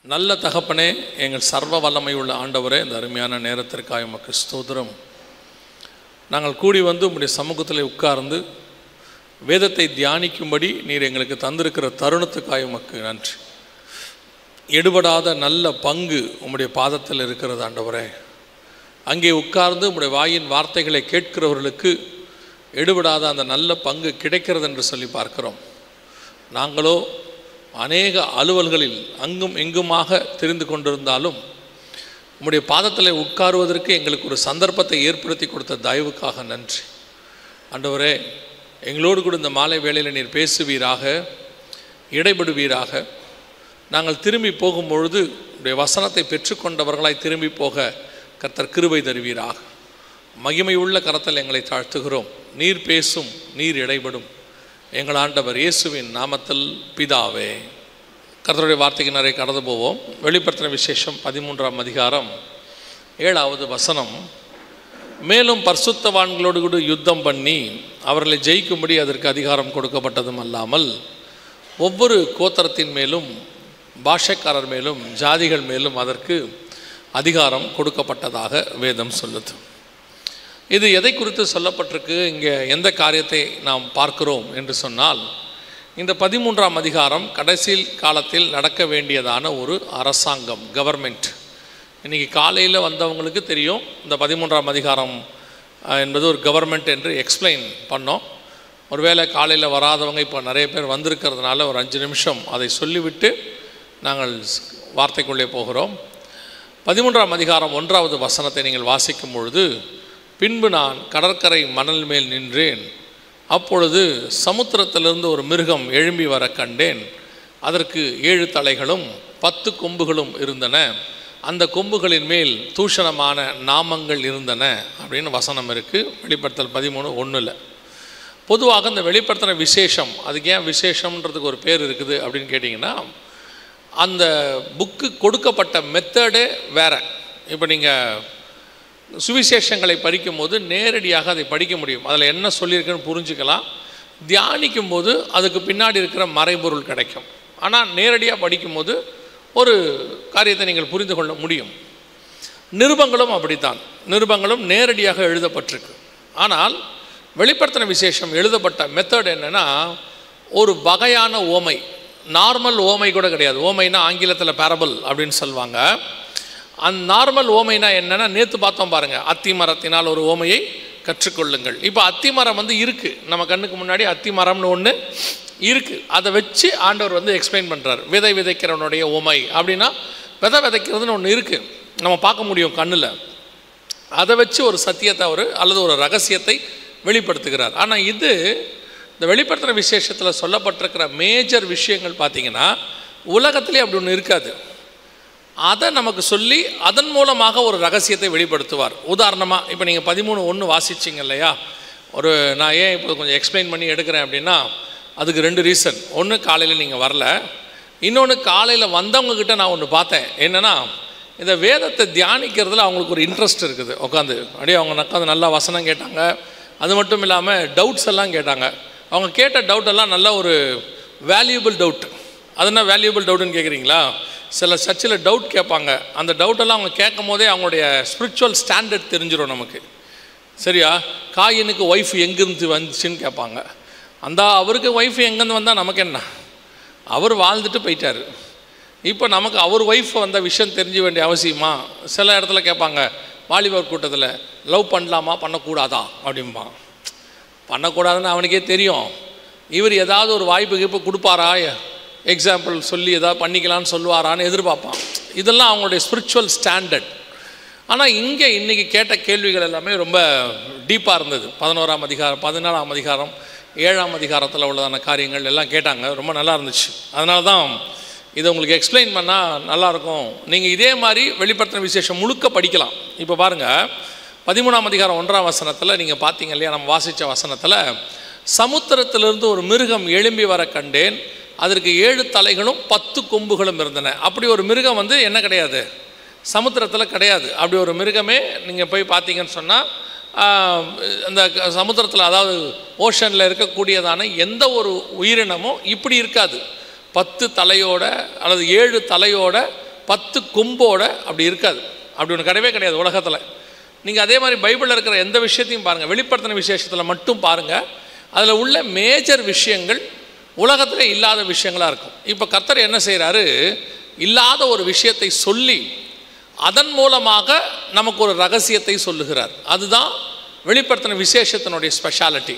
நல்ல தகப்பனே, எங்கள் சர்வ வல்லமை உள்ள ஆண்டவரே, இந்த அருமையான நேரத்திற்காக உமக்கு ஸ்தோத்திரம். நாங்கள் கூடி வந்து உம்முடைய சமூகத்தில் உட்கார்ந்து வேதத்தை தியானிக்கும்படி நீர் எங்களுக்கு தந்திருக்கிற தருணத்துக்காக உமக்கு நன்றி. எடுபடாத நல்ல பங்கு உம்முடைய பாதத்தில் இருக்கிறது ஆண்டவரே. அங்கே உட்கார்ந்து உம்முடைய வாயின் வார்த்தைகளை கேட்கிறவர்களுக்கு எடுபடாத அந்த நல்ல பங்கு கிடைக்கிறது என்று சொல்லி பார்க்கிறோம். நாங்களோ அநேக அலுவல்களில் அங்கும் இங்குமாக தெரிந்து கொண்டிருந்தாலும் உம்முடைய பாதத்தில் உட்காருவதற்கு எங்களுக்கு ஒரு சந்தர்ப்பத்தை ஏற்படுத்தி கொடுத்த தயவுக்காக நன்றி ஆண்டவரே. எங்களோடு கூட இந்த மாலை வேளையில் நீர் பேசுவீராக, இடைபடுவீராக. நாங்கள் திரும்பி போகும்பொழுது உடைய வசனத்தை பெற்றுக்கொண்டவர்களாய் திரும்பி போக கர்த்தர் கிருபை தருவீராக. மகிமை உள்ள கரத்தில் எங்களை தாழ்த்துகிறோம். நீர் பேசும், நீர் இடைபடும். எங்கள் ஆண்டவர் இயேசுவின் நாமத்தில் பிதாவே. கர்த்தருடைய வார்த்தைக்கு நிறைய கடந்து போவோம். வெளிப்படுத்தின விசேஷம் 13ஆம் அதிகாரம் 7வது வசனம். மேலும் பரிசுத்தவான்களோடு கூட யுத்தம் பண்ணி அவர்களை ஜெயிக்கும்படி அதற்கு அதிகாரம் கொடுக்கப்பட்டதும் அல்லாமல் ஒவ்வொரு கோத்திரத்தின் மேலும், பாஷைக்காரர் மேலும், ஜாதிகள் மேலும் அதற்கு அதிகாரம் கொடுக்கப்பட்டதாக வேதம் சொல்லுது. இது எதை குறித்து சொல்லப்பட்டிருக்கு, இங்கே எந்த காரியத்தை நாம் பார்க்கிறோம் என்று சொன்னால், இந்த 13ஆம் அதிகாரம் கடைசி காலத்தில் நடக்க வேண்டியதான ஒரு அரசாங்கம், கவர்மெண்ட். இன்றைக்கி காலையில் வந்தவங்களுக்கு தெரியும் இந்த 13ஆம் அதிகாரம் என்பது ஒரு கவர்மெண்ட் என்று எக்ஸ்பிளைன் பண்ணோம். ஒருவேளை காலையில் வராதவங்க இப்போ நிறைய பேர் வந்திருக்கிறதுனால ஒரு 5 நிமிஷம் அதை சொல்லிவிட்டு நாங்கள் வார்த்தைக்குள்ளே போகிறோம். 13ஆம் அதிகாரம் 1வது வசனத்தை நீங்கள் வாசிக்கும் பொழுது, பின்பு நான் கடற்கரை மணல் மேல் நின்றேன். அப்பொழுது சமுத்திரத்திலிருந்து ஒரு மிருகம் எழும்பி வர கண்டேன். அதற்கு 7 தலைகளும் 10 கொம்புகளும் இருந்தன. அந்த கொம்புகளின் மேல் தூஷணமான நாமங்கள் இருந்தன அப்படின்னு வசனம் இருக்குது. வெளிப்படுத்தல் 13:1. பொதுவாக இந்த வெளிப்படுத்தின விசேஷம், அதுக்கு ஏன் விசேஷம்ன்றதுக்கு ஒரு பேர் இருக்குது அப்படின்னு கேட்டிங்கன்னா, அந்த புக்கு கொடுக்கப்பட்ட மெத்தடே வேறு. இப்போ நீங்கள் சுவிசேஷங்களை படிக்கும்போது நேரடியாக அதை படிக்க முடியும், அதில் என்ன சொல்லியிருக்குன்னு புரிஞ்சுக்கலாம். தியானிக்கும் போது அதுக்கு பின்னாடி இருக்கிற மறைபொருள் கிடைக்கும். ஆனால் நேரடியாக படிக்கும்போது ஒரு காரியத்தை நீங்கள் புரிந்து கொள்ள முடியும். நிருபங்களும் அப்படித்தான். நிருபங்களும் நேரடியாக எழுதப்பட்டிருக்கு. ஆனால் வெளிப்படுத்தின விசேஷம் எழுதப்பட்ட மெத்தட் என்னென்னா, ஒரு வகையான ஓமை, நார்மல் ஓமை கூட கிடையாது. ஓமைனா ஆங்கிலத்தில் பேரபிள் அப்படின்னு சொல்லுவாங்க. அந்த நார்மல் ஓமைனா என்னென்னா, நேற்று பார்த்தோம் பாருங்கள், அத்தி மரத்தினால் ஒரு ஓமையை கற்றுக்கொள்ளுங்கள். இப்போ அத்தி மரம் இருக்குது, நம்ம கண்ணுக்கு முன்னாடி அத்தி மரம்னு ஒன்று இருக்குது. அதை வச்சு ஆண்டவர் எக்ஸ்பிளைன் பண்ணுறார். விதை விதைக்கிறவனுடைய ஓமை அப்படின்னா, விதை விதைக்கிறதுன்னு ஒன்று இருக்குது, நம்ம பார்க்க முடியும் கண்ணில். அதை வச்சு ஒரு சத்தியத்தை அல்லது ஒரு ரகசியத்தை வெளிப்படுத்துகிறார். ஆனால் இது இந்த வெளிப்படுத்துகிற விசேஷத்தில் சொல்லப்பட்டிருக்கிற மேஜர் விஷயங்கள் பார்த்திங்கன்னா, உலகத்திலே அப்படி ஒன்று இருக்காது. அதை நமக்கு சொல்லி அதன் மூலமாக ஒரு ரகசியத்தை வெளிப்படுத்துவார். உதாரணமாக இப்போ நீங்கள் 13:1 வாசிச்சிங்க இல்லையா, நான் ஏன் இப்போ கொஞ்சம் எக்ஸ்பிளைன் பண்ணி எடுக்கிறேன் அப்படின்னா, அதுக்கு 2 ரீசன். ஒன்று, காலையில் நீங்கள் வரல. இன்னொன்று, காலையில் வந்தவங்கக்கிட்ட நான் ஒன்று பார்த்தேன். என்னென்னா, இந்த வேதத்தை தியானிக்கிறதுல அவங்களுக்கு ஒரு இன்ட்ரெஸ்ட் இருக்குது. உட்காந்து அப்படியே அவங்க உட்காந்து நல்லா வசனம் கேட்டாங்க. அது மட்டும் இல்லாமல் டவுட்ஸ் எல்லாம் கேட்டாங்க. அவங்க கேட்ட டவுட்டெல்லாம் நல்ல ஒரு வேல்யூபிள் டவுட். அது என்ன வேல்யூபிள் டவுட்டுன்னு கேட்குறீங்களா? சில சர்ச்சில் டவுட் கேட்பாங்க. அந்த டவுட்டெல்லாம் அவங்க கேட்கும் போதே அவங்களுடைய ஸ்பிரிச்சுவல் ஸ்டாண்டர்ட் தெரிஞ்சிடும் நமக்கு. சரியா? காயினுக்கு ஒய்ஃப் எங்கேருந்து வந்துச்சுன்னு கேட்பாங்க. அவருக்கு ஒய்ஃப் எங்கேருந்து வந்தால் நமக்கு என்ன, அவர் வாழ்ந்துட்டு போயிட்டார். இப்போ நமக்கு அவர் ஒய்ஃப் வந்த விஷயம் தெரிஞ்ச வேண்டிய அவசியமா? சில இடத்துல கேட்பாங்க, வாலிபர் கூட்டத்தில் லவ் பண்ணலாமா பண்ணக்கூடாதா அப்படிம்பான். பண்ணக்கூடாதுன்னு அவனுக்கே தெரியும். இவர் ஏதாவது ஒரு வாய்ப்பு கொடுப்பாரா, எக்ஸாம்பிள் சொல்லி ஏதாவது பண்ணிக்கலான்னு சொல்லுவாரான்னு எதிர்பார்ப்பான். இதெல்லாம் அவங்களுடைய ஸ்பிரிச்சுவல் ஸ்டாண்டர்ட். ஆனால் இங்கே இன்றைக்கி கேட்ட கேள்விகள் எல்லாமே ரொம்ப டீப்பாக இருந்தது. 11ஆம் அதிகாரம், 14ஆம் அதிகாரம், 7ஆம் அதிகாரத்தில் உள்ளதான காரியங்கள் எல்லாம் கேட்டாங்க. ரொம்ப நல்லா இருந்துச்சு. அதனால தான் இதை உங்களுக்கு எக்ஸ்பிளைன் பண்ணால் நல்லாயிருக்கும். நீங்கள் இதே மாதிரி வெளிப்படுத்தின விசேஷம் முழுக்க படிக்கலாம். இப்போ பாருங்கள், 13ஆம் அதிகாரம் 1ஆம் வசனத்தில் நீங்கள் பார்த்தீங்க இல்லையா, நம்ம வாசித்த வசனத்தில், சமுத்திரத்திலிருந்து ஒரு மிருகம் எழும்பி வர கண்டேன். அதற்கு 7 தலைகளும் 10 கொம்புகளும் இருந்தன. அப்படி ஒரு மிருகம் என்ன கிடையாது, சமுத்திரத்தில் கிடையாது. அப்படி ஒரு மிருகமே நீங்கள் போய் பார்த்தீங்கன்னு சொன்னால், அந்த சமுத்திரத்தில், அதாவது ஓஷனில் இருக்கக்கூடியதான எந்த ஒரு உயிரினமும் இப்படி இருக்காது. 10 தலையோட அல்லது 7 தலையோட 10 கொம்போட அப்படி இருக்காது. அப்படி ஒன்று கிடையவே கிடையாது உலகத்தில். நீங்கள் அதே மாதிரி பைபிளில் இருக்கிற எந்த விஷயத்தையும் பாருங்கள், வெளிப்படுத்தின விசேஷத்தில் மட்டும் பாருங்கள், அதில் உள்ள மேஜர் விஷயங்கள் உலகத்தில் இல்லாத விஷயங்களாக இருக்கும். இப்போ கர்த்தர் என்ன செய்கிறாரு, இல்லாத ஒரு விஷயத்தை சொல்லி அதன் மூலமாக நமக்கு ஒரு ரகசியத்தை சொல்லுகிறார். அதுதான் வெளிப்படுத்தின விசேஷத்தினுடைய ஸ்பெஷாலிட்டி.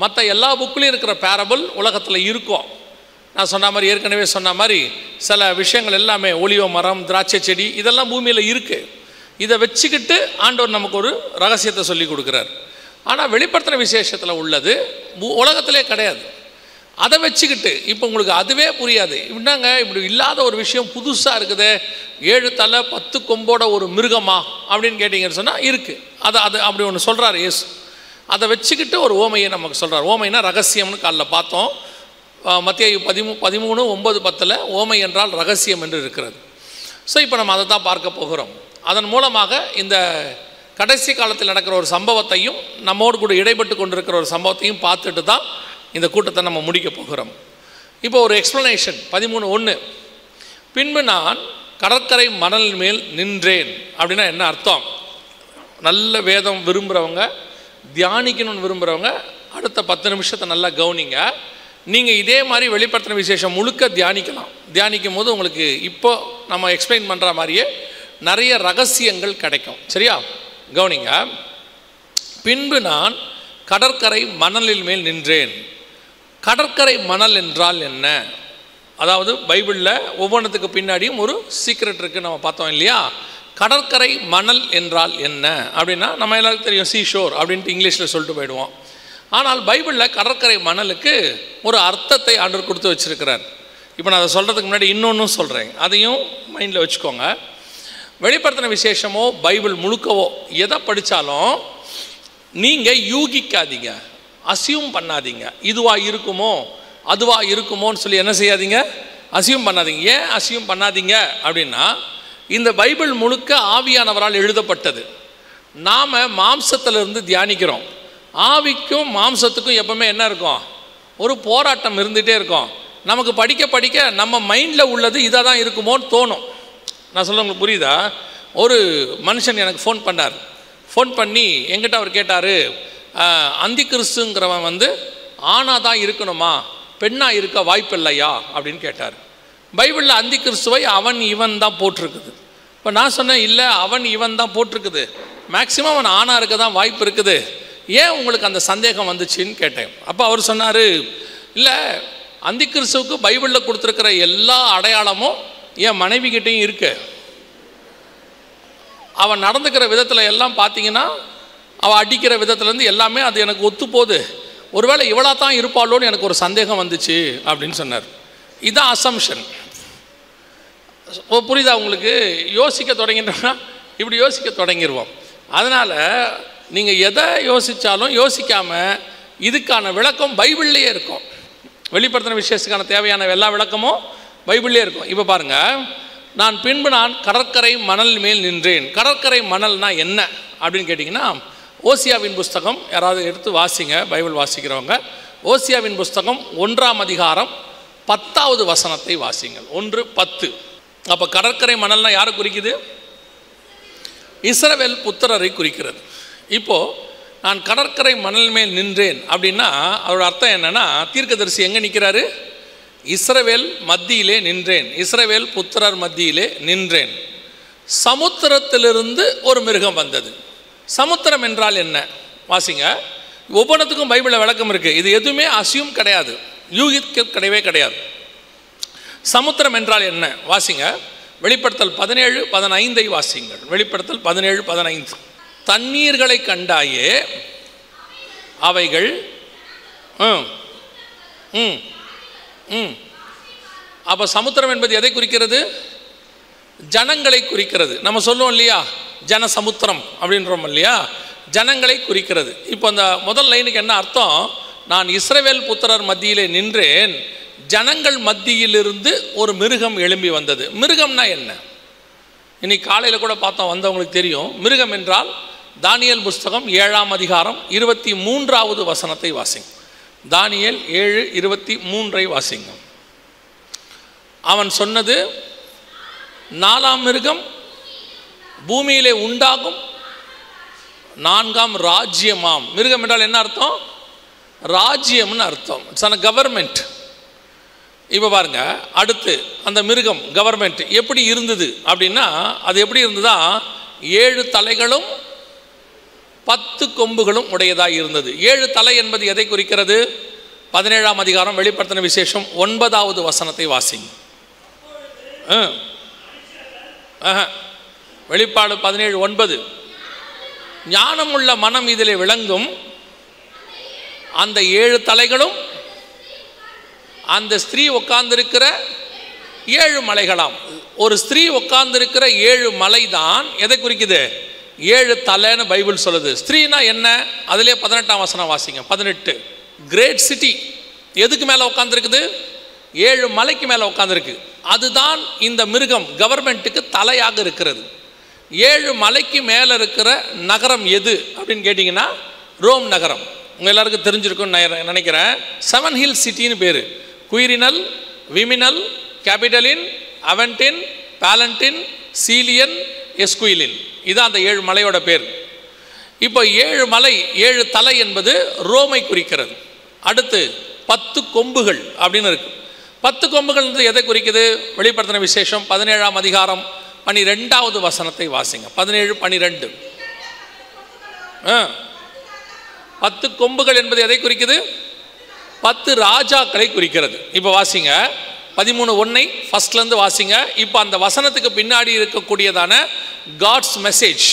மற்ற எல்லா புக்கிலையும் இருக்கிற பேரபிள் உலகத்தில் இருக்கும். நான் சொன்ன மாதிரி, ஏற்கனவே சொன்ன மாதிரி, சில விஷயங்கள் எல்லாமே ஒலிவ மரம், திராட்சை செடி, இதெல்லாம் பூமியில் இருக்குது. இதை வச்சுக்கிட்டு ஆண்டவர் நமக்கு ஒரு ரகசியத்தை சொல்லி கொடுக்குறார். ஆனால் வெளிப்படுத்தின விசேஷத்தில் உள்ளது உலகத்திலே கிடையாது. அதை வச்சுக்கிட்டு இப்போ உங்களுக்கு அதுவே புரியாது. இப்படின்னாங்க, இப்படி இல்லாத ஒரு விஷயம் புதுசாக இருக்குது, 7 தலை 10 கொம்போட ஒரு மிருகமா அப்படின்னு கேட்டிங்கன்னு சொன்னால் இருக்குது. அது அப்படி ஒன்று சொல்கிறார் இயேசு. அதை வச்சுக்கிட்டு ஒரு ஓமையை நமக்கு சொல்கிறார். ஓமைனா ரகசியம்னு காலைல பார்த்தோம். மத்தேயு 13:9-10 ஓமை என்றால் ரகசியம் என்று இருக்கிறது. ஸோ இப்போ நம்ம அதை தான் பார்க்க போகிறோம். அதன் மூலமாக இந்த கடைசி காலத்தில் நடக்கிற ஒரு சம்பவத்தையும் நம்மோடு கூட இடைப்பட்டு கொண்டிருக்கிற ஒரு சம்பவத்தையும் பார்த்துட்டு தான் இந்த கூட்டத்தை நம்ம முடிக்க போகிறோம். இப்போ ஒரு எக்ஸ்ப்ளனேஷன் 13:1, பின்பு நான் கடற்கரை மணல் மேல் நின்றேன் அப்படின்னா என்ன அர்த்தம்? நல்ல வேதம் விரும்புகிறவங்க, தியானிக்கணும்னு விரும்புகிறவங்க அடுத்த 10 நிமிஷத்தை நல்லா கவனிங்க. நீங்கள் இதே மாதிரி வெளிப்படுத்தின விசேஷம் முழுக்க தியானிக்கலாம். தியானிக்கும் போது உங்களுக்கு இப்போ நம்ம எக்ஸ்பிளைன் பண்ணுற மாதிரியே நிறைய ரகசியங்கள் கிடைக்கும். சரியா? கவனிங்க. பின்பு நான் கடற்கரை மணலில் மேல் நின்றேன். கடற்கரை மணல் என்றால் என்ன? அதாவது பைபிளில் ஒவ்வொன்றுத்துக்கு பின்னாடியும் ஒரு சீக்ரெட் இருக்குது, நம்ம பார்த்தோம் இல்லையா? கடற்கரை மணல் என்றால் என்ன அப்படின்னா, நம்ம எல்லாருக்கும் தெரியும் சீஷோர் அப்படின்ட்டு இங்கிலீஷில் சொல்லிட்டு போயிடுவோம். ஆனால் பைபிளில் கடற்கரை மணலுக்கு ஒரு அர்த்தத்தை ஆண்டவர் கொடுத்து வச்சுருக்கிறார். இப்போ நான் அதை சொல்கிறதுக்கு முன்னாடி இன்னொன்றும் சொல்கிறேன், அதையும் மைண்டில் வச்சுக்கோங்க. வெளிப்படுத்தின விசேஷமோ பைபிள் முழுக்கவோ எதை படித்தாலும் நீங்கள் யூகிக்காதீங்க, அசியூம் பண்ணாதீங்க. இதுவாக இருக்குமோ அதுவாக இருக்குமோன்னு சொல்லி என்ன செய்யாதீங்க, அசியூம் பண்ணாதீங்க. ஏன் அசியூம் பண்ணாதீங்க அப்படின்னா, இந்த பைபிள் முழுக்க ஆவியானவரால் எழுதப்பட்டது. நாம் மாம்சத்திலிருந்து தியானிக்கிறோம். ஆவிக்கும் மாம்சத்துக்கும் எப்பவுமே என்ன இருக்கும், ஒரு போராட்டம் இருந்துகிட்டே இருக்கும். நமக்கு படிக்க படிக்க நம்ம மைண்டில் உள்ளது இதாக தான் இருக்குமோன்னு தோணும். நான் சொல்ல உங்களுக்கு புரியுதா? ஒரு மனுஷன் எனக்கு ஃபோன் பண்ணார். ஃபோன் பண்ணி எங்கிட்ட அவர் கேட்டார், அந்தி கிறிஸ்துங்கிறவன் ஆணாக தான் இருக்கணுமா, பெண்ணாக இருக்க வாய்ப்பு இல்லையா அப்படின்னு கேட்டார். பைபிளில் அந்தி கிறிஸ்துவை அவன் இவன் தான் போட்டிருக்குது. இப்போ நான் சொன்னேன், இல்லை அவன் இவன் தான் போட்டிருக்குது, மேக்சிமம் அவன் ஆணாக இருக்க தான் வாய்ப்பு இருக்குது, ஏன் உங்களுக்கு அந்த சந்தேகம் வந்துச்சுன்னு கேட்டேன். அப்போ அவர் சொன்னார், இல்லை அந்தி கிறிஸ்துவுக்கு பைபிளில் கொடுத்துருக்கிற எல்லா அடையாளமும் என் மனைவி கிட்டையும் இருக்கு. அவன் நடந்துக்கிற விதத்தில் எல்லாம் பார்த்தீங்கன்னா, அவள் அடிக்கிற விதத்துலேருந்து எல்லாமே அது எனக்கு ஒத்து போகுது, ஒருவேளை இவளா தான் இருப்பாளோன்னு எனக்கு ஒரு சந்தேகம் வந்துச்சு அப்படின்னு சொன்னார். இதுதான் அசம்ஷன். புரியுதா உங்களுக்கு? யோசிக்க தொடங்கிட்டோம்னா இப்படி யோசிக்க தொடங்கிடுவோம். அதனால் நீங்கள் எதை யோசித்தாலும் யோசிக்காமல் இதுக்கான விளக்கம் பைபிள்லேயே இருக்கும். வெளிப்படுத்தின விசேஷத்துக்கான தேவையான எல்லா விளக்கமும் பைபிள்லேயே இருக்கும். இப்போ பாருங்கள், நான் கடற்கரை மணல் மேல் நின்றேன். கடற்கரை மணல்னா என்ன அப்படின்னு கேட்டிங்கன்னா, ஓசியாவின் புஸ்தகம் யாராவது எடுத்து வாசிங்க, பைபிள் வாசிக்கிறவங்க. ஓசியாவின் புஸ்தகம் 1ஆம் அதிகாரம் 10வது வசனத்தை வாசிங்கள். 1:10. அப்போ கடற்கரை மணல்னா யாரை குறிக்குது? இஸ்ரவேல் புத்திரரை குறிக்கிறது. இப்போது நான் கடற்கரை மணல் மேல் நின்றேன் அப்படின்னா அதோட அர்த்தம் என்னென்னா, தீர்க்கதரிசி எங்கே நிற்கிறாரு? இஸ்ரவேல் மத்தியிலே நின்றேன், இஸ்ரவேல் புத்திரர் மத்தியிலே நின்றேன். சமுத்திரத்திலிருந்து ஒரு மிருகம் வந்தது. சமுத்திரம் என்றால் என்ன வாசிங்க. ஒவ்வொன்றுத்துக்கும் பைபிளில் விளக்கம் இருக்குது. இது எதுவுமே அசியூம் கிடையாது, யூகிக்க கிடையவே கிடையாது. சமுத்திரம் என்றால் என்ன வாசிங்க. வெளிப்படுத்தல் 17:15 வாசிங்கள். வெளிப்படுத்தல் 17:15. தண்ணீர்களை கண்டாயே அவைகள் அப்போ சமுத்திரம் என்பது எதை குறிக்கிறது? ஜனங்களை குறிக்கிறது. நம்ம சொல்லுவோம் இல்லையா, ஜன சமுத்திரம் அப்படின்றோம் இல்லையா, ஜனங்களை குறிக்கிறது. இப்போ அந்த முதல் லைனுக்கு என்ன அர்த்தம்? நான் இஸ்ரவேல் புத்திரர் மத்தியிலே நின்றேன், ஜனங்கள் மத்தியிலிருந்து ஒரு மிருகம் எழும்பி வந்தது. மிருகம்னா என்ன? இன்னைக்கு காலையில் கூட பார்த்தோம், வந்தவங்களுக்கு தெரியும். மிருகம் என்றால் தானியேல் புஸ்தகம் 7ஆம் அதிகாரம் 23வது வசனத்தை வாசிங்க. தானியேல் 7:23 வாசிங்க. அவன் சொன்னது, 4ஆம் மிருகம் பூமியிலே உண்டாகும் 4ஆம் ராஜ்யமாம். மிருகம் என்றால் என்ன அர்த்தம்? ராஜ்யம்னு அர்த்தம். It's a government. இப்போ பாருங்க, அடுத்து அந்த மிருகம் கவர்மெண்ட் எப்படி இருந்தது அப்படின்னா, அது எப்படி இருந்ததா? 7 தலைகளும் 10 கொம்புகளும் உடையதாக இருந்தது. 7 தலை என்பது எதை குறிக்கிறது? 17ஆம் அதிகாரம் வெளிப்படுத்தின விசேஷம் 9வது வசனத்தை வாசிங்க. வெளிப்பாடு 17:9. ஞானமுள்ள மனம் இதிலே விளங்கும், அந்த 7 தலைகளும் அந்த ஸ்திரீ உட்கார்ந்திருக்கிற 7 மலைகளாம். ஒரு ஸ்திரீ உட்கார்ந்திருக்கிற 7 மலை தான் எதை குறிக்குது? 7 தலைன்னு பைபிள் சொல்லுது. ஸ்திரீனா என்ன? அதிலே 18ஆம் வசனம் வாசிங்க. 18. கிரேட் சிட்டி எதுக்கு மேலே உட்காந்துருக்குது? 7 மலைக்கு மேலே உட்காந்துருக்கு. அதுதான் இந்த மிருகம் கவர்மெண்ட்டுக்கு தலையாக இருக்கிறது. 7 மலைக்கு மேலே இருக்கிற நகரம் எது அப்படின்னு கேட்டிங்கன்னா ரோம் நகரம். உங்கள் எல்லாருக்கும் தெரிஞ்சிருக்குன்னு நினைக்கிறேன். 7 ஹில் சிட்டின்னு பேர். குயிரினல், விமினல், கேபிட்டலின், அவென்டின், பாலண்டின், சீலியன், எஸ்குயிலின். இதுதான் அந்த 7 மலையோட பேர். இப்போ 7 மலை 7 தலை என்பது ரோமை குறிக்கிறது. அடுத்து 10 கொம்புகள் அப்படின்னு இருக்கு. 10 கொம்புகள் எதை குறிக்குது? வெளிப்படுத்தின விசேஷம் 17ஆம் அதிகாரம் 12வது வசனத்தை வாசிங்க. 17:12. 10 கொம்புகள் என்பது எதை குறிக்குது? 10 ராஜாக்களை குறிக்கிறது. இப்போ வாசிங்க 13:1 ஃபர்ஸ்ட்லேருந்து வாசிங்க. இப்போ அந்த வசனத்துக்கு பின்னாடி இருக்கக்கூடியதான காட்ஸ் மெசேஜ்,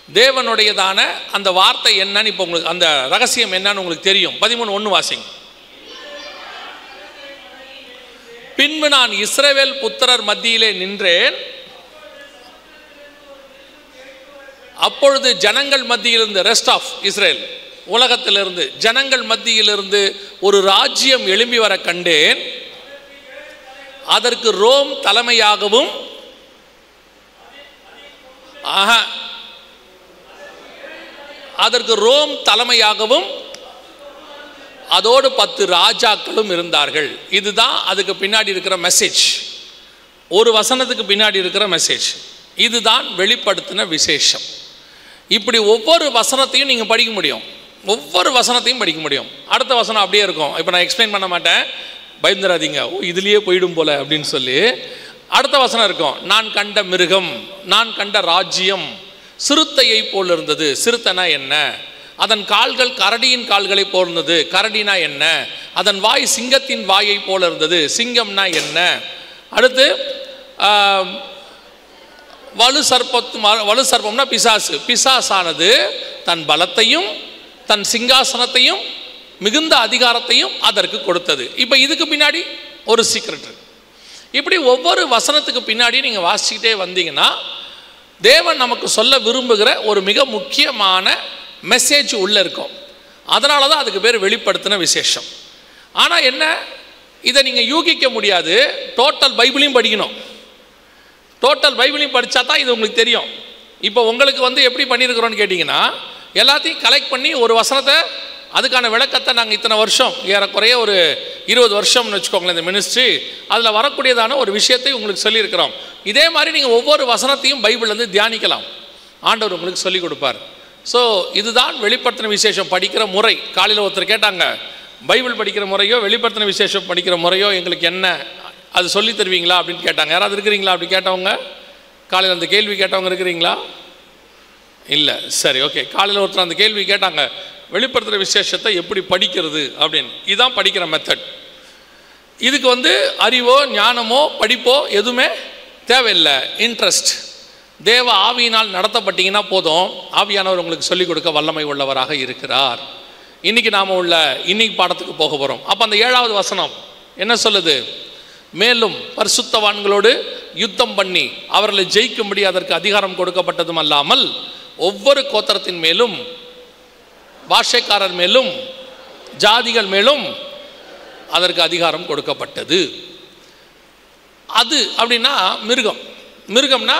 தேவனுடையதான அந்த வார்த்தை என்னன்னு இப்போ உங்களுக்கு அந்த ரகசியம் என்னன்னு உங்களுக்கு தெரியும். 13:1 வாசிங்க. பின்பு நான் இஸ்ரவேல் புத்திரர் மத்தியிலே நின்றேன், அப்பொழுது ஜனங்கள் மத்தியிலிருந்து, ரெஸ்ட் ஆஃப் இஸ்ரேல், உலகத்திலிருந்து ஜனங்கள் மத்தியிலிருந்து ஒரு ராஜ்யம் எழும்பி வர கண்டேன். அதற்கு ரோம் தலைமையாகவும் அதோடு 10 ராஜாக்களும் இருந்தார்கள். இதுதான் அதுக்கு பின்னாடி இருக்கிற மெசேஜ். ஒரு வசனத்துக்கு பின்னாடி இருக்கிற மெசேஜ் இதுதான் வெளிப்படுத்தின விசேஷம். இப்படி ஒவ்வொரு வசனத்தையும் நீங்கள் படிக்க முடியும். ஒவ்வொரு வசனத்தையும் படிக்க முடியும். அடுத்த வசனம் அப்படியே இருக்கும். இப்போ நான் எக்ஸ்பிளைன் பண்ண மாட்டேன், பயந்துராதீங்க, இதுலேயே போயிடும் போல அப்படின்னு சொல்லி. அடுத்த வசனம் இருக்கும். நான் கண்ட மிருகம், நான் கண்ட ராஜ்யம் சிறுத்தையை போல் இருந்தது. சிறுத்தைனா என்ன? அதன் கால்கள் கரடியின் கால்களை போல் இருந்தது. கரடினா என்ன? அதன் வாய் சிங்கத்தின் வாயை போல இருந்தது. சிங்கம்னா என்ன? அடுத்து வலு சர்ப்பம்னா பிசாசு. பிசாசானது தன் பலத்தையும் தன் சிங்காசனத்தையும் மிகுந்த அதிகாரத்தையும் அதற்கு கொடுத்தது. இப்போ இதுக்கு பின்னாடி ஒரு சீக்ரெட் இருக்கு. இப்படி ஒவ்வொரு வசனத்துக்கு பின்னாடி நீங்கள் வாசிக்கிட்டே வந்தீங்கன்னா தேவன் நமக்கு சொல்ல விரும்புகிற ஒரு மிக முக்கியமான மெசேஜ் உள்ளே இருக்கும். அதனால தான் அதுக்கு பேர் வெளிப்படுத்தின விசேஷம். ஆனால் என்ன, இதை நீங்கள் யூகிக்க முடியாது. டோட்டல் பைபிளையும் படிக்கணும். டோட்டல் பைபிளையும் படித்தா தான் இது உங்களுக்கு தெரியும். இப்போ உங்களுக்கு எப்படி பண்ணியிருக்கிறோன்னு கேட்டிங்கன்னா, எல்லாத்தையும் கலெக்ட் பண்ணி ஒரு வசனத்தை, அதுக்கான விளக்கத்தை நாங்கள் இத்தனை வருஷம், ஏறக்குறைய ஒரு 20 வருஷம்னு வச்சுக்கோங்களேன் இந்த மினிஸ்ட்ரி, அதில் வரக்கூடியதான ஒரு விஷயத்தை உங்களுக்கு சொல்லியிருக்கிறோம். இதே மாதிரி நீங்கள் ஒவ்வொரு வசனத்தையும் பைபிள்லேருந்து தியானிக்கலாம். ஆண்டவர் உங்களுக்கு சொல்லிக் கொடுப்பார். ஸோ இதுதான் வெளிப்படுத்தின விசேஷம் படிக்கிற முறை. காலையில் ஒருத்தர் கேட்டாங்க, பைபிள் படிக்கிற முறையோ வெளிப்படுத்தின விசேஷம் படிக்கிற முறையோ எங்களுக்கு என்ன, அது சொல்லி தருவீங்களா அப்படின்னு கேட்டாங்க. யாராவது இருக்கிறீங்களா அப்படி கேட்டவங்க? காலையில் அந்த கேள்வி கேட்டவங்க இருக்கிறீங்களா? இல்லை. சரி, ஓகே. காலையில் ஒருத்தர் அந்த கேள்வி கேட்டாங்க, வெளிப்படுத்துகிற விசேஷத்தை எப்படி படிக்கிறது அப்படின்னு. இதுதான் படிக்கிற மெத்தட். இதுக்கு அறிவோ ஞானமோ படிப்போ எதுவுமே தேவையில்லை. இன்ட்ரெஸ்ட், தேவ ஆவியினால் நடத்தப்பட்டீங்கன்னா போதும். ஆவியானவர் உங்களுக்கு சொல்லிக் கொடுக்க வல்லமை உள்ளவராக இருக்கிறார். இன்னைக்கு நாம் இன்னைக்கு பாடத்துக்கு போக போகிறோம். அப்போ அந்த 7வது வசனம் என்ன சொல்லுது? மேலும் பரிசுத்தவான்களோடு யுத்தம் பண்ணி அவர்களை ஜெயிக்கும்படி அதற்கு அதிகாரம் கொடுக்கப்பட்டதும் அல்லாமல் ஒவ்வொரு கோத்திரத்தின் மேலும், பாஷைக்காரர் மேலும், ஜாதிகள் மேலும் அதற்கு அதிகாரம் கொடுக்கப்பட்டது. அது அப்படின்னா மிருகம். மிருகம்னா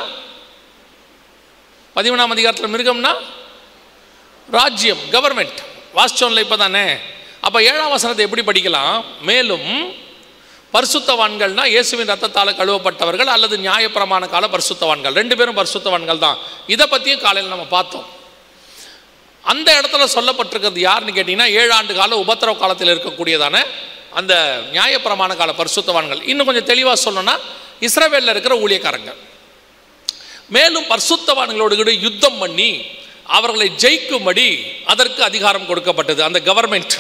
13ஆம் அதிகாரத்தில் மிருகம்னா ராஜ்யம், கவர்மெண்ட். வாசிச்சோம்ல இப்போ தானே. அப்போ 7ஆம் வசனத்தை எப்படி படிக்கலாம்? மேலும் பரிசுத்தவான்கள்னா இயேசுவின் ரத்தத்தால் கழுவப்பட்டவர்கள் அல்லது நியாயப்பிரமாண கால பரிசுத்தவான்கள், 2 பேரும் பரிசுத்தவான்கள் தான். இதை பற்றியும் காலையில் நம்ம பார்த்தோம். அந்த இடத்துல சொல்லப்பட்டிருக்கிறது யாருன்னு கேட்டிங்கன்னா 7 ஆண்டு கால உபத்திரவ காலத்தில் இருக்கக்கூடியதான அந்த நியாயப்பிரமாண கால பரிசுத்தவான்கள். இன்னும் கொஞ்சம் தெளிவாக சொல்லணும்னா இஸ்ரவேலில் இருக்கிற ஊழியக்காரங்க. மேலும் பரிசுத்தவான்களோடு யுத்தம் பண்ணி அவர்களை ஜெயிக்கும்படி அதற்கு அதிகாரம் கொடுக்கப்பட்டது. அந்த கவர்மெண்ட்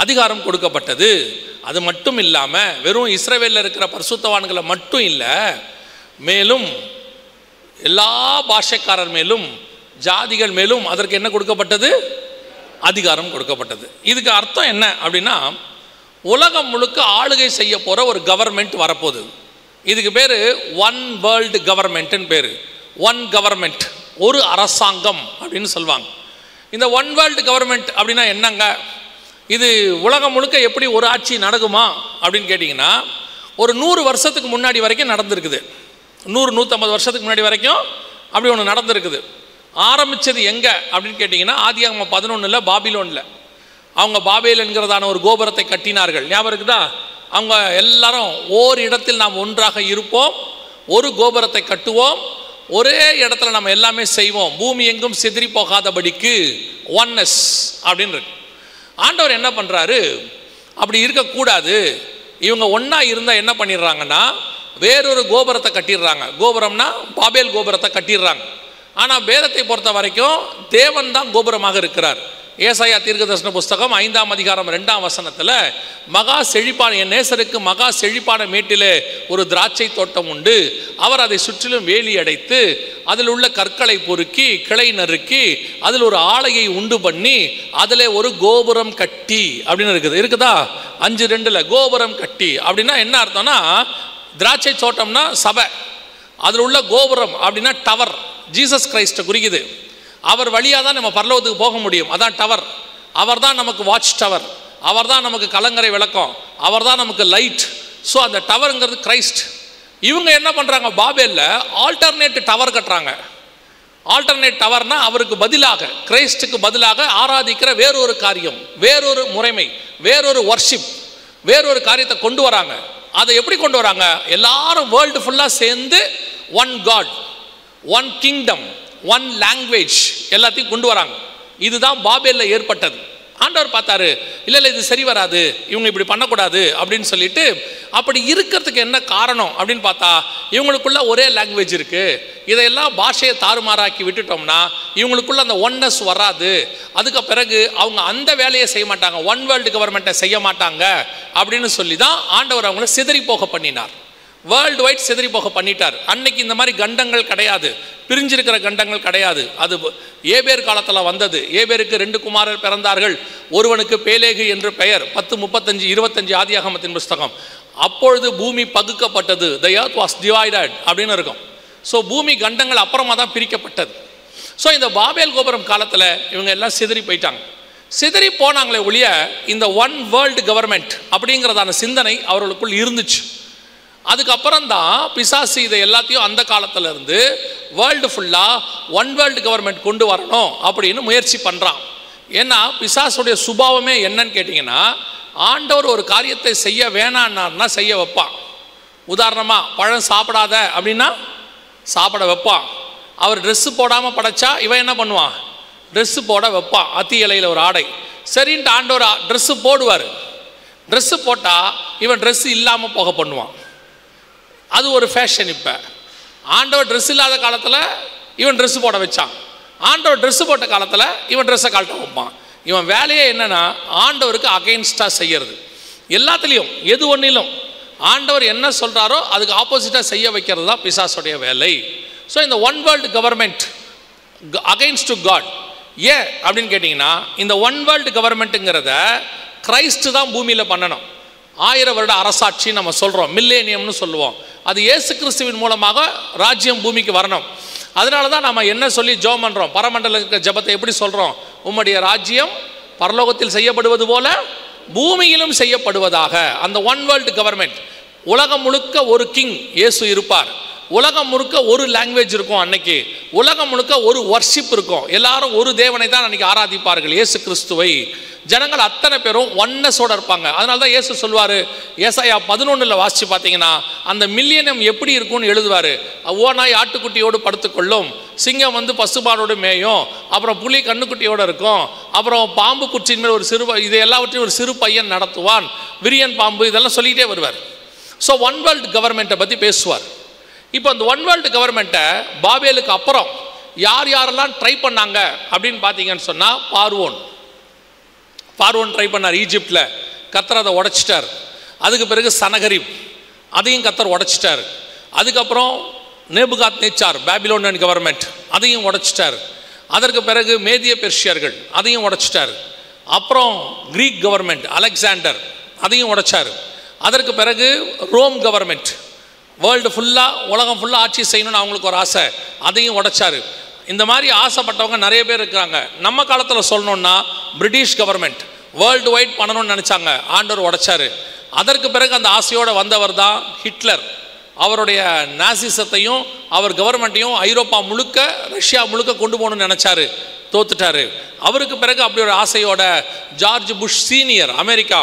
அதிகாரம் கொடுக்கப்பட்டது. அது மட்டும் இல்லாமல் வெறும் இஸ்ரவேலில் இருக்கிற பரிசுத்தவான்களை மட்டும் இல்லை, மேலும் எல்லா பாஷைக்காரர் மேலும் ஜாதிகள் மேலும் அதற்கு என்ன கொடுக்கப்பட்டது? அதிகாரம் கொடுக்கப்பட்டது. இதுக்கு அர்த்தம் என்ன அப்படின்னா, உலகம் முழுக்க ஆளுகை செய்ய போகிற ஒரு கவர்மெண்ட் வரப்போகுது. இதுக்கு பேர் ஒன் வேர்ல்டு கவர்மெண்ட்டுன்னு பேர். ஒன் கவர்மெண்ட், ஒரு அரசாங்கம் அப்படின்னு சொல்லுவாங்க. இந்த ஒன் வேர்ல்டு கவர்மெண்ட் அப்படின்னா என்னங்க? இது உலகம் முழுக்க எப்படி ஒரு ஆட்சி நடக்குமா அப்படின்னு கேட்டிங்கன்னா, ஒரு 100 வருஷத்துக்கு முன்னாடி வரைக்கும் நடந்திருக்குது. 100-150 வருஷத்துக்கு முன்னாடி வரைக்கும் அப்படி ஒன்று நடந்திருக்குது. ஆரம்பித்தது எங்கே அப்படின்னு கேட்டிங்கன்னா, ஆதியாகமம் 11 பாபிலோனில். அவங்க பாபேல் என்கிறதான ஒரு கோபுரத்தை கட்டினார்கள். ஞாபகம் இருக்குதா? அவங்க எல்லாரும் ஓர் இடத்தில் நாம் ஒன்றாக இருப்போம், ஒரு கோபுரத்தை கட்டுவோம், ஒரே இடத்துல நம்ம எல்லாமே செய்வோம், பூமி எங்கும் சிதறி போகாதபடிக்கு ஒன்னஸ் அப்படின்னு இருக்கு. ஆண்டவர் என்ன பண்ணுறாரு? அப்படி இருக்கக்கூடாது. இவங்க ஒன்றா இருந்தால் என்ன பண்ணிடுறாங்கன்னா, வேறொரு கோபுரத்தை கட்டிடுறாங்க. கோபுரம்னா பாபேல் கோபுரத்தை கட்டிடுறாங்க. ஆனால் வேதத்தை பொறுத்த வரைக்கும் தேவன் தான் கோபுரமாக இருக்கிறார். ஏசாயா தீர்க்கதரிசன புஸ்தகம் 5ஆம் அதிகாரம் 2ஆம் வசனத்தில், மகா செழிப்பான என் நேசருக்கு மகா செழிப்பான மேட்டிலே ஒரு திராட்சை தோட்டம் உண்டு, அவர் அதை சுற்றிலும் வேலி அடைத்து அதில் உள்ள கற்களை பொறுக்கி கிளை நறுக்கி அதில் ஒரு ஆலையை உண்டு பண்ணி அதில் ஒரு கோபுரம் கட்டி அப்படின்னு இருக்குதா? 5:2 கோபுரம் கட்டி அப்படின்னா என்ன அர்த்தம்னா, திராட்சை தோட்டம்னா சபை, அதில் உள்ள கோபுரம் அப்படின்னா டவர், ஜீசஸ் கிரைஸ்ட்டை குறிக்குது. அவர் வழியாக தான் நம்ம பரலோகத்துக்கு போக முடியும், அதான் டவர். அவர் தான் நமக்கு வாட்ச் டவர், அவர் தான் நமக்கு கலங்கரை விளக்கம், அவர் தான் நமக்கு லைட். ஸோ அந்த டவருங்கிறது கிரைஸ்ட். இவங்க என்ன பண்ணுறாங்க? பாபேலில் ஆல்டர்னேட் டவர் கட்டுறாங்க. ஆல்டர்னேட் டவர்னா அவருக்கு பதிலாக, கிரைஸ்டுக்கு பதிலாக ஆராதிக்கிற வேறொரு காரியம், வேறொரு முறைமை, வேறொரு வர்ஷிப், வேறொரு காரியத்தை கொண்டு வராங்க. அதை எப்படி கொண்டு வராங்க? எல்லாரும் வேர்ல்டு ஃபுல்லாக சேர்ந்து one god, one kingdom, one language எல்லாத்தையும் கொண்டு வராங்க. இதுதான் பாபேலில் ஏற்பட்டது. ஆண்டவர் பார்த்தாரு, இல்லை இது சரி வராது, இவங்க இப்படி பண்ணக்கூடாது அப்படின்னு சொல்லிட்டு, அப்படி இருக்கிறதுக்கு என்ன காரணம் அப்படின்னு பார்த்தா, இவங்களுக்குள்ள ஒரே லாங்குவேஜ் இருக்குது, இதையெல்லாம் பாஷையை தாறுமாறாக்கி விட்டுட்டோம்னா இவங்களுக்குள்ள அந்த ஒன்னஸ் வராது. அதுக்கு பிறகு அவங்க அந்த வேலையை செய்ய மாட்டாங்க, ஒன் வேர்ல்டு கவர்மெண்ட்டை செய்ய மாட்டாங்க அப்படின்னு சொல்லி தான் ஆண்டவர் அவங்கள சிதறி போக பண்ணினார். வேர்ல்டு வைட் சிதறி போக பண்ணிட்டார். அன்னைக்கு இந்த மாதிரி கண்டங்கள் கிடையாது, பிரிஞ்சிருக்கிற கண்டங்கள் கிடையாது. அது ஏபேர் காலத்தில் வந்தது. ஏபேருக்கு 2 குமாரர் பிறந்தார்கள். ஒருவனுக்கு பேலேகு என்று பெயர். 10:35-25 ஆதியாகமத்தின் புஸ்தகம். அப்பொழுது பூமி பகுக்கப்பட்டது, the earth was divided அப்படின்னு இருக்கும். ஸோ பூமி கண்டங்கள் அப்புறமா தான் பிரிக்கப்பட்டது. ஸோ இந்த பாபேல் கோபுரம் காலத்தில் இவங்க எல்லாம் சிதறி போயிட்டாங்க. சிதறி போனாங்களே ஒழிய இந்த ஒன் வேர்ல்டு கவர்மெண்ட் அப்படிங்கிறதான சிந்தனை அவர்களுக்குள் இருந்துச்சு. அதுக்கப்புறம் தான் பிசாசு இதை எல்லாத்தையும் அந்த காலத்தில் இருந்து வேர்ல்டு ஃபுல்லாக ஒன் வேர்ல்டு கவர்மெண்ட் கொண்டு வரணும் அப்படின்னு முயற்சி பண்ணுறான். ஏன்னா பிசாசுடைய சுபாவமே என்னன்னு கேட்டிங்கன்னா, ஆண்டவர் ஒரு காரியத்தை செய்ய வேணான்னார்னா செய்ய வைப்பான். உதாரணமாக பழம் சாப்பிடாத அப்படின்னா சாப்பிட வைப்பான். அவர் ட்ரெஸ்ஸு போடாமல் படைச்சா இவன் என்ன பண்ணுவான்? ட்ரெஸ்ஸு போட வைப்பான். அத்தி இலையில் ஒரு ஆடை சரின்ட்டு ஆண்டவர் ட்ரெஸ்ஸு போடுவார். ட்ரெஸ்ஸு போட்டால் இவன் ட்ரெஸ்ஸு இல்லாமல் போக பண்ணுவான். அது ஒரு ஃபேஷன். இப்போ ஆண்டவர் ட்ரெஸ் இல்லாத காலத்தில் இவன் ட்ரெஸ்ஸு போட வச்சான். ஆண்டவர் ட்ரெஸ்ஸு போட்ட காலத்தில் இவன் ட்ரெஸ்ஸை கழட்ட வைப்பான். இவன் வேலையே என்னென்னா ஆண்டவருக்கு அகெயின்ஸ்டாக செய்கிறது. எல்லாத்துலேயும் எது ஒன்றிலும் ஆண்டவர் என்ன சொல்கிறாரோ அதுக்கு ஆப்போசிட்டாக செய்ய வைக்கிறது தான் பிசாசுடைய வேலை. ஸோ இந்த one world government against to god ஏன் அப்படின்னு கேட்டிங்கன்னா, இந்த ஒன் வேர்ல்டு கவர்மெண்ட்டுங்கிறத கிரைஸ்ட்டு தான் பூமியில் பண்ணணும். 1000 வருட அரசாட்சி நம்ம சொல்கிறோம், மில்லேனியம்னு சொல்லுவோம். அது இயேசு கிறிஸ்துவின் மூலமாக ராஜ்யம் பூமிக்கு வரணும். அதனால தான் நம்ம என்ன சொல்லி ஜெபம் பண்ணுறோம்? பரமண்டல ஜெபத்தை எப்படி சொல்கிறோம்? உம்முடைய ராஜ்யம் பரலோகத்தில் செய்யப்படுவது போல பூமியிலும் செய்யப்படுவதாக. அந்த ஒன் வேர்ல்டு கவர்மெண்ட், உலகம் முழுக்க ஒரு கிங் இயேசு இருப்பார். உலகம் முழுக்க ஒரு லாங்குவேஜ் இருக்கும். அன்னைக்கு உலகம் முழுக்க ஒரு வர்ஷிப் இருக்கும். எல்லாரும் ஒரு தேவனை தான் அன்னைக்கு ஆராதிப்பார்கள், இயேசு கிறிஸ்துவை. ஜனங்கள் அத்தனை பேரும் ஒன்னஸோட இருப்பாங்க. அதனால தான் இயேசு சொல்வார், ஏசாயா 11 வாசிச்சு பார்த்தீங்கன்னா அந்த மில்லியனம் எப்படி இருக்கும்னு எழுதுவார். ஓநாய் ஆட்டுக்குட்டியோடு படுத்துக்கொள்ளும், சிங்கம் வந்து பசுபானோடு மேயும், அப்புறம் புலி கண்ணுக்குட்டியோடு இருக்கும், அப்புறம் பாம்பு குச்சின் மேல் ஒரு சிறு, இது எல்லாவற்றையும் ஒரு சிறு பையன் நடத்துவான், விரியன் பாம்பு, இதெல்லாம் சொல்லிகிட்டே வருவார். ஸோ ஒன் வேர்ல்டு கவர்மெண்ட்டை பற்றி பேசுவார். இப்போ அந்த ஒன் வேர்ல்டு கவர்மெண்ட்டை பாபேலுக்கு அப்புறம் யார் யாரெல்லாம் ட்ரை பண்ணாங்க அப்படின்னு பார்த்தீங்கன்னு சொன்னால், பார்வோன் ட்ரை பண்ணார் ஈஜிப்டில், கர்த்தர் அதை உடைச்சிட்டார். அதுக்கு பிறகு சனகரிப், அதையும் கர்த்தர் உடைச்சிட்டார். அதுக்கப்புறம் நேபுகாத் நேச்சார் பாபிலோனியன் கவர்மெண்ட், அதையும் உடைச்சிட்டார். அதற்கு பிறகு மேதிய பெர்ஷியர்கள், அதையும் உடைச்சிட்டார். அப்புறம் கிரீக் கவர்மெண்ட் அலெக்சாண்டர், அதையும் உடைச்சார். அதற்கு பிறகு ரோம் கவர்மெண்ட், வேர்ல்டு ஃபுல்லாக உலகம் ஃபுல்லாக ஆட்சி செய்யணும்னு அவங்களுக்கு ஒரு ஆசை, அதையும் உடைச்சார். இந்த மாதிரி ஆசைப்பட்டவங்க நிறைய பேர் இருக்கிறாங்க. நம்ம காலத்தில் சொல்லணுன்னா பிரிட்டிஷ் கவர்மெண்ட் வேர்ல்டு வைட் பண்ணணும்னு நினச்சாங்க, ஆண்டவர் உடைச்சார். அதற்கு பிறகு அந்த ஆசையோடு வந்தவர் தான் ஹிட்லர். அவருடைய நாசிசத்தையும் அவர் கவர்மெண்ட்டையும் ஐரோப்பா முழுக்க, ரஷ்யா முழுக்க கொண்டு போகணும்னு நினச்சாரு, தோத்துட்டாரு. அவருக்கு பிறகு அப்படி ஒரு ஆசையோட ஜார்ஜ் புஷ் சீனியர் அமெரிக்கா,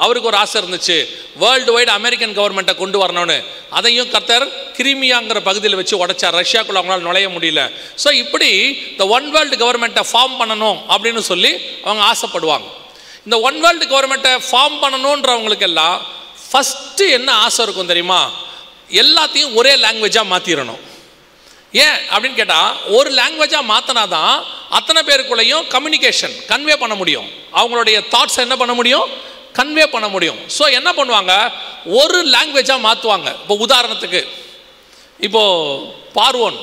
அவருக்கு ஒரு ஆசை இருந்துச்சு, வேர்ல்டு வைடு அமெரிக்கன் கவர்மெண்ட்டை கொண்டு வரணும்னு. அதையும் கர்த்தர் கிரிமியாங்கிற பகுதியில் வச்சு உடைச்சார், ரஷ்யாக்குள்ள அவங்களால நுழைய முடியல. ஸோ இப்படி இந்த ஒன் வேர்ல்டு கவர்மெண்ட்டை ஃபார்ம் பண்ணணும் அப்படின்னு சொல்லி அவங்க ஆசைப்படுவாங்க. இந்த ஒன் வேர்ல்டு கவர்மெண்ட்டை ஃபார்ம் பண்ணணுன்றவங்களுக்கெல்லாம் ஃபஸ்ட்டு என்ன ஆசை இருக்கும் தெரியுமா? எல்லாத்தையும் ஒரே லாங்குவேஜாக மாற்றிடணும். ஏன் அப்படின்னு கேட்டால், ஒரு லாங்குவேஜாக மாற்றினா தான் அத்தனை பேருக்குள்ளேயும் கம்யூனிகேஷன் கன்வே பண்ண முடியும், அவங்களுடைய தாட்ஸ் என்ன பண்ண முடியும், கன்வே பண்ண முடியும். ஸோ என்ன பண்ணுவாங்க, ஒரு லாங்குவேஜாக மாற்றுவாங்க. இப்போ உதாரணத்துக்கு, இப்போது பார்வோன்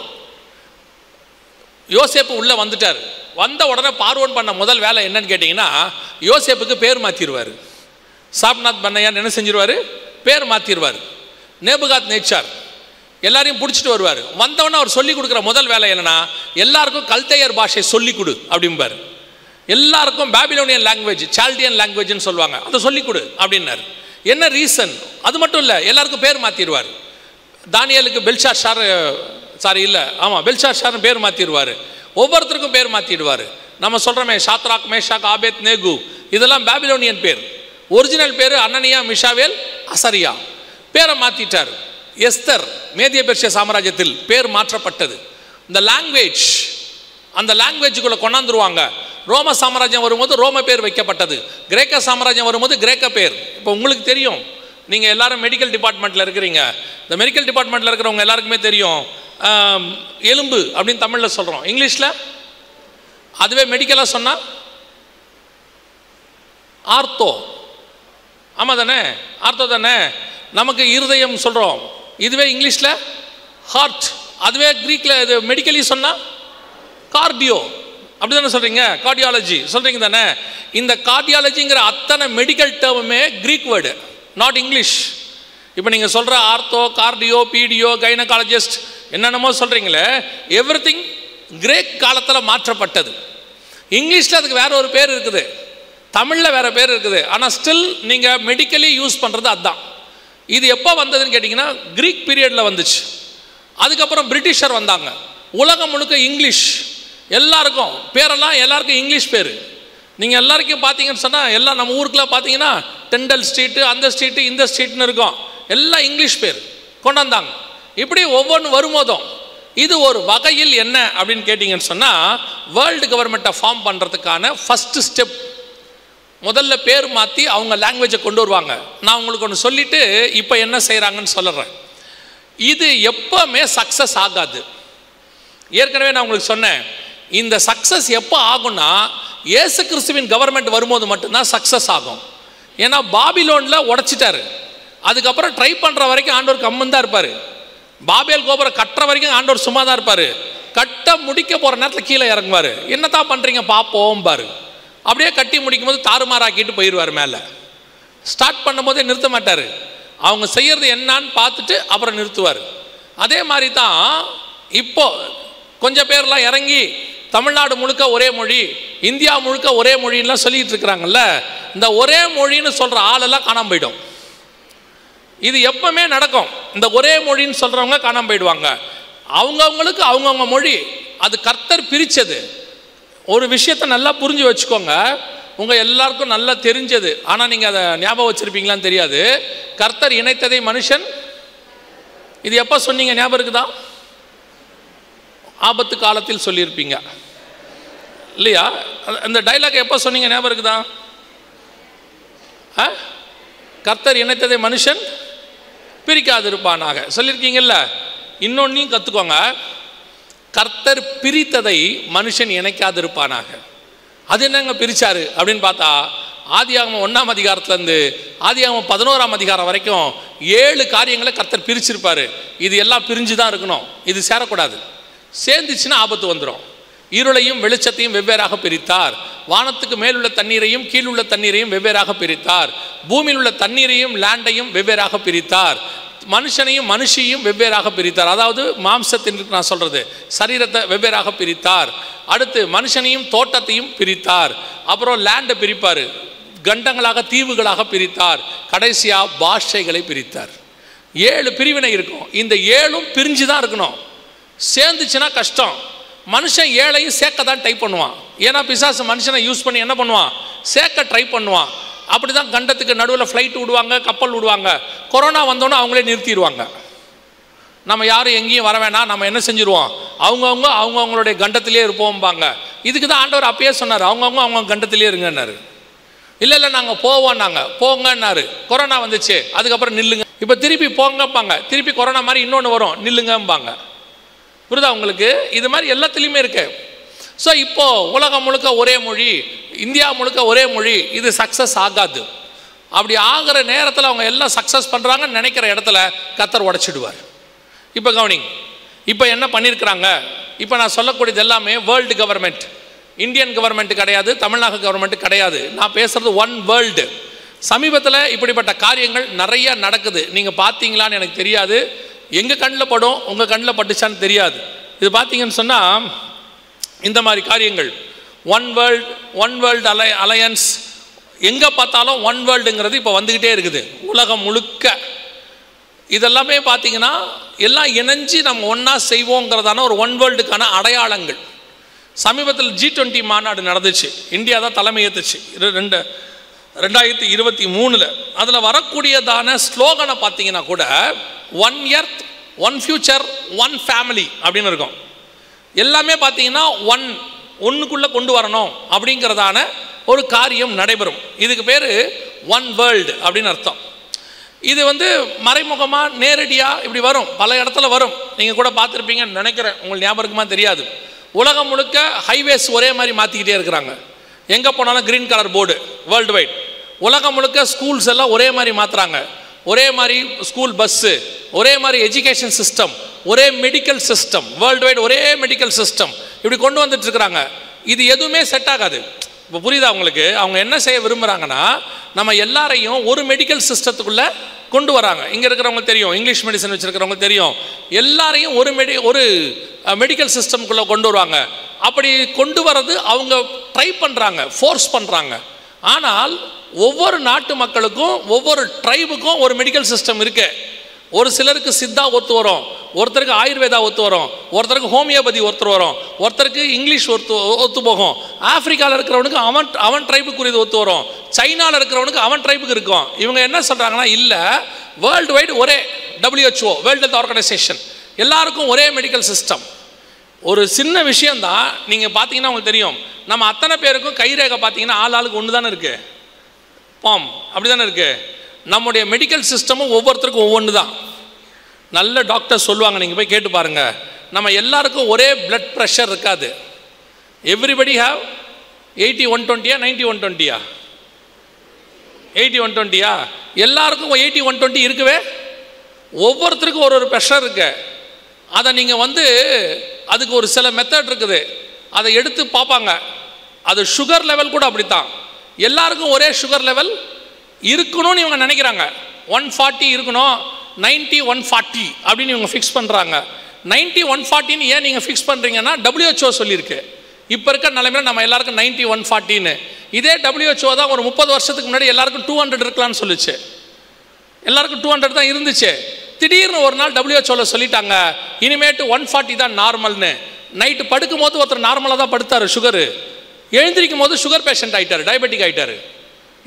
யோசேப்பு உள்ளே வந்துட்டார். வந்த உடனே பார்வோன் பண்ண முதல் வேலை என்னன்னு கேட்டிங்கன்னா, யோசேப்புக்கு பேர் மாற்றிடுவார். சாப்நாத் பண்ணையான் என்ன செஞ்சிருவார், பேர் மாற்றிடுவார். நேபுகாத் நேச்சார் எல்லாரையும் பிடிச்சிட்டு வருவார். வந்தவொடனே அவர் சொல்லிக் கொடுக்குற முதல் வேலை என்னென்னா, எல்லாருக்கும் கல்தையர் பாஷை சொல்லிக் கொடு அப்படிம்பார். எல்லாருக்கும் பாபிலோனியன் லாங்குவேஜ், சால்டியன் லாங்குவேஜ்னு சொல்லுவாங்க, அதை சொல்லிக் கொடு அப்படின்னாரு. என்ன ரீசன்? அது மட்டும் இல்லை, எல்லாருக்கும் பேர் மாற்றிடுவார். தானியலுக்கு பெல்ஷாஷார், பெல்ஷாஷார்னு பேர் மாற்றிடுவார். ஒவ்வொருத்தருக்கும் பேர் மாற்றிடுவார். நம்ம சொல்கிறோமே ஷாத்ராக் மேஷாக் ஆபேத் நேகு, இதெல்லாம் பாபிலோனியன் பேர். ஒரிஜினல் பேர் அனனியா மிஷாவேல் அசரியா. பேரை மாற்றிட்டார். எஸ்தர் மேதிய பெர்ஷிய சாம்ராஜ்யத்தில் பேர் மாற்றப்பட்டது. இந்த லாங்குவேஜ், அந்த லாங்குவேஜுக்குள்ளே கொண்டாந்துருவாங்க. ரோம சாம்ராஜ்யம் வரும்போது ரோம பேர் வைக்கப்பட்டது, கிரேக்க சாம்ராஜ்யம் வரும்போது கிரேக்க பேர். இப்போ உங்களுக்கு தெரியும், நீங்கள் எல்லாரும் மெடிக்கல் டிபார்ட்மெண்ட்டில் இருக்கிறீங்க. இந்த மெடிக்கல் டிபார்ட்மெண்ட்டில் இருக்கிறவங்க எல்லாருக்குமே தெரியும், எலும்பு அப்படின்னு தமிழில் சொல்கிறோம், இங்கிலீஷில் அதுவே மெடிக்கலாக சொன்னால் ஆர்த்தோ. ஆமாம் தானே, ஆர்த்தோ தானே. நமக்கு இருதயம் சொல்கிறோம், இதுவே இங்கிலீஷில் ஹார்ட், அதுவே கிரீக்கில் இது மெடிக்கலி சொன்னால் கார்டியோ, அப்படி தானே சொல்கிறீங்க, கார்டியாலஜி சொல்கிறீங்க தானே. இந்த கார்டியாலஜிங்கிற அத்தனை மெடிக்கல் டேர்முமே கிரீக் வேர்டு, நாட் இங்கிலீஷ். இப்போ நீங்கள் சொல்கிற ஆர்த்தோ, கார்டியோ, பீடியோ, கைனகாலஜிஸ்ட் என்னென்னமோ சொல்கிறீங்களே, எவ்ரி திங் கிரேக் காலத்தில் மாற்றப்பட்டது. இங்கிலீஷில் அதுக்கு வேற ஒரு பேர் இருக்குது, தமிழில் வேறு பேர் இருக்குது, ஆனால் ஸ்டில் நீங்கள் மெடிக்கலி யூஸ் பண்ணுறது அதுதான். இது எப்போ வந்ததுன்னு கேட்டிங்கன்னா, கிரீக் பீரியடில் வந்துச்சு. அதுக்கப்புறம் பிரிட்டிஷர் வந்தாங்க. உலகம் முழுக்க இங்கிலீஷ், எல்லாருக்கும் பேரெல்லாம் எல்லாருக்கும் இங்கிலீஷ் பேர். நீங்கள் எல்லாருக்கும் பார்த்தீங்கன்னு சொன்னால், எல்லாம் நம்ம ஊருக்குலாம் பார்த்தீங்கன்னா டெண்டல் ஸ்ட்ரீட்டு, அந்த ஸ்ட்ரீட்டு, இந்த ஸ்ட்ரீட்னு இருக்கும், எல்லாம் இங்கிலீஷ் பேர் கொண்டு வந்தாங்க. இப்படி ஒவ்வொன்று வரும்போதும் இது ஒரு வகையில் என்ன அப்படின்னு கேட்டிங்கன்னு சொன்னால், வேர்ல்டு கவர்மெண்ட்டை ஃபார்ம் பண்ணுறதுக்கான ஃபஸ்ட்டு ஸ்டெப். முதல்ல பேர் மாற்றி அவங்க லாங்குவேஜை கொண்டு வருவாங்க. நான் உங்களுக்கு ஒன்று சொல்லிவிட்டு இப்போ என்ன செய்கிறாங்கன்னு சொல்லுறேன். இது எப்போவுமே சக்ஸஸ் ஆகாது. ஏற்கனவே நான் உங்களுக்கு சொன்னேன், இந்த சக்ஸஸ் எப்போ ஆகும்னா, இயேசு கிறிஸ்துவின் கவர்மெண்ட் வரும்போது மட்டும்தான் சக்ஸஸ் ஆகும். ஏன்னா பாபிலோனில் உடைச்சிட்டாரு, அதுக்கப்புறம் ட்ரை பண்ணுற வரைக்கும் ஆண்டவர் கம்மன் தான் இருப்பார். பாபேல் கோபுரம் கட்டுற வரைக்கும் ஆண்டவர் சும்மா தான் இருப்பார். கட்ட முடிக்க போகிற நேரத்தில் கீழே இறங்குவார். என்னத்தான் பண்ணுறீங்க பார்ப்போம் பாரு. அப்படியே கட்டி முடிக்கும் போது தாறுமாறாக்கிட்டு போயிடுவார் மேலே. ஸ்டார்ட் பண்ணும் போதே நிறுத்த மாட்டார். அவங்க செய்கிறது என்னான்னு பார்த்துட்டு அப்புறம் நிறுத்துவார். அதே மாதிரி தான் இப்போ கொஞ்சம் பேர்லாம் இறங்கி தமிழ்நாடு முழுக்க ஒரே மொழி, இந்தியா முழுக்க ஒரே மொழின்லாம் சொல்லிட்டு இருக்கிறாங்கல்ல, இந்த ஒரே மொழின்னு சொல்கிற ஆளெல்லாம் காணாமல் போயிடும். இது எப்பவுமே நடக்கும். இந்த ஒரே மொழின்னு சொல்றவங்க காணாம போயிடுவாங்க. அவங்கவுங்களுக்கு அவங்கவுங்க மொழி, அது கர்த்தர் பிரித்தது. ஒரு விஷயத்தை நல்லா புரிஞ்சு வச்சுக்கோங்க, உங்கள் எல்லாருக்கும் நல்லா தெரிஞ்சது, ஆனால் நீங்கள் அதை ஞாபகம் வச்சுருப்பீங்களான்னு தெரியாது. கர்த்தர் இணைத்ததை மனுஷன், இது எப்போ சொன்னீங்க ஞாபகம் இருக்குதா? ஆபத்து காலத்தில் சொல்லியிருப்பீங்க இல்லையா? அந்த டைலாக் எப்போ சொன்னீங்க ஞாபகம் இருக்குதா? கர்த்தர் இணைத்ததை மனுஷன் பிரிக்காதிருப்பானாக சொல்லியிருக்கீங்கல்ல. இன்னொன்னையும் கற்றுக்கோங்க, கர்த்தர் பிரித்ததை மனுஷன் இணைக்காதிருப்பானாக. அது என்னங்க பிரிச்சாரு அப்படின்னு பார்த்தா, ஆதியாகமம் 1ஆம் அதிகாரத்துலேருந்து ஆதியாகமம் 11ஆம் அதிகாரம் வரைக்கும் 7 காரியங்களை கர்த்தர் பிரிச்சிருப்பாரு. இது எல்லாம் பிரிஞ்சு தான் இருக்கணும், இது சேரக்கூடாது. சேர்ந்துச்சுன்னா ஆபத்து வந்துடும். இருளையும் வெளிச்சத்தையும் வெவ்வேறாக பிரித்தார். வானத்துக்கு மேலுள்ள தண்ணீரையும் கீழுள்ள தண்ணீரையும் வெவ்வேறாக பிரித்தார். பூமியில் உள்ள தண்ணீரையும் லேண்டையும் வெவ்வேறாக பிரித்தார். மனுஷனையும் மனுஷியையும் வெவ்வேறாக பிரித்தார். அதாவது மாம்சத்தின் நான் சொல்றது சரீரத்தை வெவ்வேறாக பிரித்தார். அடுத்து மனுஷனையும் தோட்டத்தையும் பிரித்தார். அப்புறம் லேண்டை பிரிப்பார், கண்டங்களாக தீவுகளாக பிரித்தார். கடைசியா பாஷைகளை பிரித்தார். 7 பிரிவினை இருக்கும். இந்த 7ம் பிரிஞ்சு தான் இருக்கணும். சேர்ந்துச்சுன்னா கஷ்டம். மனுஷன் 7ஐயும் சேர்க்க தான் ட்ரை பண்ணுவான். ஏன்னா பிசாசு மனுஷனை யூஸ் பண்ணி என்ன பண்ணுவான்? சேர்க்க ட்ரை பண்ணுவான். அப்படி தான் கண்டத்துக்கு நடுவில் ஃப்ளைட் விடுவாங்க, கப்பல் விடுவாங்க. கொரோனா வந்தோன்னே அவங்களே நிறுத்திடுவாங்க. நம்ம யாரும் எங்கேயும் வர வேணாம், நம்ம என்ன செஞ்சுருவோம், அவங்கவுங்களுடைய கண்டத்திலே இருப்போம்பாங்க. இதுக்கு தான் ஆண்டவர் அப்பயே சொன்னார், அவங்க கண்டத்திலே இருங்கன்னாரு. இல்லை நாங்கள் போவோம், நாங்கள் போங்கன்னாரு. கொரோனா வந்துச்சு, அதுக்கப்புறம் நில்லுங்க. இப்போ திருப்பி போங்கப்பாங்க, திருப்பி கொரோனா மாதிரி இன்னொன்று வரும், நில்லுங்கம்பாங்க. புரியுதா உங்களுக்கு? இது மாதிரி எல்லாத்துலேயுமே இருக்கு. ஸோ இப்போ உலகம் முழுக்க ஒரே மொழி, இந்தியா முழுக்க ஒரே மொழி, இது சக்ஸஸ் ஆகாது. அப்படி ஆகிற நேரத்தில் அவங்க எல்லாம் சக்ஸஸ் பண்ணுறாங்கன்னு நினைக்கிற இடத்துல கர்த்தர் உடைச்சிடுவார். இப்போ கவனிங்க, இப்போ என்ன பண்ணியிருக்கிறாங்க? இப்போ நான் சொல்லக்கூடியது எல்லாமே வேர்ல்டு கவர்மெண்ட், இந்தியன் கவர்மெண்ட் கிடையாது, தமிழ்நாடு கவர்மெண்ட் கிடையாது. நான் பேசுறது ஒன் வேர்ல்டு. சமீபத்தில் இப்படிப்பட்ட காரியங்கள் நிறைய நடக்குது. நீங்கள் பார்த்தீங்களான்னு எனக்கு தெரியாது. எங்கள் கண்ணில் படும், உங்கள் கண்ணில் பட்டுச்சான்னு தெரியாது. இது பார்த்தீங்கன்னு சொன்னால் இந்த மாதிரி காரியங்கள், ஒன் வேர்ல்டு அலையன்ஸ், எங்கே பார்த்தாலும் ஒன் வேர்ல்டுங்கிறது இப்போ வந்துக்கிட்டே இருக்குது உலகம் முழுக்க. இதெல்லாமே பார்த்தீங்கன்னா எல்லாம் இணைஞ்சு நம்ம ஒன்றா செய்வோங்கிறதான ஒரு ஒன் வேர்ல்டுக்கான அடையாளங்கள். சமீபத்தில் G20 மாநாடு நடந்துச்சு, இந்தியா தான் தலைமை ஏற்றுச்சு 2023. அதில் வரக்கூடியதான ஸ்லோகனை பார்த்தீங்கன்னா கூட one earth, one future, one family அப்படின்னு இருக்கும். எல்லாமே பார்த்தீங்கன்னா ஒன்றுக்குள்ளே கொண்டு வரணும் அப்படிங்கிறதான ஒரு காரியம் நடைபெறும். இதுக்கு பேர் ஒன் வேர்ல்டு அப்படின்னு அர்த்தம். இது மறைமுகமாக நேரடியாக இப்படி வரும், பல இடத்துல வரும். நீங்கள் கூட பார்த்துருப்பீங்கன்னு நினைக்கிறேன், உங்களுக்கு ஞாபகம் இருக்குமா தெரியாது. உலகம் முழுக்க ஹைவேஸ் ஒரே மாதிரி மாற்றிக்கிட்டே இருக்கிறாங்க. எங்கே போனாலும் green colour board world wide. உலகம் முழுக்க ஸ்கூல்ஸ் எல்லாம் ஒரே மாதிரி மாற்றுறாங்க. ஒரே மாதிரி ஸ்கூல் பஸ்ஸு, ஒரே மாதிரி எஜுகேஷன் சிஸ்டம், ஒரே மெடிக்கல் சிஸ்டம், வேர்ல்டு வைட் ஒரே மெடிக்கல் சிஸ்டம் இப்படி கொண்டு வந்துட்டு இருக்கிறாங்க. இது எதுவுமே செட் ஆகாது. இப்போ புரியுதா உங்களுக்கு? அவங்க என்ன செய்ய விரும்புகிறாங்கன்னா, நம்ம எல்லாரையும் ஒரு மெடிக்கல் சிஸ்டத்துக்குள்ளே கொண்டு வராங்க. இங்கே இருக்கிறவங்க தெரியும், இங்கிலீஷ் மெடிசன் வச்சுருக்கிறவங்க தெரியும், எல்லாரையும் ஒரு மெடிக்கல் சிஸ்டம்குள்ளே கொண்டு வருவாங்க. அப்படி கொண்டு வர்றது அவங்க ட்ரை பண்ணுறாங்க, ஃபோர்ஸ் பண்ணுறாங்க. ஆனால் ஒவ்வொரு நாட்டு மக்களுக்கும் ஒவ்வொரு ட்ரைபுக்கும் ஒரு மெடிக்கல் சிஸ்டம் இருக்கு. ஒரு சிலருக்கு சித்தா ஒத்து வரும், ஒருத்தருக்கு ஆயுர்வேதா ஒத்து வரும், ஒருத்தருக்கு ஹோமியோபதி ஒருத்தர் வரும், ஒருத்தருக்கு இங்கிலீஷ் ஒத்து போகும். ஆப்பிரிக்காவில் இருக்கிறவனுக்கு அவன் ட்ரைபுக்குரியது ஒத்து வரும், சைனாவில் இருக்கிறவனுக்கு அவன் ட்ரைபுக்கு இருக்கும். இவங்க என்ன சொல்கிறாங்கன்னா, இல்லை வேர்ல்டு வைடு ஒரே WHO வேர்ல்டு ஹெல்த் ஆர்கனைசேஷன், எல்லாருக்கும் ஒரே மெடிக்கல் சிஸ்டம். ஒரு சின்ன விஷயந்தான், நீங்கள் பார்த்தீங்கன்னா உங்களுக்கு தெரியும், நம்ம அத்தனை பேருக்கும் கைரேகை பார்த்தீங்கன்னா ஆளுக்கு ஒன்று தானே இருக்குது, பாம் அப்படி தானே இருக்குது. நம்முடைய மெடிக்கல் சிஸ்டமும் ஒவ்வொருத்தருக்கும் ஒவ்வொன்று தான். நல்ல டாக்டர் சொல்லுவாங்க, நீங்கள் போய் கேட்டு பாருங்கள், நம்ம எல்லாருக்கும் ஒரே பிளட் ப்ரெஷர் இருக்காது. எவ்ரிபடி ஹாவ் 80/120 90/120 80/120 எல்லாருக்கும் 80/120 இருக்கவே. ஒவ்வொருத்தருக்கும் ஒரு ப்ரெஷர் இருக்கு. அதை நீங்கள் அதுக்கு ஒரு சில மெத்தட் இருக்குது, அதை எடுத்து பார்ப்பாங்க. அது சுகர் லெவல் கூட அப்படித்தான், எல்லாருக்கும் ஒரே சுகர் லெவல் இருக்கணும்னு இவங்க நினைக்கிறாங்க. 140 இருக்கணும், 90/140 அப்படின்னு இவங்க ஃபிக்ஸ் பண்ணுறாங்க. 90/140 ஏன் நீங்கள் ஃபிக்ஸ் பண்ணுறீங்கன்னா, WHO சொல்லியிருக்கு. இப்போ இருக்க நிலைமையில் நம்ம எல்லாருக்கும் 90/140. இதே WHO தான் ஒரு 30 வருஷத்துக்கு முன்னாடி எல்லாருக்கும் 200 இருக்கலாம்னு சொல்லிச்சு. எல்லாருக்கும் 200 தான் இருந்துச்சு. திடீர்னு ஒரு நாள் WHO சொல்லிட்டாங்க, இனிமேட்டு 140 தான் நார்மல்னு. நைட்டு படுக்கும் போது ஒருத்தர் நார்மலாக தான் படுத்தார், சுகரு. எழுந்திரிக்கும் போது சுகர் பேஷண்ட் ஆகிட்டார், டயபெட்டிக் ஆகிட்டார்.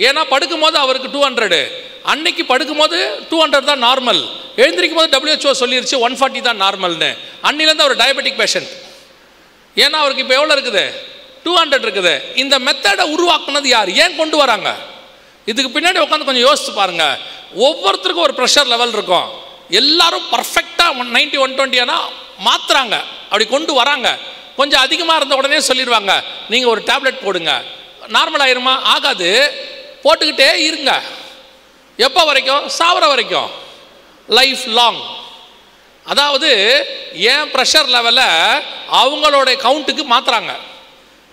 ஏன்னா படுக்கும் போது அவருக்கு 200, அன்னைக்கு படுக்கும் போது 200 தான் நார்மல். எழுந்திரிக்கும் போது WHO சொல்லிருச்சு 140 தான் நார்மல்னு. அன்னிலேருந்து அவர் டயபெட்டிக் பேஷண்ட். ஏன்னா அவருக்கு இப்போ எவ்வளோ இருக்குது? 200 இருக்குது. இந்த மெத்தடை உருவாக்குனது யார்? ஏன் கொண்டு வராங்க? இதுக்கு பின்னாடி உட்காந்து கொஞ்சம் யோசிச்சு பாருங்க. ஒவ்வொருத்தருக்கும் ஒரு ப்ரெஷர் லெவல் இருக்கும். எல்லாரும் பர்ஃபெக்டாக 90 120 மாற்றுறாங்க, அப்படி கொண்டு வராங்க. கொஞ்சம் அதிகமாக இருந்த உடனே சொல்லிடுவாங்க, நீங்கள் ஒரு டேப்லெட் போடுங்க, நார்மல் ஆயிருமா? ஆகாது. போட்டுக்கிட்டே இருங்க. எப்போ வரைக்கும்? சாவர வரைக்கும், லைஃப் லாங். அதாவது ஏன் ப்ரெஷர் லெவலை அவங்களோட கவுண்ட்டுக்கு மாற்றுறாங்க,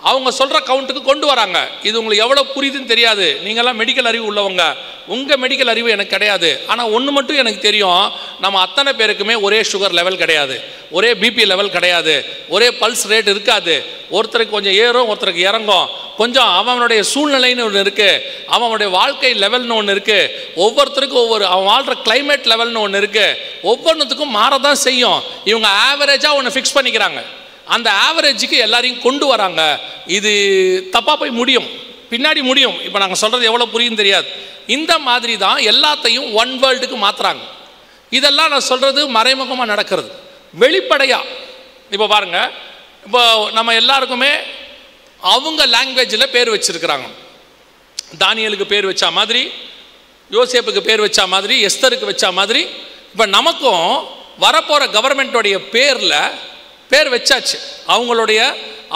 அவங்க சொல்கிற கவுண்ட்டுக்கு கொண்டு வராங்க. இது உங்களுக்கு எவ்வளோ புரியுதுன்னு தெரியாது. நீங்கள்லாம் மெடிக்கல் அறிவு உள்ளவங்க, உங்கள் மெடிக்கல் அறிவு எனக்கு கிடையாது. ஆனால் ஒன்று மட்டும் எனக்கு தெரியும், நம்ம அத்தனை பேருக்குமே ஒரே சுகர் லெவல் கிடையாது, ஒரே பிபி லெவல் கிடையாது, ஒரே பல்ஸ் ரேட் இருக்காது. ஒருத்தருக்கு கொஞ்சம் ஏறும், ஒருத்தருக்கு இறங்கும். கொஞ்சம் அவனுடைய சூழ்நிலைன்னு ஒன்று இருக்குது, அவனுடைய வாழ்க்கை லெவல்னு ஒன்று இருக்குது. ஒவ்வொருத்தருக்கும் ஒவ்வொரு, அவன் வாழ்கிற கிளைமேட் லெவல்னு ஒன்று இருக்குது. ஒவ்வொன்றுத்துக்கும் மாறதான் செய்யும். இவங்க ஆவரேஜாக ஒன்று ஃபிக்ஸ் பண்ணிக்கிறாங்க. அந்த ஆவரேஜுக்கு எல்லாரையும் கொண்டு வராங்க. இது தப்பாக போய் முடியும், பின்னாடி முடியும். இப்போ நாங்கள் சொல்கிறது எவ்வளோ புரியும் தெரியாது. இந்த மாதிரி தான் எல்லாத்தையும் ஒன் வேர்ல்டுக்கு மாற்றுறாங்க. இதெல்லாம் நான் சொல்கிறது மறைமுகமாக நடக்கிறது. வெளிப்படையாக இப்போ பாருங்கள், இப்போ நம்ம எல்லாருக்குமே அவங்க லாங்குவேஜில் பேர் வச்சுருக்கிறாங்க. தானியலுக்கு பேர் வச்சா மாதிரி, யோசேப்புக்கு பேர் வச்சா மாதிரி, எஸ்தருக்கு வச்சா மாதிரி, இப்போ நமக்கும் வரப்போகிற கவர்மெண்ட்டோடைய பேரில் பேர் வச்சாச்சு. அவங்களுடைய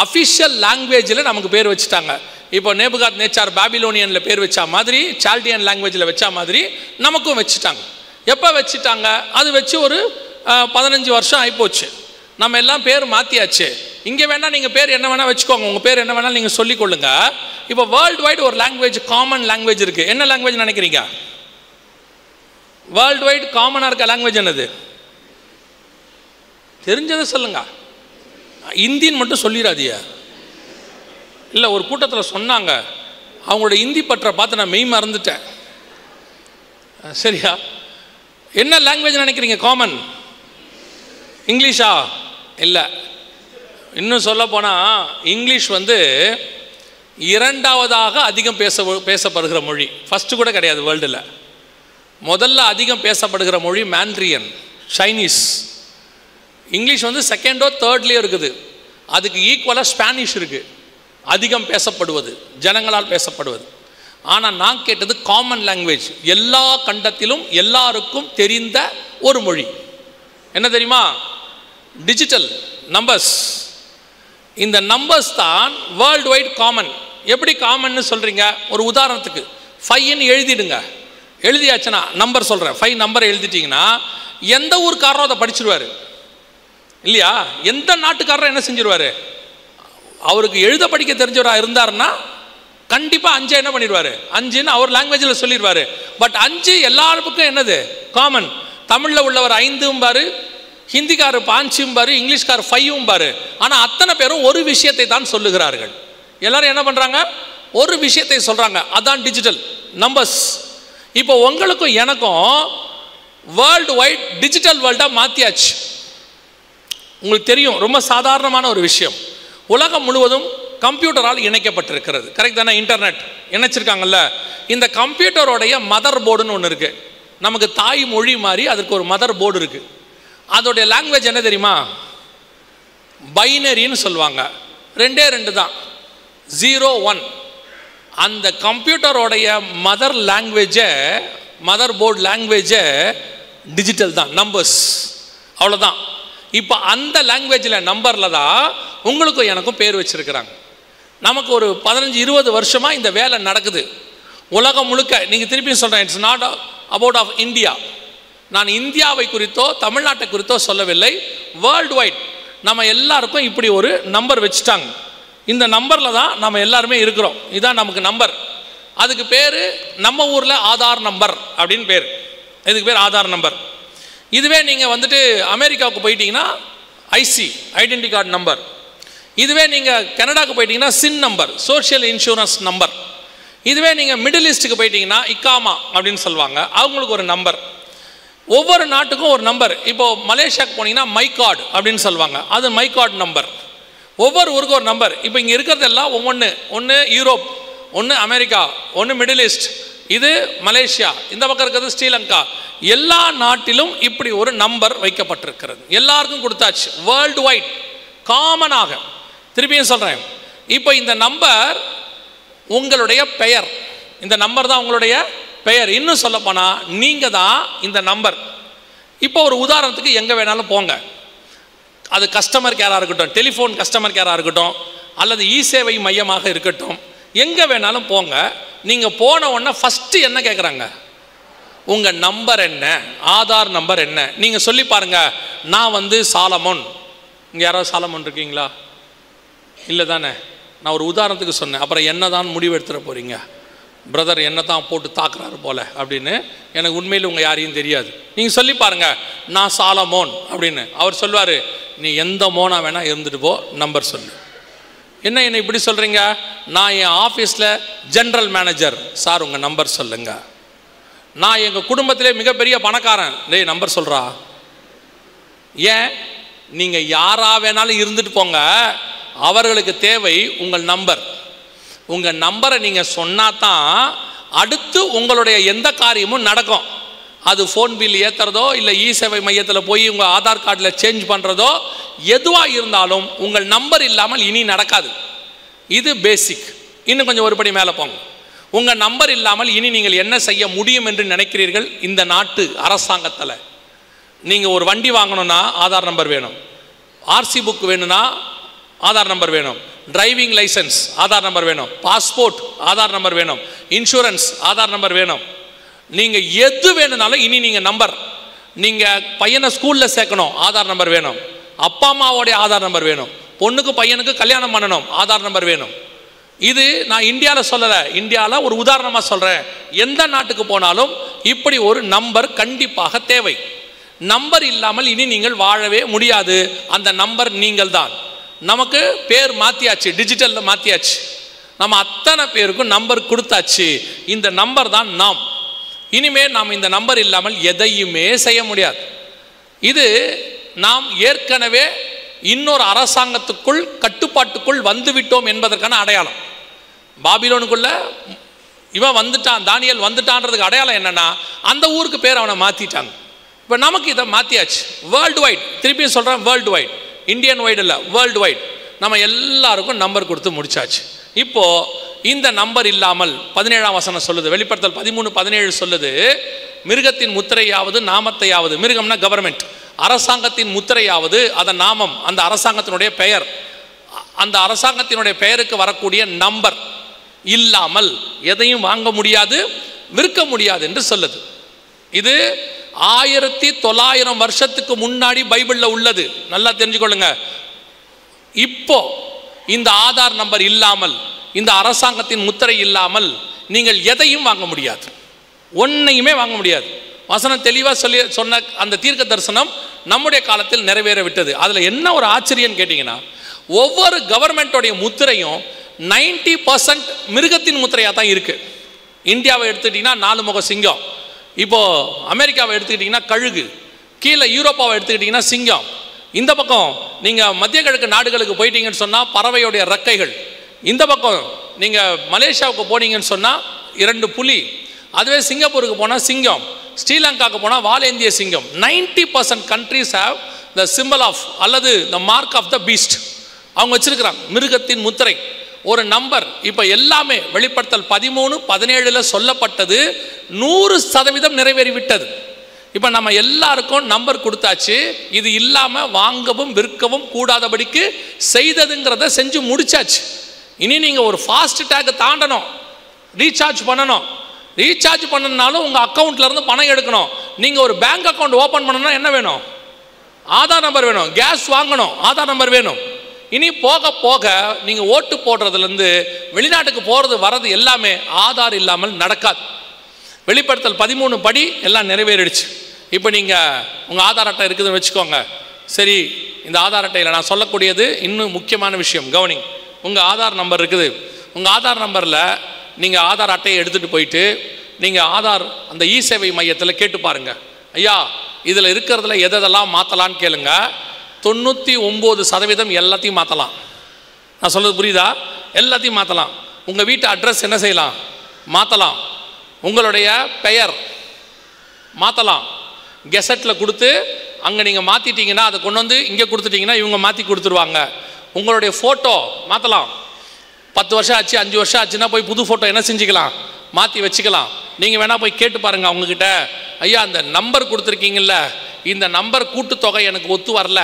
அஃபிஷியல் லாங்குவேஜில் நமக்கு பேர் வச்சுட்டாங்க. இப்போ நேபுகாத் நேச்சார் பாபிலோனியனில் பேர் வச்சா மாதிரி, சால்டியன் லாங்குவேஜில் வச்சா மாதிரி நமக்கும் வச்சுட்டாங்க. எப்போ வச்சுட்டாங்க? அது வச்சு ஒரு 15 வருஷம் ஆகிப்போச்சு. நம்ம எல்லாம் பேர் மாற்றியாச்சு. இங்கே வேணால் நீங்கள் பேர் என்ன வேணால் வச்சுக்கோங்க, உங்கள் பேர் என்ன வேணாலும் நீங்கள் சொல்லிக்கொள்ளுங்க. இப்போ வேர்ல்டு வைடு ஒரு லாங்குவேஜ், காமன் லாங்குவேஜ் இருக்குது. என்ன லாங்குவேஜ் நினைக்கிறீங்க? வேர்ல்டு வைடு காமனாக இருக்க லாங்குவேஜ் என்னது? தெரிஞ்சதை சொல்லுங்க. இந்தின்னு மட்டும் சொல்லிடாதியா. இல்லை, ஒரு கூட்டத்தில் சொன்னாங்க, அவங்களோட இந்தி பற்றை பார்த்து நான் மெய் மறந்துட்டேன். சரியா? என்ன லாங்குவேஜ் நினைக்கிறீங்க காமன்? இங்கிலீஷா? இல்லை, இன்னும் சொல்ல போனால் இங்கிலீஷ் வந்து இரண்டாவதாக அதிகம் பேசப்படுகிற மொழி. ஃபஸ்ட்டு கூட கிடையாது வேர்ல்டில். முதல்ல அதிகம் பேசப்படுகிற மொழி மேண்ட்ரியன், சைனீஸ். இங்கிலீஷ் வந்து செகண்டோ தேர்ட்லேயோ இருக்குது. அதுக்கு ஈக்குவலாக ஸ்பானிஷ் இருக்குது, அதிகம் பேசப்படுவது, ஜனங்களால் பேசப்படுவது. ஆனால் நான் கேட்டது காமன் லாங்குவேஜ், எல்லா கண்டத்திலும் எல்லாருக்கும் தெரிந்த ஒரு மொழி. என்ன தெரியுமா? Digital numbers. இந்த நம்பர்ஸ் தான் வேர்ல்டு வைட் காமன். எப்படி காமன்னு சொல்கிறீங்க? ஒரு உதாரணத்துக்கு 5ன்னு எழுதிடுங்க. எழுதியாச்சுன்னா நம்பர் சொல்கிறேன், 5 நம்பரை எழுதிட்டிங்கன்னா எந்த ஊருக்காரரும் அதை படிச்சிருவார் இல்லையா? எந்த நாட்டுக்காரரும் என்ன செஞ்சிருவார்? அவருக்கு எழுத படிக்க தெரிஞ்சவராக இருந்தாருன்னா கண்டிப்பாக 5 என்ன பண்ணிடுவார்? 5ன்னு அவர் லாங்குவேஜில் சொல்லிடுவார். பட் 5 எல்லாருக்கும் என்னது? காமன். தமிழில் உள்ளவர் 5 ஹிந்திக்கார் 5 இங்கிலீஷ்கார் 5 ஆனால் அத்தனை பேரும் ஒரு விஷயத்தை தான் சொல்லுகிறார்கள். எல்லாரும் என்ன பண்ணுறாங்க? ஒரு விஷயத்தை சொல்கிறாங்க. அதான் டிஜிட்டல் நம்பர்ஸ். இப்போ உங்களுக்கும் எனக்கும் வேர்ல்டு வைட் டிஜிட்டல் வேர்ல்டாக மாற்றியாச்சு. உங்களுக்கு தெரியும், ரொம்ப சாதாரணமான ஒரு விஷயம். உலகம் முழுவதும் கம்ப்யூட்டரால் இணைக்கப்பட்டிருக்கிறது. கரெக்ட் தானே? இன்டர்நெட் இணைச்சிருக்காங்கல்ல. இந்த கம்ப்யூட்டரோடைய மதர் போர்டுன்னு ஒன்று இருக்குது. நமக்கு தாய் மொழி மாதிரி அதுக்கு ஒரு மதர் போர்டு இருக்குது. அதோடைய லாங்குவேஜ் என்ன தெரியுமா? பைனரின்னு சொல்லுவாங்க. 2 தான், 0 1. அந்த கம்ப்யூட்டரோடைய மதர் லாங்குவேஜை, மதர் போர்டு லாங்குவேஜை டிஜிட்டல் தான், நம்பர்ஸ். அவ்வளோதான். இப்போ அந்த லாங்குவேஜில் நம்பரில் தான் உங்களுக்கும் எனக்கும் பேர் வச்சுருக்கிறாங்க. நமக்கு ஒரு 15-20 வருஷமாக இந்த வேலை நடக்குது உலகம் முழுக்க. நீங்கள் திருப்பி சொல்கிறேன், it's not about of India. நான் இந்தியாவை குறித்தோ தமிழ்நாட்டை குறித்தோ சொல்லவில்லை. வேர்ல்டு வைட் நம்ம எல்லாருக்கும் இப்படி ஒரு நம்பர் வச்சுட்டாங்க. இந்த நம்பரில் தான் நம்ம எல்லாருமே இருக்கிறோம். இதுதான் நமக்கு நம்பர். அதுக்கு பேர் நம்ம ஊரில் ஆதார் நம்பர் அப்படின்னு பேர். இதுக்கு பேர் ஆதார் நம்பர். இதுவே நீங்கள் வந்துட்டு அமெரிக்காவுக்கு போயிட்டீங்கன்னா ஐசி, ஐடென்டி கார்டு நம்பர். இதுவே நீங்கள் கனடாவுக்கு போயிட்டீங்கன்னா சின் நம்பர், சோஷியல் இன்சூரன்ஸ் நம்பர். இதுவே நீங்கள் மிடில் ஈஸ்ட்டுக்கு போயிட்டீங்கன்னா இக்காமா அப்படின்னு சொல்லுவாங்க, அவங்களுக்கு ஒரு நம்பர். ஒவ்வொரு நாட்டுக்கும் ஒரு நம்பர். இப்போது மலேசியாவுக்கு போனீங்கன்னா மைகார்டு அப்படின்னு சொல்லுவாங்க, அது மைகார்டு நம்பர். ஒவ்வொரு ஊருக்கும் ஒரு நம்பர். இப்போ இங்கே இருக்கிறதெல்லாம் ஒன்று யூரோப், ஒன்று அமெரிக்கா, ஒன்று மிடில் ஈஸ்ட், இது மலேசியா, இந்த பக்கம் இருக்கிறது ஸ்ரீலங்கா. எல்லா நாட்டிலும் இப்படி ஒரு நம்பர் வைக்கப்பட்டிருக்கிறது, எல்லாருக்கும் கொடுத்தாச்சு, வேர்ல்டு வைட் காமனாக. திருப்பியும் சொல்கிறேன், இப்போ இந்த நம்பர் உங்களுடைய பெயர், இந்த நம்பர் தான் உங்களுடைய பெயர். இன்னும் சொல்லப்போனால் நீங்கள் தான் இந்த நம்பர். இப்போ ஒரு உதாரணத்துக்கு எங்கே வேணாலும் போங்க, அது கஸ்டமர் கேராக இருக்கட்டும், டெலிஃபோன் கஸ்டமர் கேராக இருக்கட்டும், அல்லது இ சேவை மையமாக இருக்கட்டும், எங்கே வேணாலும் போங்க. நீங்கள் போன உடனே ஃபஸ்ட்டு என்ன கேட்குறாங்க? உங்கள் நம்பர் என்ன, ஆதார் நம்பர் என்ன. நீங்கள் சொல்லி பாருங்கள், நான் சாலமோன். இங்கே யாராவது சாலமோன் இருக்கீங்களா? இல்லை தானே? நான் ஒரு உதாரணத்துக்கு சொன்னேன். அப்புறம் என்ன தான் முடிவு எடுத்துட போகிறீங்க? பிரதர் என்ன தான் போட்டு தாக்குறாரு போல அப்படின்னு. எனக்கு உண்மையில் உங்கள் யாரையும் தெரியாது. நீங்கள் சொல்லி பாருங்கள், நான் சாலமோன் அப்படின்னு. அவர் சொல்லுவார், நீ எந்த மோனா வேணால் இருந்துட்டு போ, நம்பர் சொல்லு. என்ன இப்படி சொல்கிறீங்க? நான் என் ஆஃபீஸில் ஜென்ரல் மேனேஜர். சார் உங்கள் நம்பர் சொல்லுங்க. நான் எங்கள் குடும்பத்திலே மிகப்பெரிய பணக்காரன். டேய் நம்பர் சொல்கிறா. ஏன்? நீங்கள் யாராக வேணாலும் இருந்துட்டு போங்க, அவர்களுக்கு தேவை உங்கள் நம்பர். உங்கள் நம்பரை நீங்கள் சொன்னால் தான் அடுத்து உங்களுடைய எந்த காரியமும் நடக்கும். அது ஃபோன் பில் ஏற்றுறதோ, இல்லை இ சேவை மையத்தில் போய் உங்கள் ஆதார் கார்டில் சேஞ்ச் பண்ணுறதோ, எதுவாக இருந்தாலும் உங்கள் நம்பர் இல்லாமல் இனி நடக்காது. இது பேசிக். இன்னும் கொஞ்சம் ஒருபடி மேலே போங்க. உங்கள் நம்பர் இல்லாமல் இனி நீங்கள் என்ன செய்ய முடியும் என்று நினைக்கிறீர்கள்? இந்த நாட்டு அரசாங்கத்தில் நீங்கள் ஒரு வண்டி வாங்கணும்னா ஆதார் நம்பர் வேணும், ஆர்சி புக் வேணும்னா ஆதார் நம்பர் வேணும், டிரைவிங் லைசன்ஸ் ஆதார் நம்பர் வேணும், பாஸ்போர்ட் ஆதார் நம்பர் வேணும், இன்சூரன்ஸ் ஆதார் நம்பர் வேணும். நீங்கள் எது வேணும்னாலும் இனி நீங்கள் நம்பர். நீங்கள் பையனை ஸ்கூலில் சேர்க்கணும், ஆதார் நம்பர் வேணும். அப்பா அம்மாவோடைய ஆதார் நம்பர் வேணும். பொண்ணுக்கு பையனுக்கு கல்யாணம் பண்ணணும், ஆதார் நம்பர் வேணும். இது நான் இந்தியாவில் சொல்லலை, இந்தியாவில் ஒரு உதாரணமாக சொல்கிறேன். எந்த நாட்டுக்கு போனாலும் இப்படி ஒரு நம்பர் கண்டிப்பாக தேவை. நம்பர் இல்லாமல் இனி நீங்கள் வாழவே முடியாது. அந்த நம்பர் நீங்கள் தான். நமக்கு பேர் மாற்றியாச்சு, டிஜிட்டலில் மாற்றியாச்சு. நம்ம அத்தனை பேருக்கும் நம்பர் கொடுத்தாச்சு. இந்த நம்பர் தான் நாம். இனிமேல் நாம் இந்த நம்பர் இல்லாமல் எதையுமே செய்ய முடியாது. இது நாம் ஏற்கனவே இன்னொரு அரசாங்கத்துக்குள் கட்டுப்பாட்டுக்குள் வந்துவிட்டோம் என்பதற்கான அடையாளம். பாபிலோனுக்குள்ள இவன் வந்துட்டான், தானியேல் வந்துட்டான்றதுக்கு அடையாளம் என்னன்னா, அந்த ஊருக்கு பேர் அவனை மாற்றிட்டாங்க. இப்போ நமக்கு இதை மாற்றியாச்சு. வேர்ல்டு வைட், திருப்பியும் சொல்கிறேன், வேர்ல்டு வைட், இந்தியன் வைடு இல்லை, வேர்ல்டு வைட். நம்ம எல்லாருக்கும் நம்பர் கொடுத்து முடிச்சாச்சு. இப்போது இந்த நம்பர் இல்லாமல் 17ஆம் வசனம் சொல்லுது, வெளிப்படுத்தல் 13:17 சொல்லுது, மிருகத்தின் முத்திரையாவது நாமத்தையாவது, மிருகம்னா கவர்மெண்ட், அரசாங்கத்தின் முத்திரையாவது அதன் நாமம், அந்த அரசாங்கத்தினுடைய பெயர், அந்த அரசாங்கத்தினுடைய பெயருக்கு வரக்கூடிய நம்பர் இல்லாமல் எதையும் வாங்க முடியாது, விற்க முடியாது என்று சொல்லுது. இது 1900 வருஷத்துக்கு முன்னாடி பைபிளில் உள்ளது. நல்லா தெரிஞ்சுக்கொள்ளுங்க. இப்போ இந்த ஆதார் நம்பர் இல்லாமல், இந்த அரசாங்கத்தின் முத்திரை இல்லாமல் நீங்கள் எதையும் வாங்க முடியாது, ஒன்றையுமே வாங்க முடியாது. வசனம் தெளிவாக சொன்ன அந்த தீர்க்க தரிசனம் நம்முடைய காலத்தில் நிறைவேற விட்டது. அதில் என்ன ஒரு ஆச்சரியம் கேட்டிங்கன்னா, ஒவ்வொரு கவர்மெண்ட்டோடைய முத்திரையும் 90% மிருகத்தின் முத்திரையாக தான் இருக்குது. இந்தியாவை எடுத்துக்கிட்டிங்கன்னா 4 முக சிங்கம், இப்போது அமெரிக்காவை எடுத்துக்கிட்டிங்கன்னா கழுகு, கீழே யூரோப்பாவை எடுத்துக்கிட்டிங்கன்னா சிங்கம், இந்த பக்கம் நீங்கள் மத்திய கிழக்கு நாடுகளுக்கு போயிட்டீங்கன்னு சொன்னால் பறவையுடைய ரெக்கைகள், இந்த பக்கம் நீங்கள் மலேசியாவுக்கு போனீங்கன்னு சொன்னால் 2 புலி, அதுவே சிங்கப்பூருக்கு போனால் சிங்கம், ஸ்ரீலங்காவுக்கு போனால் வாலேந்திய சிங்கம். 90% countries have the symbol of அல்லது the mark of the beast. அவங்க வச்சிருக்கிறாங்க மிருகத்தின் முத்திரை, ஒரு நம்பர். இப்போ எல்லாமே வெளிப்படுத்தல் 13:17 சொல்லப்பட்டது 100% நிறைவேறிவிட்டது. இப்போ நம்ம எல்லாருக்கும் நம்பர் கொடுத்தாச்சு. இது இல்லாமல் வாங்கவும் விற்கவும் கூடாதபடிக்கு செய்ததுங்கிறத செஞ்சு முடிச்சாச்சு. இனி நீங்கள் ஒரு ஃபாஸ்ட் டேக் தாண்டணும், ரீசார்ஜ் பண்ணணும். ரீசார்ஜ் பண்ணனாலும் உங்கள் அக்கௌண்ட்லேருந்து பணம் எடுக்கணும். நீங்கள் ஒரு பேங்க் அக்கௌண்ட் ஓப்பன் பண்ணணும்னா என்ன வேணும்? ஆதார் நம்பர் வேணும். கேஸ் வாங்கணும், ஆதார் நம்பர் வேணும். இனி போக போக நீங்கள் ஓட்டு போடுறதுலேருந்து வெளிநாட்டுக்கு போகிறது வர்றது எல்லாமே ஆதார் இல்லாமல் நடக்காது. வெளிப்படுத்தல் 13 படி எல்லாம் நிறைவேறிடுச்சு. இப்போ நீங்கள் உங்கள் ஆதார் அட்டை இருக்குதுன்னு வச்சுக்கோங்க. சரி, இந்த ஆதார் அட்டையில் நான் சொல்லக்கூடியது இன்னும் முக்கியமான விஷயம், கவனிங். உங்கள் ஆதார் நம்பர் இருக்குது. உங்கள் ஆதார் நம்பரில் நீங்கள் ஆதார் அட்டையை எடுத்துகிட்டு போயிட்டு நீங்கள் ஆதார் அந்த இ சேவை மையத்தில் கேட்டு பாருங்கள், ஐயா இதில் இருக்கிறதுல எதெல்லாம் மாற்றலான்னு கேளுங்க. 99% எல்லாத்தையும் மாற்றலாம். நான் சொல்கிறது புரியுதா? எல்லாத்தையும் மாற்றலாம். உங்கள் வீட்டு அட்ரஸ் என்ன செய்யலாம்? மாற்றலாம். உங்களுடைய பெயர் மாற்றலாம். கெசட்டில் கொடுத்து அங்கே நீங்கள் மாற்றிட்டீங்கன்னா அதை கொண்டு வந்து இங்கே கொடுத்துட்டிங்கன்னா இவங்க மாற்றி கொடுத்துருவாங்க. உங்களுடைய ஃபோட்டோ மாற்றலாம். 10 வருஷம் ஆச்சு, 5 வருஷம் ஆச்சுன்னா போய் புது ஃபோட்டோ என்ன செஞ்சுக்கலாம்? மாற்றி வச்சுக்கலாம். நீங்கள் வேணால் போய் கேட்டு பாருங்கள் அவங்கக்கிட்ட, ஐயா அந்த நம்பர் கொடுத்துருக்கீங்கல்ல, இந்த நம்பர் கூட்டுத்தொகை எனக்கு ஒத்து வரல,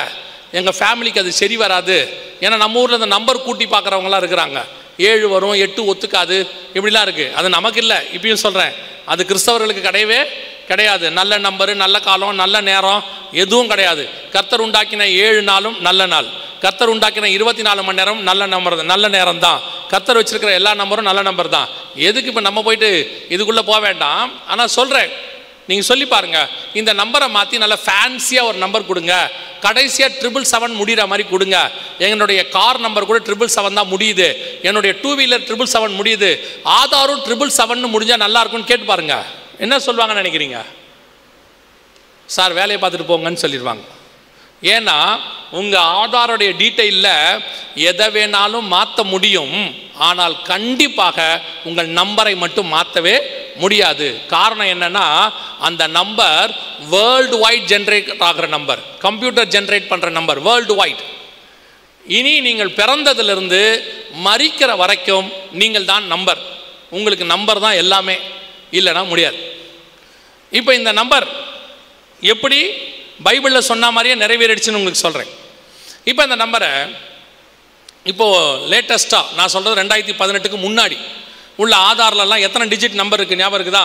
எங்கள் ஃபேமிலிக்கு அது சரி வராது. ஏன்னா நம்ம ஊரில் இந்த நம்பர் கூட்டி பார்க்குறவங்களாம் இருக்கிறாங்க. 7 வரும், 8 ஒத்துக்காது, இப்படிலாம் இருக்குது. அது நமக்கு இல்லை, இப்பயும் சொல்கிறேன், அது கிறிஸ்தவர்களுக்கு கிடையவே கிடையாது. நல்ல நம்பரு, நல்ல காலம், நல்ல நேரம் எதுவும் கிடையாது. கர்த்தர் உண்டாக்கின 7 நாளும் நல்ல நாள். கர்த்தர் உண்டாக்கின 24 மணி நேரம் நல்ல நம்பர், நல்ல நேரம் தான். கர்த்தர் வச்சிருக்கிற எல்லா நம்பரும் நல்ல நம்பர் தான். எதுக்கு இப்போ நம்ம போயிட்டு இதுக்குள்ளே போக வேண்டாம். ஆனால் சொல்கிறேன், நீங்கள் சொல்லி பாருங்கள், இந்த நம்பரை மாற்றி நல்லா ஃபேன்சியாக ஒரு நம்பர் கொடுங்க. கடைசியாக 777 முடிகிற மாதிரி கொடுங்க. என்னுடைய கார் நம்பர் கூட 777 தான் முடியுது, என்னுடைய 2 வீலர் 777 முடியுது, ஆதாரும் 777 முடிஞ்சால் நல்லா இருக்கும்னு கேட்டு பாருங்க. என்ன சொல்லுவாங்கன்னு நினைக்கிறீங்க? சார் வேலையை பார்த்துட்டு போங்கன்னு சொல்லிடுவாங்க. ஏன்னா உங்கள் ஆதாரோடைய டீட்டெயிலில் எதை வேணாலும் மாற்ற முடியும், ஆனால் கண்டிப்பாக உங்கள் நம்பரை மட்டும் மாற்றவே முடியாது. காரணம் என்னன்னா, அந்த நம்பர் வேர்ல்டு வைட் ஜென்ரேட் ஆகிற நம்பர், கம்ப்யூட்டர் ஜென்ரேட் பண்ணுற நம்பர் வேர்ல்டு வைட். இனி நீங்கள் பிறந்ததிலிருந்து மரிக்கிற வரைக்கும் நீங்கள் தான் நம்பர். உங்களுக்கு நம்பர் தான் எல்லாமே, இல்லைன்னா முடியாது. இப்போ இந்த நம்பர் எப்படி பைபிளில் சொன்ன மாதிரியே நிறைவேறிடுச்சுன்னு உங்களுக்கு சொல்கிறேன். இப்போ இந்த நம்பரை இப்போது லேட்டஸ்ட்டாக நான் சொல்கிறது 2018க்கு முன்னாடி உள்ள ஆதார்லலாம் எத்தனை டிஜிட் நம்பர் இருக்குது ஞாபகம் இருக்குதா?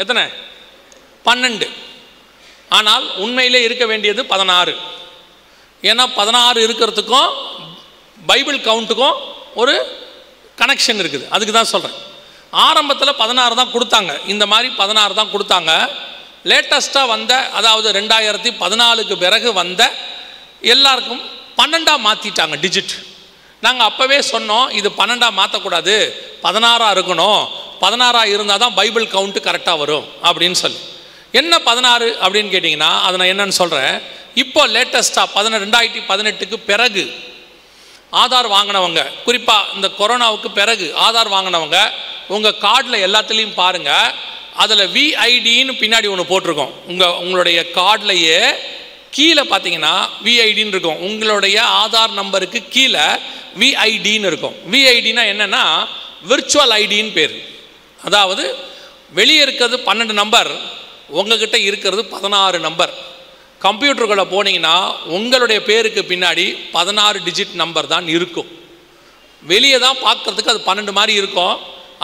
எத்தனை? 12. ஆனால் உண்மையிலே இருக்க வேண்டியது 16. ஏன்னா 16 இருக்கிறதுக்கும் பைபிள் கவுண்ட்டுக்கும் ஒரு கனெக்ஷன் இருக்குது. அதுக்கு தான் சொல்கிறேன். ஆரம்பத்தில் 16 தான் கொடுத்தாங்க, இந்த மாதிரி 16 தான் கொடுத்தாங்க. லேட்டஸ்ட்டாக வந்த, அதாவது 2014க்கு பிறகு வந்த எல்லாருக்கும் 12 மாற்றிட்டாங்க டிஜிட். நாங்கள் அப்போவே சொன்னோம், இது 12 மாற்றக்கூடாது, 16 இருக்கணும், 16 இருந்தால் தான் பைபிள் கவுண்ட்டு கரெக்டாக வரும் அப்படின்னு சொல்லி. என்ன 16 அப்படின்னு கேட்டிங்கன்னா, அதை நான் என்னன்னு சொல்கிறேன். இப்போ லேட்டஸ்ட்டாக 2018க்கு பிறகு ஆதார் வாங்கினவங்க, குறிப்பாக இந்த கொரோனாவுக்கு பிறகு ஆதார் வாங்கினவங்க, உங்கள் கார்டில் எல்லாத்துலேயும் பாருங்கள், அதில் விஐடின்னு பின்னாடி ஒன்று போட்டிருக்கோம். உங்களுடைய கார்ட்லையே கீழே பார்த்தீங்கன்னா விஐடின்னு இருக்கும். உங்களுடைய ஆதார் நம்பருக்கு கீழே விஐடின்னு இருக்கும். விஐடினா என்னென்னா விர்ச்சுவல் ஐடின்னு பேர். அதாவது வெளியே இருக்கிறது 12 நம்பர், உங்ககிட்ட இருக்கிறது 16 நம்பர். கம்ப்யூட்டருக்குள்ளே போனீங்கன்னா உங்களுடைய பேருக்கு பின்னாடி 16 டிஜிட் நம்பர் தான் இருக்கும். வெளியே தான் பார்க்குறதுக்கு அது 12 மாதிரி இருக்கும்.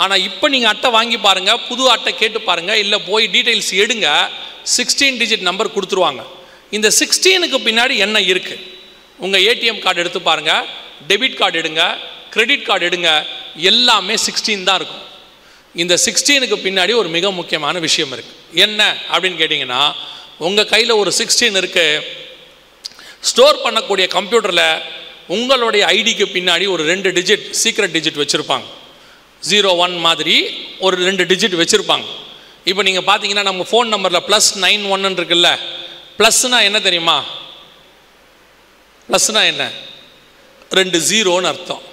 ஆனால் இப்போ நீங்கள் அட்டை வாங்கி பாருங்கள், புது அட்டை கேட்டு பாருங்கள், இல்லை போய் டீட்டெயில்ஸ் எடுங்க, 16 டிஜிட் நம்பர் கொடுத்துருவாங்க. இந்த 16க்கு பின்னாடி என்ன இருக்குது? உங்கள் ஏடிஎம் கார்டு எடுத்து பாருங்கள், டெபிட் கார்டு எடுங்க, கிரெடிட் கார்டு எடுங்க, எல்லாமே 16 தான் இருக்கும். இந்த 16க்கு பின்னாடி ஒரு மிக முக்கியமான விஷயம் இருக்குது. என்ன அப்படின்னு கேட்டிங்கன்னா, உங்கள் கையில் ஒரு 16 இருக்குது. ஸ்டோர் பண்ணக்கூடிய கம்ப்யூட்டரில் உங்களுடைய ஐடிக்கு பின்னாடி ஒரு 2 டிஜிட் சீக்ரெட் டிஜிட் வச்சுருப்பாங்க. 01 மாதிரி ஒரு 2 டிஜிட் வச்சுருப்பாங்க. இப்போ நீங்கள் பார்த்தீங்கன்னா நம்ம ஃபோன் நம்பரில் +91 இருக்குல்ல, ப்ளஸ்னா என்ன தெரியுமா? ப்ளஸ்னா என்ன? 2 0ன்னு அர்த்தம்.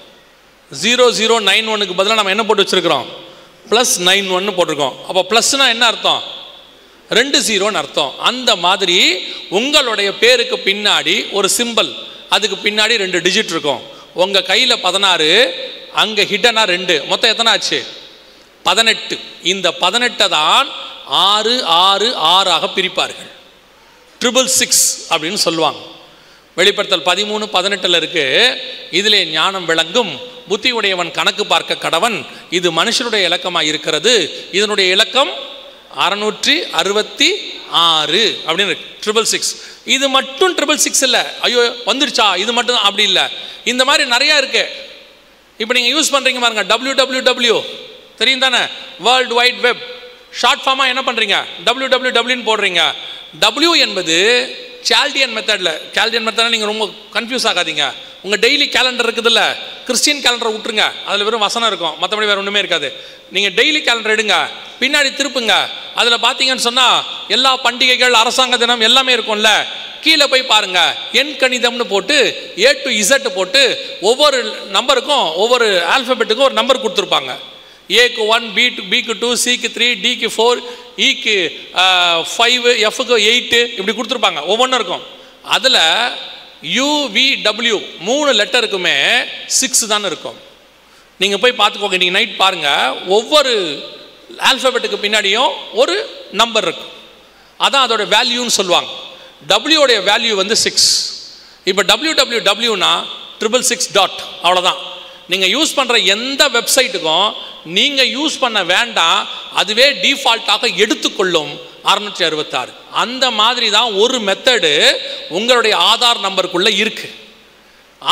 0091க்கு பதிலாக நம்ம என்ன போட்டு வச்சுருக்கிறோம்? +91 போட்டிருக்கோம். அப்போ ப்ளஸ்னா என்ன அர்த்தம்? 2 0ன்னு அர்த்தம். அந்த மாதிரி உங்களுடைய பேருக்கு பின்னாடி ஒரு சிம்பிள், அதுக்கு பின்னாடி 2 டிஜிட் இருக்கும். உங்கள் கையில் 16, அங்கே ஹிடனா 2, மொத்தம் எத்தனை ஆச்சு? 18. இந்த 18 தான் 6 6 6ஆக பிரிப்பார்கள். 666 அப்படின்னு சொல்லுவாங்க. வெளிப்படுத்தல் 13:18 இருக்கு. இதிலே ஞானம் விளங்கும், புத்தி உடையவன் கணக்கு பார்க்க கடவன், இது மனுஷனுடைய இலக்கமாக இருக்கிறது, இதனுடைய இலக்கம் 666 அப்படின்னு இருக்கு. 666. இது மட்டும் 666 இல்லை, ஐயோ வந்துருச்சா இது மட்டும் அப்படி இல்லை, இந்த மாதிரி நிறையா இருக்கு. இப்போ நீங்கள் யூஸ் பண்ணுறீங்க பாருங்க, www தெரியும் தானே, வேர்ல்டு வைட் வெப். ஷார்ட் ஃபார்மாக என்ன பண்ணுறீங்க? wwwன்னு போடுறீங்க. W என்பது சால்டியன் மெத்தடில் நீங்கள் ரொம்ப கன்ஃபியூஸ் ஆகாதீங்க. உங்கள் டெய்லி கேலண்டர் இருக்குதுல்ல, கிறிஸ்டியன் கேலண்டரை விட்டுருங்க, அதில் வெறும் வசனம் இருக்கும், மற்றபடி வேறு ஒன்றுமே இருக்காது. நீங்கள் டெய்லி கேலண்டர் எடுங்க, பின்னாடி திருப்புங்க, அதில் பார்த்தீங்கன்னு சொன்னால் எல்லா பண்டிகைகள், அரசாங்க தினம் எல்லாமே இருக்கும்ல. கீழே போய் பாருங்க, எண் கணிதம்னு போட்டு A to Z போட்டு ஒவ்வொரு நம்பருக்கும் ஒவ்வொரு ஆல்ஃபபெட்டுக்கும் ஒரு நம்பர் கொடுத்துருப்பாங்க. ஏக்கு 1, பிக்கு 2, சிக்கு 3, டிக்கு 4, இக்கு 5, எஃப்க்கு 8 இப்படி கொடுத்துருப்பாங்க. ஒவ்வொன்றும் இருக்கும். அதில் UVW 3 லெட்டருக்குமே 6 தானே இருக்கும். நீங்கள் போய் பார்த்துக்கோங்க, நீங்கள் நைட் பாருங்கள், ஒவ்வொரு ஆல்ஃபபெட்டுக்கு பின்னாடியும் ஒரு நம்பர் இருக்கும். அதான் அதோட வேல்யூன்னு சொல்லுவாங்க. டபிள்யூடைய வேல்யூ வந்து 6. இப்போ wwwனா 666. அவ்வளோதான். நீங்கள் யூஸ் பண்ணுற எந்த வெப்சைட்டுக்கும் நீங்கள் யூஸ் பண்ண வேண்டாம், அதுவே டிஃபால்ட்டாக எடுத்துக்கொள்ளும் 666. அந்த மாதிரி தான் ஒரு மெத்தடு உங்களுடைய ஆதார் நம்பருக்குள்ளே இருக்குது.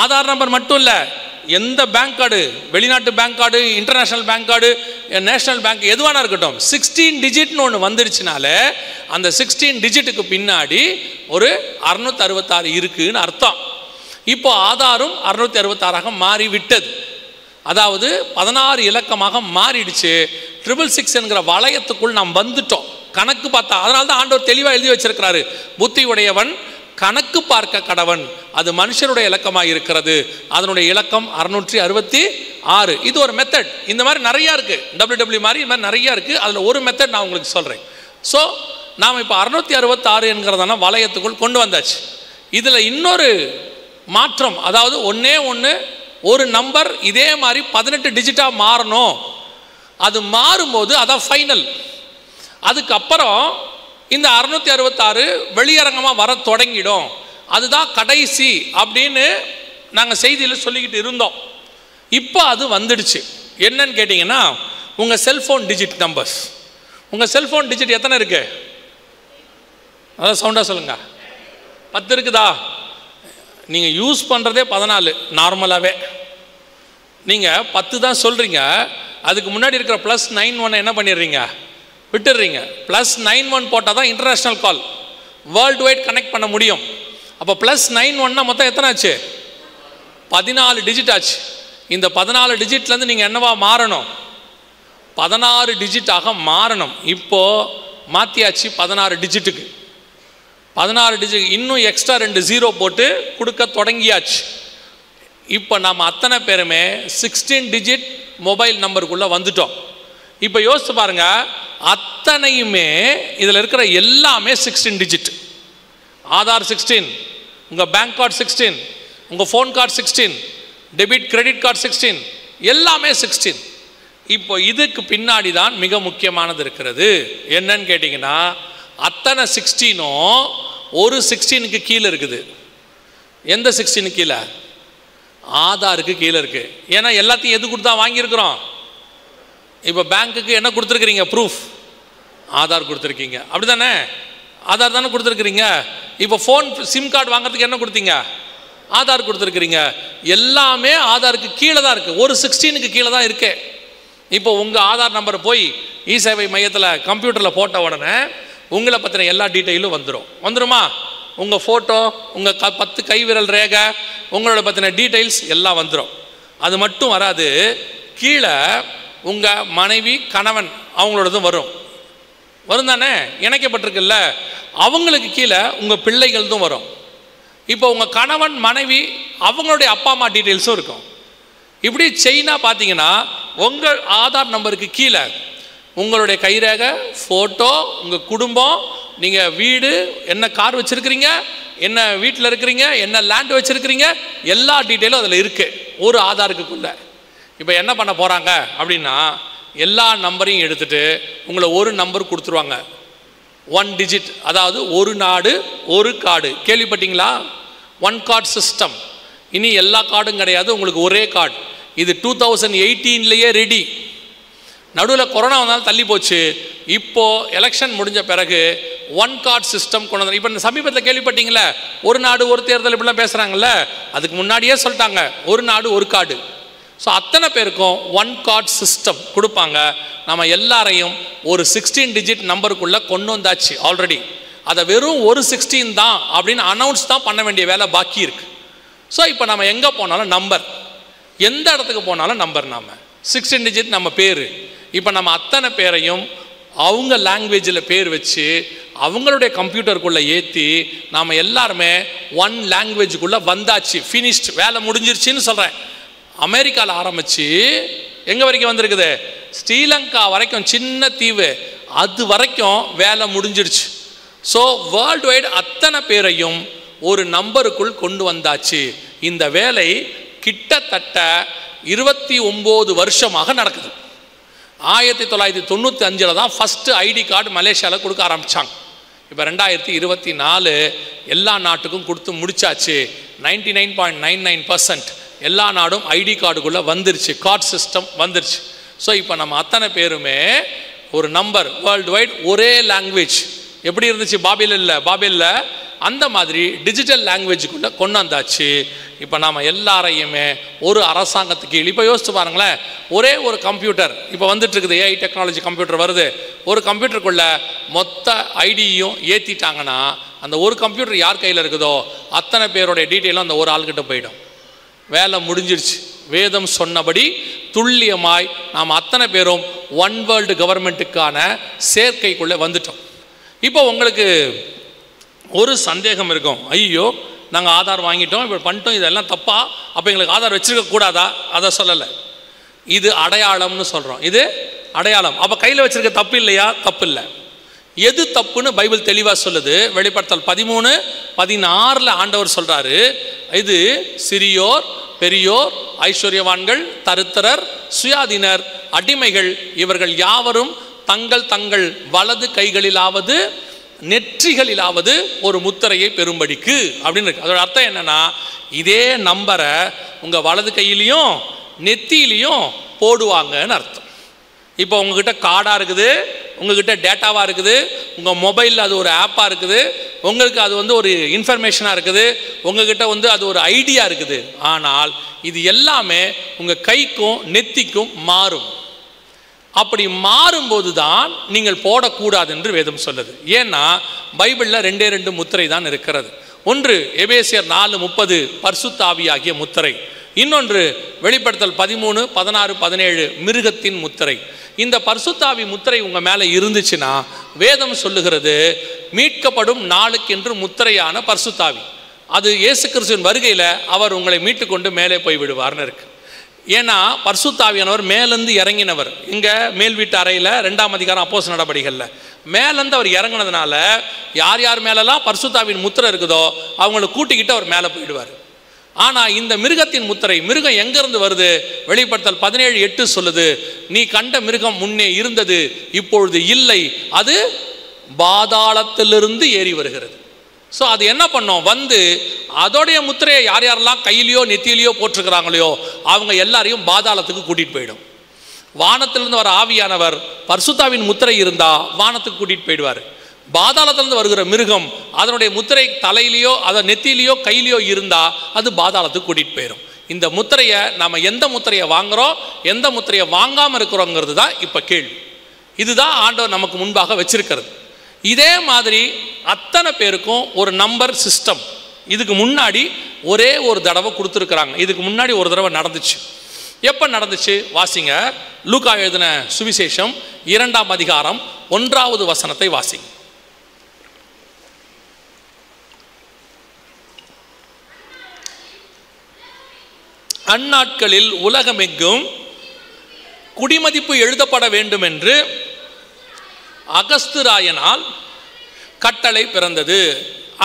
ஆதார் நம்பர் மட்டும் இல்லை, எந்த பேங்க் கார்டு, வெளிநாட்டு bank card, international bank card, national bank எதுவானா இருக்கட்டும், 16 டிஜிட்னு ஒன்று வந்துடுச்சுனாலே அந்த 16 டிஜிட்டுக்கு பின்னாடி ஒரு 666 இருக்குன்னு அர்த்தம். இப்போ ஆதாரும் 666ஆக மாறிவிட்டது. அதாவது 16 இலக்கமாக மாறிடுச்சு. 666 என்கிற வளையத்துக்குள் நாம் வந்துட்டோம். கணக்கு பார்த்தா, அதனால தான் ஆண்டவர் தெளிவாக எழுதி வச்சிருக்கிறாரு, புத்தி உடையவன் கணக்கு பார்க்க கடவன். அது மனுஷருடைய இலக்கமாக இருக்கிறது. அதனுடைய இலக்கம் 666. இது ஒரு மெத்தட். இந்த மாதிரி நிறையா இருக்குது. WW மாதிரி இந்த மாதிரி நிறையா இருக்குது. அதில் ஒரு மெத்தட் நான் உங்களுக்கு சொல்கிறேன். ஸோ நாம் இப்போ 666 என்கிறதான வளையத்துக்குள் கொண்டு வந்தாச்சு. இதில் இன்னொரு மாற்றம், அதாவது ஒரு நம்பர் இதே மாதிரி 18 டிஜிட்டாக மாறணும். அது மாறும்போது அதான் ஃபைனல். அதுக்கப்புறம் இந்த 666 வெளியரங்கமாக வர தொடங்கிடும். அதுதான் கடைசி அப்படின்னு நாங்கள் செய்தியில் சொல்லிக்கிட்டு இருந்தோம். இப்போ அது வந்துடுச்சு. என்னன்னு கேட்டிங்கன்னா, உங்கள் செல்ஃபோன் டிஜிட் நம்பர்ஸ். உங்கள் செல்ஃபோன் டிஜிட் எத்தனை இருக்கு? அதான் சவுண்டாக சொல்லுங்க. 10 இருக்குதா? நீங்கள் யூஸ் பண்ணுறதே 14 நார்மலாகவே. நீங்கள் 10 தான் சொல்கிறீங்க. அதுக்கு முன்னாடி இருக்கிற +91 என்ன பண்ணிடுறீங்க? விட்டுடுறீங்க. +91 போட்டால் தான் இன்டர்நேஷ்னல் கால், வேர்ல்டு வைட் கனெக்ட் பண்ண முடியும். அப்போ +91 மொத்தம் எத்தனை ஆச்சு? 14 டிஜிட் ஆச்சு. இந்த 14 டிஜிட்லேருந்து நீங்கள் என்னவா மாறணும்? 16 டிஜிட்டாக மாறணும். இப்போது மாற்றியாச்சு 16 டிஜிட்டுக்கு. 16 டிஜிட் இன்னும் எக்ஸ்ட்ரா 2 0 போட்டு கொடுக்க தொடங்கியாச்சு. இப்போ நம்ம அத்தனை பேருமே 16 டிஜிட் மொபைல் நம்பருக்குள்ளே வந்துட்டோம். இப்போ யோசிச்சு பாருங்க, அத்தனையுமே இதில் இருக்கிற எல்லாமே 16 டிஜிட். ஆதார் 16, உங்கள் பேங்க் கார்டு 16, உங்கள் phone card 16, debit credit card 16, எல்லாமே 16. இப்போ இதுக்கு பின்னாடி தான் மிக முக்கியமானது இருக்கிறது. என்னன்னு கேட்டிங்கன்னா, அத்தனை 16ம் ஒரு 16க்கு கீழே இருக்குது. எந்த 16 கீழே? ஆதாருக்கு கீழே இருக்குது. ஏன்னா எல்லாத்தையும் எது கொடுத்தா வாங்கியிருக்கிறோம்? இப்போ பேங்க்குக்கு என்ன கொடுத்துருக்குறீங்க? ப்ரூஃப். ஆதார் கொடுத்துருக்கீங்க, அப்படி தானே? ஆதார் தானே கொடுத்துருக்குறீங்க. இப்போ ஃபோன் சிம் கார்டு வாங்குறதுக்கு என்ன கொடுத்தீங்க? ஆதார் கொடுத்துருக்குறீங்க. எல்லாமே ஆதாருக்கு கீழே தான் இருக்குது. ஒரு 16க்கு கீழே தான் இருக்கு. இப்போ உங்கள் ஆதார் நம்பரை போய் இ-சேவை மையத்தில் கம்ப்யூட்டரில் போட்ட உடனே உங்களை பற்றின எல்லா டீட்டெயிலும் வந்துருமா? உங்கள் ஃபோட்டோ, உங்கள் 10 கை விரல் ரேகை, உங்களோட பற்றின டீட்டெயில்ஸ் எல்லாம் வந்துடும். அது மட்டும் வராது, கீழே உங்கள் மனைவி, கணவன் அவங்களோடதும் வரும் தானே? இணைக்கப்பட்டிருக்குல்ல, அவங்களுக்கு கீழே உங்கள் பிள்ளைகள்தும் வரும். இப்போ உங்கள் கணவன், மனைவி அவங்களுடைய அப்பா அம்மா டீட்டெயில்ஸும் இருக்கும். இப்படி செயினாக பார்த்தீங்கன்னா உங்கள் ஆதார் நம்பருக்கு கீழே உங்களுடைய கைரேகை, ஃபோட்டோ, உங்கள் குடும்பம், நீங்கள் வீடு, என்ன கார் வச்சுருக்கிறீங்க, என்ன வீட்டில் இருக்கிறீங்க, என்ன லேண்ட் வச்சுருக்கிறீங்க, எல்லா டீட்டெயிலும் அதில் இருக்குது ஒரு ஆதாருக்குள்ளே. இப்போ என்ன பண்ண போகிறாங்க அப்படின்னா, எல்லா நம்பரையும் எடுத்துகிட்டு உங்களை ஒரு நம்பர் கொடுத்துருவாங்க. 1 டிஜிட், அதாவது ஒரு நாடு ஒரு கார்டு. கேள்விப்பட்டீங்களா? 1 கார்டு சிஸ்டம். இனி எல்லா கார்டும் கிடையாது, உங்களுக்கு ஒரே கார்டு. இது 2018லேயே ரெடி. நடுவில் கொரோனா வந்தாலும் தள்ளி போச்சு. இப்போது எலெக்ஷன் முடிஞ்ச பிறகு 1 கார்டு சிஸ்டம் கொண்டு வந்து, இப்போ சமீபத்தில் கேள்விப்பட்டீங்களே, ஒரு நாடு ஒரு தேர்தல் இப்படிலாம் பேசுகிறாங்கல்ல, அதுக்கு முன்னாடியே சொல்லிட்டாங்க ஒரு நாடு ஒரு கார்டு. ஸோ அத்தனை பேருக்கும் 1 கார்டு சிஸ்டம் கொடுப்பாங்க. நம்ம எல்லாரையும் ஒரு 16 டிஜிட் நம்பருக்குள்ளே கொண்டு வந்தாச்சு ஆல்ரெடி. அதை வெறும் ஒரு 16 தான் அப்படின்னு அனௌன்ஸ் தான் பண்ண வேண்டிய வேலை பாக்கி இருக்கு. ஸோ இப்போ நம்ம எங்கே போனாலும் நம்பர், எந்த இடத்துக்கு போனாலும் நம்பர், நாம 16 டிஜிட் நம்ம பேர். இப்போ நம்ம அத்தனை பேரையும் அவங்க லாங்குவேஜில் பேர் வச்சு அவங்களுடைய கம்ப்யூட்டருக்குள்ளே ஏற்றி நாம் எல்லாருமே ஒன் லாங்குவேஜுக்குள்ளே வந்தாச்சு. ஃபினிஷ்ட், வேலை முடிஞ்சிருச்சுன்னு சொல்கிறேன். அமெரிக்காவில் ஆரம்பித்து எங்கே வரைக்கும் வந்திருக்குது? ஸ்ரீலங்கா வரைக்கும், சின்ன தீவு, அது வரைக்கும் வேலை முடிஞ்சிருச்சு. ஸோ வேர்ல்டு வைடு அத்தனை பேரையும் ஒரு நம்பருக்குள் கொண்டு வந்தாச்சு. இந்த வேலை கிட்டத்தட்ட 29 வருஷமாக நடக்குது. 1995 தான் ஃபஸ்ட்டு ஐடி கார்டு மலேசியாவில் கொடுக்க ஆரம்பித்தாங்க. இப்போ 2024 எல்லா நாட்டுக்கும் கொடுத்து முடிச்சாச்சு. 99.99% எல்லா நாடும் ஐடி கார்டுக்குள்ளே வந்துருச்சு, கார்டு சிஸ்டம் வந்துருச்சு. ஸோ இப்போ நம்ம அத்தனை பேருமே ஒரு நம்பர், வேர்ல்டு வைட் ஒரே லாங்குவேஜ். எப்படி இருந்துச்சு பாபிலில் அந்த மாதிரி டிஜிட்டல் லாங்குவேஜுக்குள்ளே கொண்டு வந்தாச்சு. இப்போ நாம் எல்லாரையுமே ஒரு அரசாங்கத்துக்கு கீழ், இப்போ யோசிச்சு பாருங்களேன், ஒரே ஒரு கம்ப்யூட்டர் இப்போ வந்துட்டு இருக்குது, ஏஐ டெக்னாலஜி கம்ப்யூட்டர் வருது. ஒரு கம்ப்யூட்டருக்குள்ளே மொத்த ஐடியும் ஏற்றிட்டாங்கன்னா அந்த ஒரு கம்ப்யூட்டர் யார் கையில் இருக்குதோ அத்தனை பேருடைய டீட்டெயிலும் அந்த ஒரு ஆள்கிட்ட போயிடும். வேலை முடிஞ்சிருச்சு. வேதம் சொன்னபடி துல்லியமாய் நாம் அத்தனை பேரும் ஒன் வேர்ல்டு கவர்மெண்ட்டுக்கான சேர்க்கைக்குள்ளே வந்துட்டோம். இப்போ உங்களுக்கு ஒரு சந்தேகம் இருக்கும், ஐயோ நாங்கள் ஆதார் வாங்கிட்டோம், இப்போ பண்ணிட்டோம், இதெல்லாம் தப்பா, அப்போ எங்களுக்கு ஆதார் வச்சுருக்க கூடாதா? அதை சொல்லலை. இது அடையாளம்னு சொல்கிறோம். இது அடையாளம். அப்போ கையில் வச்சுருக்க தப்பு இல்லையா? தப்பு இல்லை. எது தப்புன்னு பைபிள் தெளிவாக சொல்லுது. வெளிப்படுத்தல் 13:16 ஆண்டவர் சொல்கிறாரு, இது சிறியோர் பெரியோர், ஐஸ்வர்யவான்கள், தருத்திரர், சுயாதீனர், அடிமைகள், இவர்கள் யாவரும் தங்கள் தங்கள் வலது கைகளிலாவது நெற்றிகளிலாவது ஒரு முத்திரையை பெறும்படிக்கு அப்படின்னு இருக்கு. அதோட அர்த்தம் என்னன்னா, இதே நம்பரை உங்கள் வலது கையிலையும் நெத்தியிலையும் போடுவாங்கன்னு அர்த்தம். இப்போ உங்ககிட்ட கார்டாக இருக்குது, உங்ககிட்ட டேட்டாவாக இருக்குது, உங்கள் மொபைலில் அது ஒரு ஆப்பாக இருக்குது, உங்களுக்கு அது வந்து ஒரு இன்ஃபர்மேஷனாக இருக்குது, உங்ககிட்ட அது ஒரு ஐடியா இருக்குது. ஆனால் இது எல்லாமே உங்கள் கைக்கும் நெத்திக்கும் மாறும். அப்படி மாறும்போது தான் நீங்கள் போடக்கூடாது என்று வேதம் சொல்லுது. ஏன்னா பைபிளில் 2 முத்திரை தான் இருக்கிறது. ஒன்று எபேசியர் 4:30 பரிசுத்த ஆவியாகிய முத்திரை, இன்னொன்று வெளிப்படுத்தல் 13, 16, 17 மிருகத்தின் முத்திரை. இந்த பரிசுத்தாவி முத்திரை உங்கள் மேலே இருந்துச்சுன்னா வேதம் சொல்லுகிறது மீட்கப்படும் நாளுக்கென்று முத்திரையான பரிசுத்தாவி. அது இயேசு கிறிஸ்துவின் வருகையில் அவர் உங்களை மீட்டு கொண்டு மேலே போய் விடுவார்னு இருக்கு. ஏன்னா பரிசுத்தாவியானவர் மேலேருந்து இறங்கினவர். இங்கே மேல் வீட்டு அறையில் 2ஆம் அதிகாரம் அப்போஸ்தலர் நடபடிகளில் மேலேருந்து அவர் இறங்கினதுனால யார் யார் மேலெல்லாம் பரிசுத்தாவின் முத்திரை இருக்குதோ அவங்கள கூட்டிக்கிட்டு அவர் மேலே போயிடுவார். ஆனால் இந்த மிருகத்தின் முத்திரை, மிருகம் எங்கேருந்து வருது? வெளிப்படுத்தல் 17:8 சொல்லுது, நீ கண்ட மிருகம் முன்னே இருந்தது, இப்பொழுது இல்லை, அது பாதாளத்திலிருந்து ஏறி வருகிறது. ஸோ அது என்ன பண்ணோம்? அதோடைய முத்திரையை யார் யாரெல்லாம் கையிலையோ நெத்தியிலையோ போட்டிருக்கிறாங்களோ அவங்க எல்லாரையும் பாதாளத்துக்கு கூட்டிகிட்டு போயிடும். வானத்திலிருந்து வர ஆவியானவர் பரிசுத்தாவின் முத்திரை இருந்தால் வானத்துக்கு கூட்டிகிட்டு போயிடுவார். பாதாளத்திலிருந்து வருகிற மிருகம் அதனுடைய முத்திரை தலையிலையோ அதை நெத்தியிலையோ கையிலையோ இருந்தால் அது பாதாளத்துக்கு கூட்டிகிட்டு போயிடும். இந்த முத்திரையை நம்ம எந்த முத்திரையை வாங்குகிறோம், எந்த முத்திரையை வாங்காமல் இருக்கிறோங்கிறது தான் இப்போ கேள்வி. இதுதான் ஆண்டவர் நமக்கு முன்பாக வச்சிருக்கிறது. இதே மாதிரி அத்தனை பேருக்கும் ஒரு நம்பர் சிஸ்டம் இதுக்கு முன்னாடி ஒரே ஒரு தடவை கொடுத்துருக்குறாங்க. இதுக்கு முன்னாடி ஒரு தடவை நடந்துச்சு. எப்போ நடந்துச்சு? வாசிங்க. லூக்கா எழுதின சுவிசேஷம் 2ஆம் அதிகாரம் 1வது வசனத்தை வாசிங்க. அந்நாட்களில் உலகமெங்கும் குடிமதிப்பு எழுதப்பட வேண்டும் என்று அகஸ்து ராயனால் கட்டளை பிறந்தது.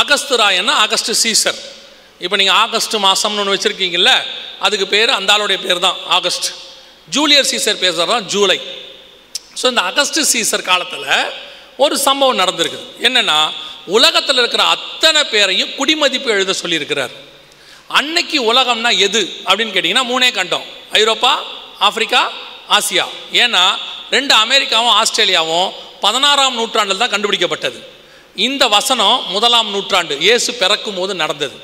அகஸ்து ராயன்னா ஆகஸ்ட் சீசர். இப்போ நீங்கள் ஆகஸ்ட் மாதம்னு ஒன்று வச்சுருக்கீங்கல்ல, அதுக்கு பேர் அந்த ஆளுடைய பேர் தான் ஆகஸ்ட். ஜூலியர் சீசர் பேர் தான் ஜூலை. ஸோ இந்த அகஸ்ட் சீசர் காலத்தில் ஒரு சம்பவம் நடந்திருக்குது. என்னென்னா, உலகத்தில் இருக்கிற அத்தனை பேரையும் குடிமதிப்பு எழுத சொல்லியிருக்கிறார். அன்னைக்கு உலகம்னா எது அப்படின்னு கேட்டிங்கன்னா 3 கண்டம், ஐரோப்பா, ஆப்பிரிக்கா, ஆசியா. ஏன்னா 2 அமெரிக்காவும் ஆஸ்திரேலியாவும் 16ஆம் நூற்றாண்டில் தான் கண்டுபிடிக்கப்பட்டது. இந்த வசனம் 1ஆம் நூற்றாண்டு இயேசு பிறக்கும் போது நடந்தது.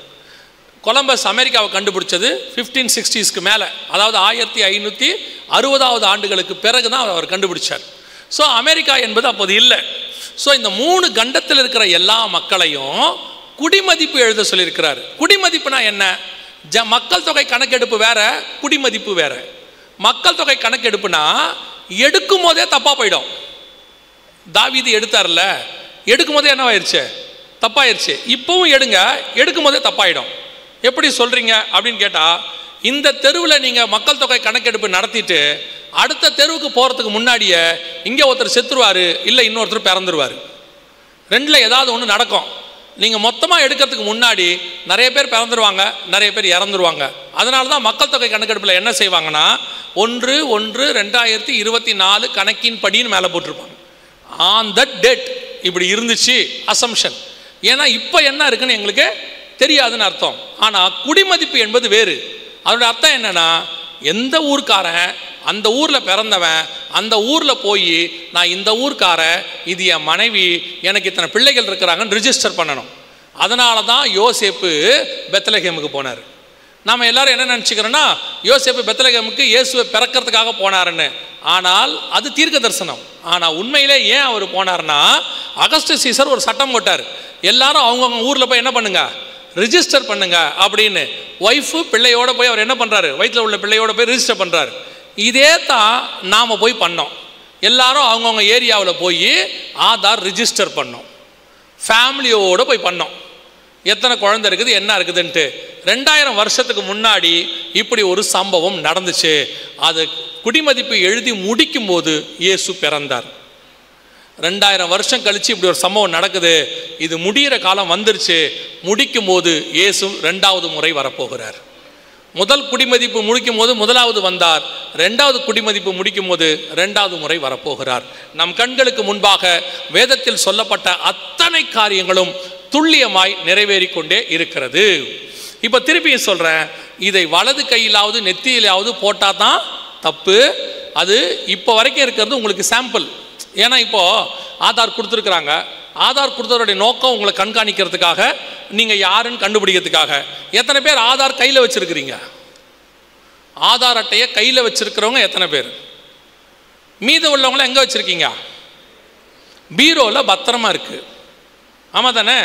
கொலம்பஸ் அமெரிக்காவை கண்டுபிடிச்சது 1560ஸ்க்கு மேலே, அதாவது 1560வது ஆண்டுகளுக்கு பிறகு தான் அவர் கண்டுபிடிச்சார். ஸோ அமெரிக்கா என்பது அப்போது இல்லை. ஸோ இந்த 3 கண்டத்தில் இருக்கிற எல்லா மக்களையும் குடிமதிப்பு எழுத சொல்லியிருக்கிறார். குடிமதிப்புனா என்ன? மக்கள் தொகை கணக்கெடுப்பு வேற, குடிமதிப்பு வேற. மக்கள் தொகை கணக்கெடுப்புனா எடுக்கும் போதே தப்பாக போயிடும். தாவீது எடுத்தார்ல, எடுக்கும் போதே என்னவாயிருச்சு? தப்பாயிருச்சு. இப்போவும் எடுக்கும் போதே தப்பாயிடும். எப்படி சொல்கிறீங்க அப்படின்னு கேட்டால், இந்த தெருவில் நீங்கள் மக்கள் தொகை கணக்கெடுப்பு நடத்திட்டு அடுத்த தெருவுக்கு போகிறதுக்கு முன்னாடியே இங்கே ஒருத்தர் செத்துருவார், இல்லை இன்னொருத்தர் பிறந்துருவார். ரெண்டில் ஏதாவது ஒன்று நடக்கும். நீங்கள் மொத்தமாக எடுக்கிறதுக்கு முன்னாடி நிறைய பேர் பிறந்துருவாங்க, நிறைய பேர் இறந்துருவாங்க. அதனால தான் மக்கள் தொகை கணக்கெடுப்பில் என்ன செய்வாங்கன்னா 1/1/2024 கணக்கின் படின்னு மேலே போட்டிருப்பாங்க. ஆன் தட் டேட் இப்படி இருந்துச்சு அசம்ஷன். ஏன்னா இப்போ என்ன இருக்குன்னு எங்களுக்கு தெரியாதுன்னு அர்த்தம். ஆனால் குடிமதிப்பு என்பது வேறு. அதோட அர்த்தம் என்னன்னா, எந்த ஊர்க்காரன் அந்த ஊரில் பிறந்தவன் அந்த ஊரில் போய் நான் இந்த ஊர்க்காரன், இது என் மனைவி, எனக்கு இத்தனை பிள்ளைகள் இருக்கிறாங்கன்னு ரிஜிஸ்டர் பண்ணணும். அதனால தான் யோசேப்பு பெத்லகேமுக்கு போனார். நாம் எல்லாரும் என்ன நினச்சிக்கிறோன்னா, யோசேப்பு பெத்லகேமுக்கு இயேசுவை பிறக்கிறதுக்காக போனாருன்னு. ஆனால் அது தீர்க்க தரிசனம். ஆனால் உண்மையிலே ஏன் அவர் போனார்னா, அகஸ்டஸ் சீசர் ஒரு சட்டம் போட்டார், எல்லாரும் அவங்கவுங்க ஊரில் போய் என்ன பண்ணுங்க, ரிஜிஸ்டர் பண்ணுங்க அப்படின்னு. ஒய்ஃபு பிள்ளையோட போய் அவர் என்ன பண்ணுறாரு, வயிற்றில் உள்ள பிள்ளையோட போய் ரிஜிஸ்டர் பண்ணுறாரு. இதே தான் நாம் போய் பண்ணோம். எல்லாரும் அவங்கவுங்க ஏரியாவில் போய் ஆதார் ரிஜிஸ்டர் பண்ணோம். ஃபேமிலியோடு போய் பண்ணோம். எத்தனை குழந்தை இருக்குது, என்ன இருக்குதுன்ட்டு. 2000 வருஷத்துக்கு முன்னாடி இப்படி ஒரு சம்பவம் நடந்துச்சு. அது குடிமதிப்பு எழுதி முடிக்கும் போது இயேசு பிறந்தார். 2000 வருஷம் கழிச்சு இப்படி ஒரு சம்பவம் நடக்குது. இது முடிகிற காலம் வந்துருச்சு. முடிக்கும் போது இயேசு 2வது முறை வரப்போகிறார். முதல் குடிமதிப்பு முடிக்கும் போது முதலாவது வந்தார். 2வது குடிமதிப்பு முடிக்கும் போது 2வது முறை வரப்போகிறார். நம் கண்களுக்கு முன்பாக வேதத்தில் சொல்லப்பட்ட அத்தனை காரியங்களும் துல்லியமாய் நிறைவேறி கொண்டே இருக்கிறது. இப்போ திருப்பியும் சொல்கிறேன், இதை வலது கையிலாவது நெத்தியிலாவது போட்டால் தான் தப்பு. அது இப்போ வரைக்கும் இருக்கிறது உங்களுக்கு சாம்பிள். ஏன்னா இப்போது ஆதார் கொடுத்துருக்குறாங்க. ஆதார் கொடுத்தவருடைய நோக்கம் உங்களை கண்காணிக்கிறதுக்காக, நீங்கள் யாருன்னு கண்டுபிடிக்கிறதுக்காக. எத்தனை பேர் ஆதார் கையில் வச்சுருக்கிறீங்க? ஆதார் அட்டையை கையில் வச்சுருக்கிறவங்க எத்தனை பேர்? மீத உள்ளவங்கள எங்கே வச்சுருக்கீங்க? பீரோவில் பத்திரமா இருக்குது. ஆமாம் தானே?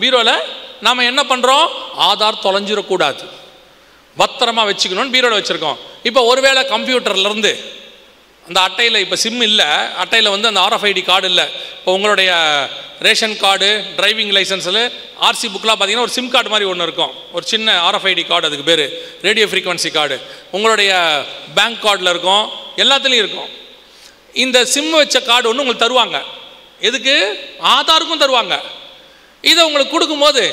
பீரோவில் நாம் என்ன பண்ணுறோம், ஆதார் தொலைஞ்சிடக்கூடாது, பத்திரமா வச்சுக்கணும்னு பீரோவில் வச்சுருக்கோம். இப்போ ஒருவேளை கம்ப்யூட்டர்லேருந்து அந்த அட்டையில், இப்போ சிம் இல்லை, அட்டையில் வந்து அந்த RFID கார்டு இல்லை. இப்போ உங்களுடைய ரேஷன் கார்டு, டிரைவிங் லைசன்ஸில், RC புக்கெலாம் பார்த்தீங்கன்னா ஒரு சிம் கார்டு மாதிரி ஒன்று இருக்கும், ஒரு சின்ன RFID கார்டு, அதுக்கு பேர் ரேடியோ ஃப்ரீக்வன்சி கார்டு. உங்களுடைய பேங்க் கார்டில் இருக்கும், எல்லாத்துலேயும் இருக்கும். இந்த சிம் வச்ச கார்டு ஒன்று உங்களுக்கு தருவாங்க. எதுக்கு? ஆதாருக்கும் தருவாங்க. இதை உங்களுக்கு கொடுக்கும்போது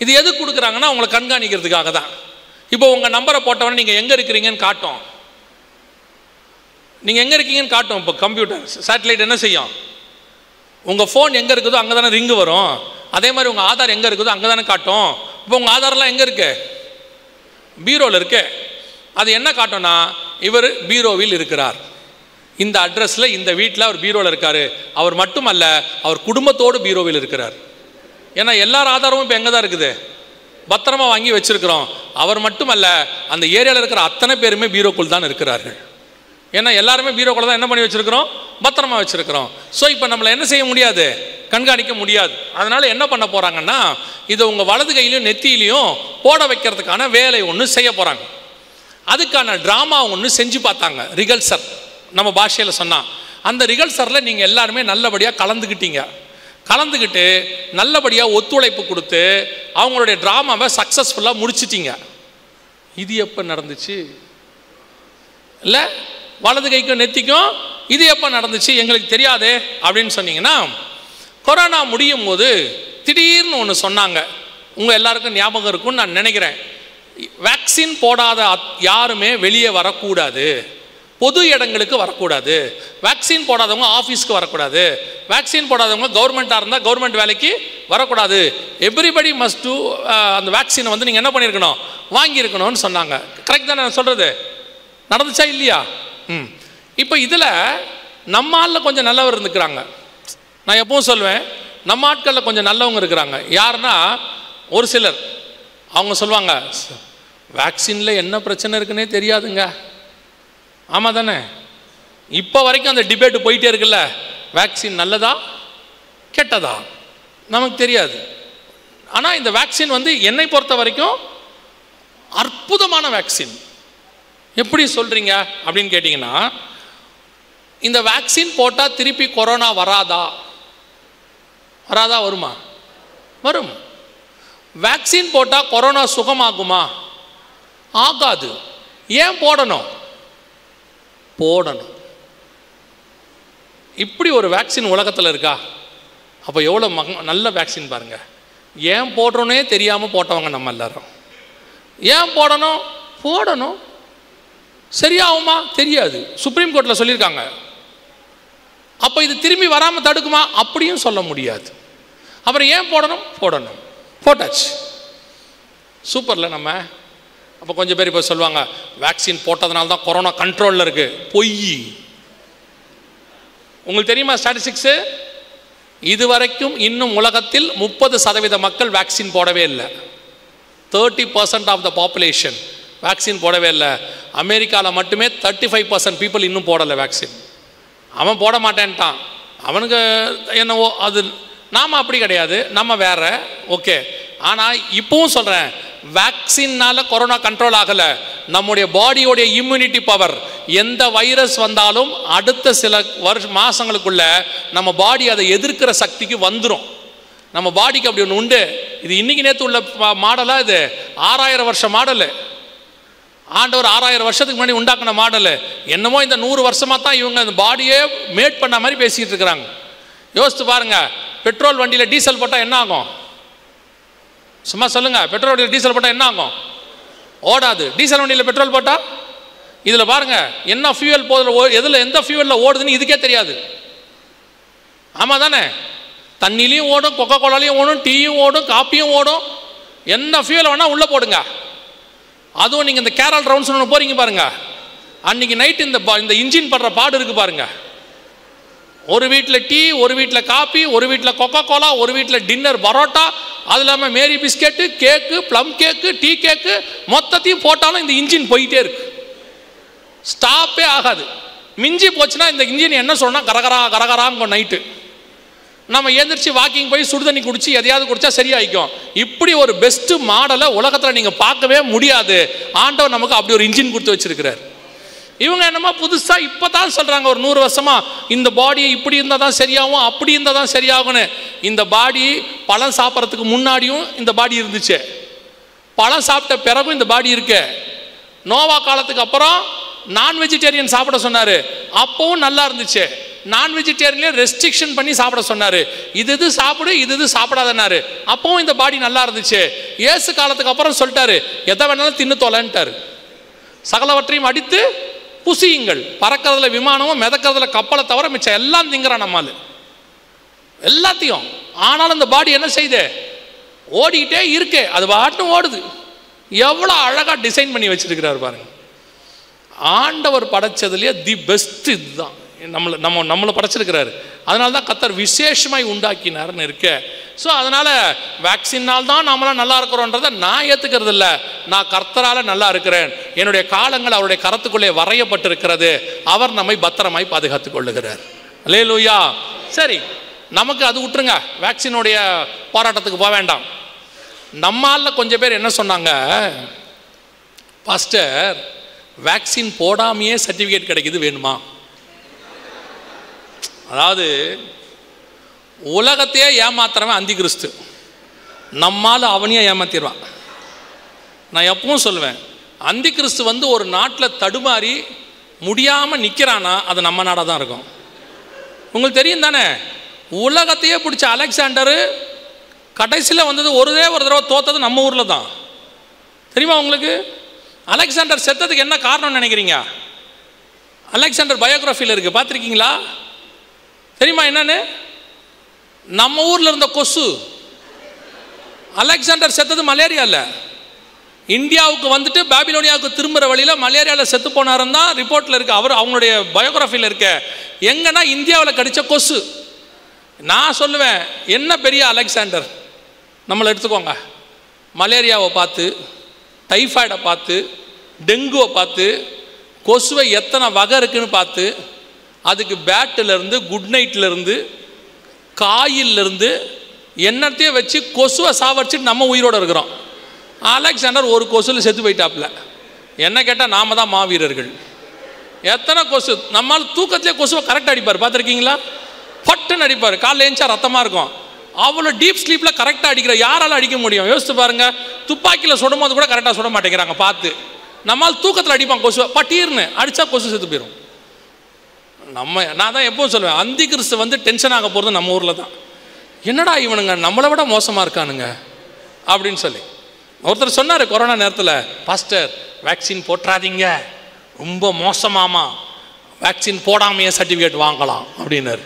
இது எதுக்கு கொடுக்குறாங்கன்னா உங்களை கண்காணிக்கிறதுக்காக தான். இப்போ உங்கள் நம்பரை போட்டவொடனே நீங்கள் எங்கே இருக்கிறீங்கன்னு காட்டும். நீங்கள் எங்கே இருக்கீங்கன்னு காட்டும். இப்போ கம்ப்யூட்டர் சேட்டலைட் என்ன செய்யும், உங்கள் ஃபோன் எங்கே இருக்குதோ அங்கே தானே ரிங்கு வரும். அதே மாதிரி உங்கள் ஆதார் எங்கே இருக்குதோ அங்கே தானே காட்டும். இப்போ உங்கள் ஆதார்லாம் எங்கே இருக்கு? பீரோவில் இருக்கு. அது என்ன காட்டும்னா, இவர் பீரோவில் இருக்கிறார், இந்த அட்ரஸில் இந்த வீட்டில் அவர் பீரோவில் இருக்கார். அவர் மட்டுமல்ல, அவர் குடும்பத்தோடு பீரோவில் இருக்கிறார். ஏன்னா எல்லார் ஆதாரமும் இப்போ எங்கே தான் இருக்குது, பத்திரமா வாங்கி வச்சுருக்கிறோம். அவர் மட்டுமல்ல, அந்த ஏரியாவில் இருக்கிற அத்தனை பேருமே பீரோக்குள் தான் இருக்கிறார்கள். ஏன்னா எல்லாருமே பீரோக்குள்ள தான் என்ன பண்ணி வச்சுருக்கிறோம், பத்திரமா வச்சுருக்கிறோம். ஸோ இப்போ நம்மளை என்ன செய்ய முடியாது, கண்காணிக்க முடியாது. அதனால் என்ன பண்ண போகிறாங்கன்னா, இதை உங்கள் வலது கையிலையும் நெத்தியிலையும் போட வைக்கிறதுக்கான வேலை ஒன்று செய்ய போகிறாங்க. அதுக்கான ட்ராமா ஒன்று செஞ்சு பார்த்தாங்க, ரிகல்சர் நம்ம பாஷையில் சொன்னால். அந்த ரிகல்சரில் நீங்கள் எல்லாருமே நல்லபடியாக கலந்துக்கிட்டு நல்லபடியாக ஒத்துழைப்பு கொடுத்து அவங்களுடைய ட்ராமாவை சக்ஸஸ்ஃபுல்லாக முடிச்சிட்டிங்க. இது எப்போ நடந்துச்சு? இல்லை, வலது கைக்கும் நெத்திக்கும் இது எப்போ நடந்துச்சு எங்களுக்கு தெரியாதே அப்படின்னு சொன்னீங்கன்னா, கொரோனா முடியும் போது திடீர்னு ஒன்று சொன்னாங்க. உங்கள் எல்லாருக்கும் ஞாபகம் இருக்கும்னு நான் நினைக்கிறேன். வேக்சின் போடாத யாருமே வெளியே வரக்கூடாது, பொது இடங்களுக்கு வரக்கூடாது, வேக்சின் போடாதவங்க ஆஃபீஸ்க்கு வரக்கூடாது, வேக்சின் போடாதவங்க கவர்மெண்ட்டாக இருந்தால் கவர்மெண்ட் வேலைக்கு வரக்கூடாது, எவ்ரிபடி மஸ்ட் டூ அந்த வேக்சினை வந்து நீங்கள் என்ன பண்ணியிருக்கணும், வாங்கியிருக்கணும்னு சொன்னாங்க. கரெக்ட் தானே நான் சொல்கிறது? நடந்துச்சா இல்லையா? இப்போ இதில் நம்ம ஆளில் கொஞ்சம் நல்லவர் இருந்துக்கிறாங்க. நான் எப்பவும் சொல்லுவேன், நம்ம ஆட்களில் கொஞ்சம் நல்லவங்க இருக்கிறாங்க. யாருன்னா, ஒரு சிலர் அவங்க சொல்லுவாங்க, வேக்சினில் என்ன பிரச்சனை இருக்குன்னே தெரியாதுங்க. ஆமாம் தானே? இப்போ வரைக்கும் அந்த டிபேட் போயிட்டே இருக்குல்ல, வேக்சின் நல்லதா கெட்டதா நமக்கு தெரியாது. ஆனால் இந்த வேக்சின் வந்து என்னை பொறுத்த வரைக்கும் அற்புதமான வேக்சின். எப்படி சொல்கிறீங்க அப்படின்னு கேட்டிங்கன்னா, இந்த வேக்சின் போட்டால் திருப்பி கொரோனா வராதா? வருமா? வரும். வேக்சின் போட்டால் கொரோனா சுகமாகுமா? ஆகாது. ஏன் போடணும்? இப்படி ஒரு வேக்சின் உலகத்தில் இருக்கா? அப்போ எவ்வளோ நல்ல வேக்சின் பாருங்கள். ஏன் போடுறோன்னே தெரியாமல் போட்டவங்க நம்ம எல்லாரும். ஏன் போடணும். சரியாகுமா? தெரியாது. சுப்ரீம் கோர்ட்டில் சொல்லியிருக்காங்க. அப்போ இது திரும்பி வராமல் தடுக்குமா? அப்படியும் சொல்ல முடியாது. அப்புறம் ஏன் போடணும். போட்டாச்சு. சூப்பரில் நம்ம. அப்போ கொஞ்சம் பேர் இப்போ சொல்லுவாங்க, வேக்சின் போட்டதுனால தான் கொரோனா கண்ட்ரோலில் இருக்குது. பொய். உங்களுக்கு தெரியுமா ஸ்டாட்டிஸ்டிக்ஸு? இதுவரைக்கும் இன்னும் உலகத்தில் 30% மக்கள் வேக்சின் போடவே இல்லை. 30% ஆஃப் த பாப்புலேஷன் வேக்சின் போடவே இல்லை. அமெரிக்காவில் மட்டுமே 35% பீப்புள் இன்னும் போடலை வேக்சின். அவன் போட மாட்டேன்ட்டான். அவனுக்கு என்னவோ அது. நாம் அப்படி கிடையாது, நம்ம வேற. ஓகே. ஆனால் இப்பவும் சொல்கிறேன், வேக்சின்னால கொரோனா கண்ட்ரோல் ஆகலை. நம்முடைய பாடியோடைய இம்யூனிட்டி பவர், எந்த வைரஸ் வந்தாலும் அடுத்த சில மாதங்களுக்குள்ள நம்ம பாடி அதை எதிர்க்கிற சக்திக்கு வந்துடும். நம்ம பாடிக்கு அப்படி ஒன்று உண்டு. இது இன்னைக்கு நேற்று உள்ள மாடலாக? இது 6000 வருஷம் மாடலு. ஆண்டவர் 6000 வருஷத்துக்கு முன்னாடி உண்டாக்குன மாடலு. என்னமோ இந்த 100 வருஷமாக தான் இவங்க அந்த பாடியே மேட் பண்ண மாதிரி பேசிக்கிட்டு இருக்கிறாங்க. யோசித்து பாருங்க, பெட்ரோல் வண்டியில் டீசல் போட்டால் என்ன ஆகும்? சும்மா சொல்லுங்க. பெட்ரோல் வண்டியில் டீசல் போட்டால் என்ன ஆகும்? ஓடாது. டீசல் வண்டியில் பெட்ரோல் போட்டால், இதில் பாருங்க என்ன ஃபியூவல் போதில், எதில் எந்த ஃபியூவலில் ஓடுதுன்னு இதுக்கே தெரியாது. ஆமாம் தானே? தண்ணிலையும் ஓடும், கொக்கோ கோலாலையும் ஓடும், டீயும் ஓடும், காப்பியும் ஓடும். என்ன ஃபியூவல் வேணால் உள்ளே போடுங்க. அதுவும் நீங்கள் இந்த கேரல் ரவுண்ட்ஸ் ஒன்று போகிறீங்க பாருங்க, அன்றைக்கி நைட்டு இந்த இன்ஜின் படுற பாடு இருக்குது பாருங்க. ஒரு வீட்டில் டீ, ஒரு வீட்டில் காப்பி, ஒரு வீட்டில் கொக்கோ கோலா, ஒரு வீட்டில் டின்னர் பரோட்டா, அது இல்லாமல் மேரி பிஸ்கெட்டு, கேக்கு, ப்ளம் கேக்கு, டீ கேக்கு, மொத்தத்தையும் போட்டாலும் இந்த இன்ஜின் போயிட்டே இருக்கு. ஸ்டாப்பே ஆகாது. மிஞ்சி போச்சுன்னா இந்த இன்ஜின் என்ன சொன்னால் கரகராங்க நைட்டு. நம்ம எழுந்திரிச்சு வாக்கிங் போய் சுடுதண்ணி குடிச்சு எதையாவது குடிச்சா சரியாயிக்கும். இப்படி ஒரு பெஸ்ட் மாடலை உலகத்தில் நீங்கள் பார்க்கவே முடியாது. ஆண்டவர் நமக்கு அப்படி ஒரு இன்ஜின் கொடுத்து வச்சிருக்கிறார். இவங்க என்னமோ புதுசாக இப்போ தான் சொல்கிறாங்க, ஒரு 100 வருஷமாக இந்த பாடியை இப்படி இருந்தால் தான் சரியாகும், அப்படி இருந்தால் தான் சரியாகும்னு. இந்த பாடி பழம் சாப்பிட்றதுக்கு முன்னாடியும் இந்த பாடி இருந்துச்சு, பழம் சாப்பிட்ட பிறகும் இந்த பாடி இருக்கு. நோவா காலத்துக்கு அப்புறம் நான் வெஜிடேரியன் சாப்பிட சொன்னார், அப்பவும் நல்லா இருந்துச்சு. நான் வெஜிடேரியன்லேயே ரெஸ்ட்ரிக்ஷன் பண்ணி சாப்பிட சொன்னார், இது சாப்பிடு, இது சாப்பிடாதனாரு, அப்பவும் இந்த பாடி நல்லா இருந்துச்சு. இயேசு காலத்துக்கு அப்புறம் சொல்லிட்டாரு, எதை வேணாலும் தின்னு தொலைன்ட்டார். சகலவற்றையும் அடித்து புசியுங்கள். பறக்கிறதுல விமானமும் மிதக்கிறதுல கப்பலை தவிர மிச்சம் எல்லாம் திங்கிறான் நம்மால், எல்லாத்தையும். ஆனாலும் இந்த பாடி என்ன செய்யுது? ஓடிக்கிட்டே இருக்கு. அது பாட்டும் ஓடுது. எவ்வளோ அழகாக டிசைன் பண்ணி வச்சிருக்கிறார் பாருங்க. ஆண்டவர் படைச்சதுலேயே தி பெஸ்ட் இதுதான். நம்மளை படைச்சிருக்கிறாரு. அதனால தான் கர்த்தர் விசேஷமாய் உண்டாக்கினார்னு இருக்கு. ஸோ அதனால் வேக்சினால் தான் நம்மளாம் நல்லா இருக்கிறோன்றதை நான் ஏற்றுக்கிறது இல்லை. நான் கர்த்தரால் நல்லா இருக்கிறேன். என்னுடைய காலங்கள் அவருடைய கரத்துக்குள்ளே வரையப்பட்டிருக்கிறது. அவர் நம்மை பத்திரமாய் பாதுகாத்து கொள்ளுகிறார். அல்லேலூயா. சரி, நமக்கு அது விட்டுருங்க, வேக்சினுடைய போராட்டத்துக்கு போக வேண்டாம். நம்மால் கொஞ்சம் பேர் என்ன சொன்னாங்க, பாஸ்டர் வேக்சின் போடாமையே சர்டிஃபிகேட் கிடைக்குது வேணுமா? அதாவது உலகத்தையே ஏமாத்துறவன் அந்தி கிறிஸ்து, நம்மால் அவனையே ஏமாத்திடுவான். நான் எப்பவும் சொல்லுவேன், அந்தி கிறிஸ்து ஒரு நாட்டில் தடுமாறி முடியாமல் நிற்கிறானா அது நம்ம நாடாக தான் இருக்கும். உங்களுக்கு தெரியும் தானே, உலகத்தையே பிடிச்ச அலெக்சாண்டரு கடைசியில் வந்தது ஒரு தடவை தோத்தது நம்ம ஊரில் தான். தெரியுமா உங்களுக்கு? அலெக்சாண்டர் செத்ததுக்கு என்ன காரணம் நினைக்கிறீங்க? அலெக்சாண்டர் பயோகிராஃபியில் இருக்குது, பார்த்துருக்கீங்களா? தெரியுமா என்னன்னு? நம்ம ஊரில் இருந்த கொசு. அலெக்சாண்டர் செத்தது மலேரியாவில். இந்தியாவுக்கு வந்துட்டு பாபிலோனியாவுக்கு திரும்புகிற வழியில் மலேரியாவில் செத்து போனாருன்னு தான் ரிப்போர்ட்டில் இருக்குது. அவங்களுடைய பயோகிராஃபியில் இருக்க. எங்கன்னா இந்தியாவில் கடித்த கொசு. நான் சொல்லுவேன், என்ன பெரிய அலெக்சாண்டர். நம்மளை எடுத்துக்கோங்க, மலேரியாவை பார்த்து, டைஃபாய்டை பார்த்து, டெங்குவை பார்த்து, கொசுவை எத்தனை வகை இருக்குன்னு பார்த்து, அதுக்கு பேட்டிலேருந்து குட் நைட்லேருந்து காயிலிருந்து என்னத்தையும் வச்சு கொசுவை சாவடிச்சுட்டு நம்ம உயிரோடு இருக்கிறோம். அலெக்சாண்டர் ஒரு கொசுவில் செத்து போயிட்டாப்புல. என்ன கேட்டால் நாம தான் மாவீரர்கள். எத்தனை கொசு நம்மால் தூக்கத்திலே கொசுவை கரெக்டாக அடிப்பார், பார்த்துருக்கீங்களா? பட்டுன்னு அடிப்பார். காலைல எழுந்தா ரத்தமாக இருக்கும். அவ்வளோ டீப் ஸ்லீப்பில் கரெக்டாக அடிக்கிற யாரால் அடிக்க முடியும்? யோசித்து பாருங்கள். துப்பாக்கியில் சுடும் போது கூட கரெக்டாக சுட மாட்டேங்கிறாங்க பார்த்து. நம்மால் தூக்கத்தில் அடிப்பான் கொசுவை, பட்டீர்னு அடித்தா கொசு செத்து போயிடும். நான் தான் எப்போவும் சொல்லுவேன், அந்தி கிறிஸ்து வந்து டென்ஷன் ஆக போகிறது நம்ம ஊரில் தான். என்னடா இவனுங்க நம்மளை விட மோசமாக இருக்கானுங்க அப்படின்னு சொல்லி ஒருத்தர் சொன்னார் கொரோனா நேரத்தில், பாஸ்டர் வேக்சின் போட்டுறாதீங்க, ரொம்ப மோசமாமா, வேக்சின் போடாமையே சர்டிஃபிகேட் வாங்கலாம் அப்படின்னாரு.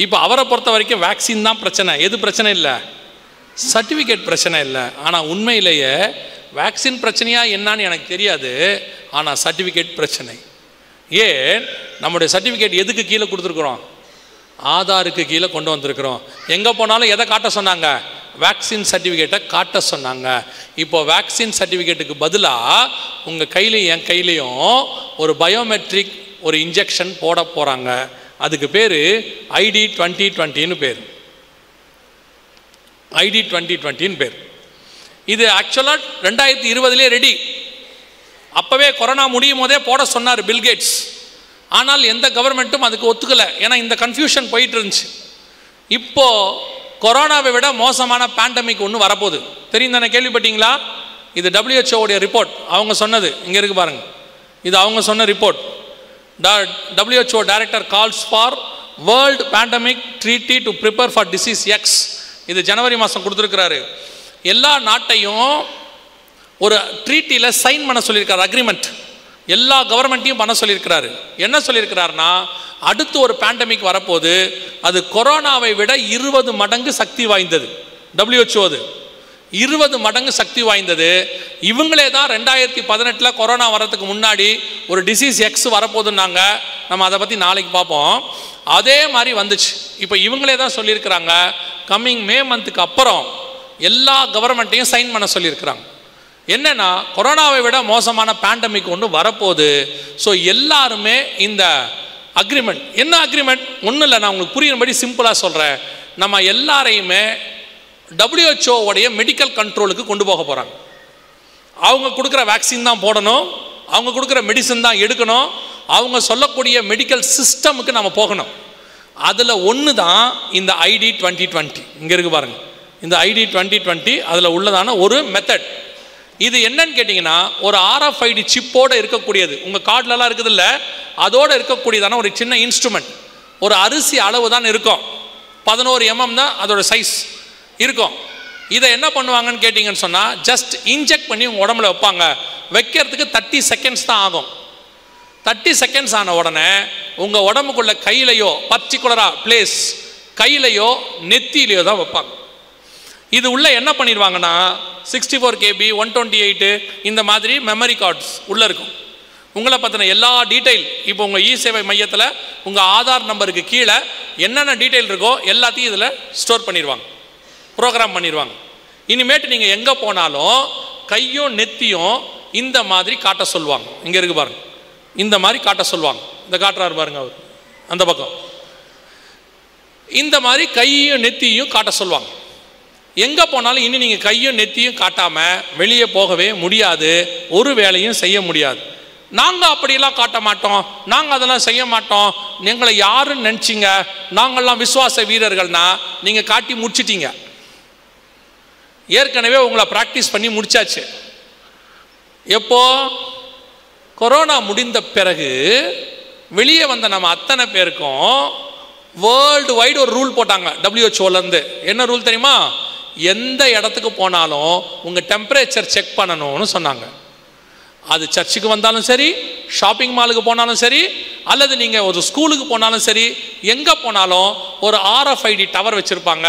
இப்போ அவரை பொறுத்த வரைக்கும் வேக்சின் தான் பிரச்சனை, எது பிரச்சனை இல்லை, சர்டிஃபிகேட் பிரச்சனை இல்லை. ஆனால் உண்மையிலேயே வேக்சின் பிரச்சனையா என்னான்னு எனக்கு தெரியாது, ஆனால் சர்டிஃபிகேட் பிரச்சனை. ஏன் நம்முடைய சர்டிஃபிகேட் எதுக்கு கீழே கொடுத்துருக்குறோம்? ஆதாருக்கு கீழே கொண்டு வந்திருக்கிறோம். எங்கே போனாலும் எதை காட்ட சொன்னாங்க? வேக்சின் சர்டிஃபிகேட்டை காட்ட சொன்னாங்க. இப்போ வேக்சின் சர்டிஃபிகேட்டுக்கு பதிலாக உங்கள் கையிலையும் என் கையிலையும் ஒரு பயோமெட்ரிக் ஒரு இன்ஜெக்ஷன் போட போகிறாங்க. அதுக்கு பேர் ID 2020 பேர். ID 2020 பேர். இது ஆக்சுவலாக 2020 ரெடி. அப்போவே கொரோனா முடியும் போதே போட சொன்னார் பில்கேட்ஸ். ஆனால் எந்த கவர்மெண்ட்டும் அதுக்கு ஒத்துக்கலை. ஏன்னா இந்த கன்ஃபியூஷன் போயிட்டு இருந்துச்சு. இப்போது கொரோனாவை விட மோசமான பேண்டமிக் ஒன்று வரப்போகுது. தெரியும் தானே, கேள்விப்பட்டீங்களா? இது WHO உடைய ரிப்போர்ட், அவங்க சொன்னது. இங்கே இருக்கு பாருங்க, இது அவங்க சொன்ன report. WHO director calls for world pandemic treaty to prepare for disease X. இது ஜனவரி மாதம் கொடுத்துருக்கிறாரு. எல்லா நாட்டையும் ஒரு ட்ரீட்டியில் சைன் பண்ண சொல்லியிருக்காரு, அக்ரிமெண்ட். எல்லா கவர்மெண்ட்டையும் பண்ண சொல்லியிருக்கிறாரு. என்ன சொல்லியிருக்கிறாருன்னா, அடுத்து ஒரு பேண்டமிக் வரப்போது, அது கொரோனாவை விட 20 மடங்கு சக்தி வாய்ந்தது. WHO அது 20 மடங்கு சக்தி வாய்ந்தது. இவங்களே தான் 2018 கொரோனா வரதுக்கு முன்னாடி ஒரு டிசீஸ் X வரப்போகுதுன்னாங்க. நம்ம அதை பற்றி நாளைக்கு பார்ப்போம். அதே மாதிரி வந்துச்சு. இப்போ இவங்களே தான் சொல்லியிருக்கிறாங்க, கம்மிங் மே மந்த்துக்கு அப்புறம் எல்லா கவர்மெண்ட்டையும் சைன் பண்ண சொல்லியிருக்கிறாங்க. என்னன்னா, கொரோனாவை விட மோசமான பேண்டமிக் ஒன்று வரப்போகுது. ஸோ எல்லாருமே இந்த அக்ரிமெண்ட், என்ன அக்ரிமெண்ட்? ஒன்றும் இல்லை, நான் உங்களுக்கு புரியும்படி சிம்பிளாக சொல்கிறேன். நம்ம எல்லாரையுமே WHO உடைய மெடிக்கல் கண்ட்ரோலுக்கு கொண்டு போக போகிறாங்க. அவங்க கொடுக்குற வேக்சின் தான் போடணும், அவங்க கொடுக்குற மெடிசன் தான் எடுக்கணும், அவங்க சொல்லக்கூடிய மெடிக்கல் சிஸ்டமுக்கு நம்ம போகணும். அதில் ஒன்று தான் இந்த ID 2020. இங்கே இருக்கு பாருங்கள், இந்த ID 2020 அதில் உள்ளதான ஒரு மெத்தட். இது என்னன்னு கேட்டிங்கன்னா, ஒரு RFID சிப்போடு இருக்கக்கூடியது. உங்கள் கார்டிலலாம் இருக்குது இல்லை, அதோடு இருக்கக்கூடியதான ஒரு சின்ன இன்ஸ்ட்ருமெண்ட். ஒரு அரிசி அளவு தான் இருக்கும், 11 mm தான் அதோட சைஸ் இருக்கும். இதை என்ன பண்ணுவாங்கன்னு கேட்டிங்கன்னு சொன்னால், ஜஸ்ட் இன்ஜெக்ட் பண்ணி உங்கள் உடம்புல வைப்பாங்க. வைக்கிறதுக்கு 30 செகண்ட்ஸ் தான் ஆகும். 30 செகண்ட்ஸ் ஆன உடனே உங்கள் உடம்புக்குள்ள கையிலையோ, பர்டிகுலராக பிளேஸ் கையிலையோ நெத்தியிலையோ தான் வைப்பாங்க. இது உள்ள என்ன பண்ணிடுவாங்கன்னா, 64 KB 128 இந்த மாதிரி மெமரி கார்ட்ஸ் உள்ளே இருக்கும். உங்களை பற்றின எல்லா டீட்டெயில், இப்போ உங்கள் சேவை மையத்தில் உங்கள் ஆதார் நம்பருக்கு கீழே என்னென்ன டீட்டெயில் இருக்கோ எல்லாத்தையும் இதில் ஸ்டோர் பண்ணிடுவாங்க, ப்ரோக்ராம் பண்ணிடுவாங்க. இனிமேட்டு நீங்கள் எங்கே போனாலும் கையும் நெத்தியும் இந்த மாதிரி காட்ட சொல்லுவாங்க. இங்கே இருக்கு பாருங்க, இந்த மாதிரி காட்ட சொல்லுவாங்க. இந்த காட்டுறாரு பாருங்க அவர் அந்த பக்கம். இந்த மாதிரி கையும் நெத்தியும் காட்ட சொல்லுவாங்க. எங்கே போனாலும் இனி நீங்கள் கையும் நெத்தியும் காட்டாமல் வெளியே போகவே முடியாது, ஒரு வேலையும் செய்ய முடியாது. நாங்கள் அப்படியெல்லாம் காட்ட மாட்டோம், நாங்கள் அதெல்லாம் செய்ய மாட்டோம், எங்களை யாருன்னு நினச்சிங்க, நாங்கள்லாம் விசுவாச வீரர்கள்னா நீங்கள் காட்டி முடிச்சிட்டீங்க. ஏற்கனவே உங்களை ப்ராக்டிஸ் பண்ணி முடிச்சாச்சு. எப்போ? கொரோனா முடிந்த பிறகு வெளியே வந்த நம்ம அத்தனை பேருக்கும் வேர்ல்டு வைடு ஒரு ரூல் போட்டாங்க WHO. என்ன ரூல் தெரியுமா? எந்த இடத்துக்கு போனாலும் உங்கள் டெம்பரேச்சர் செக் பண்ணணும்னு சொன்னாங்க. அது சர்ச்சுக்கு வந்தாலும் சரி, ஷாப்பிங் மாலுக்கு போனாலும் சரி, அல்லது நீங்கள் ஒரு ஸ்கூலுக்கு போனாலும் சரி, எங்கே போனாலும் ஒரு RFID டவர் வச்சுருப்பாங்க.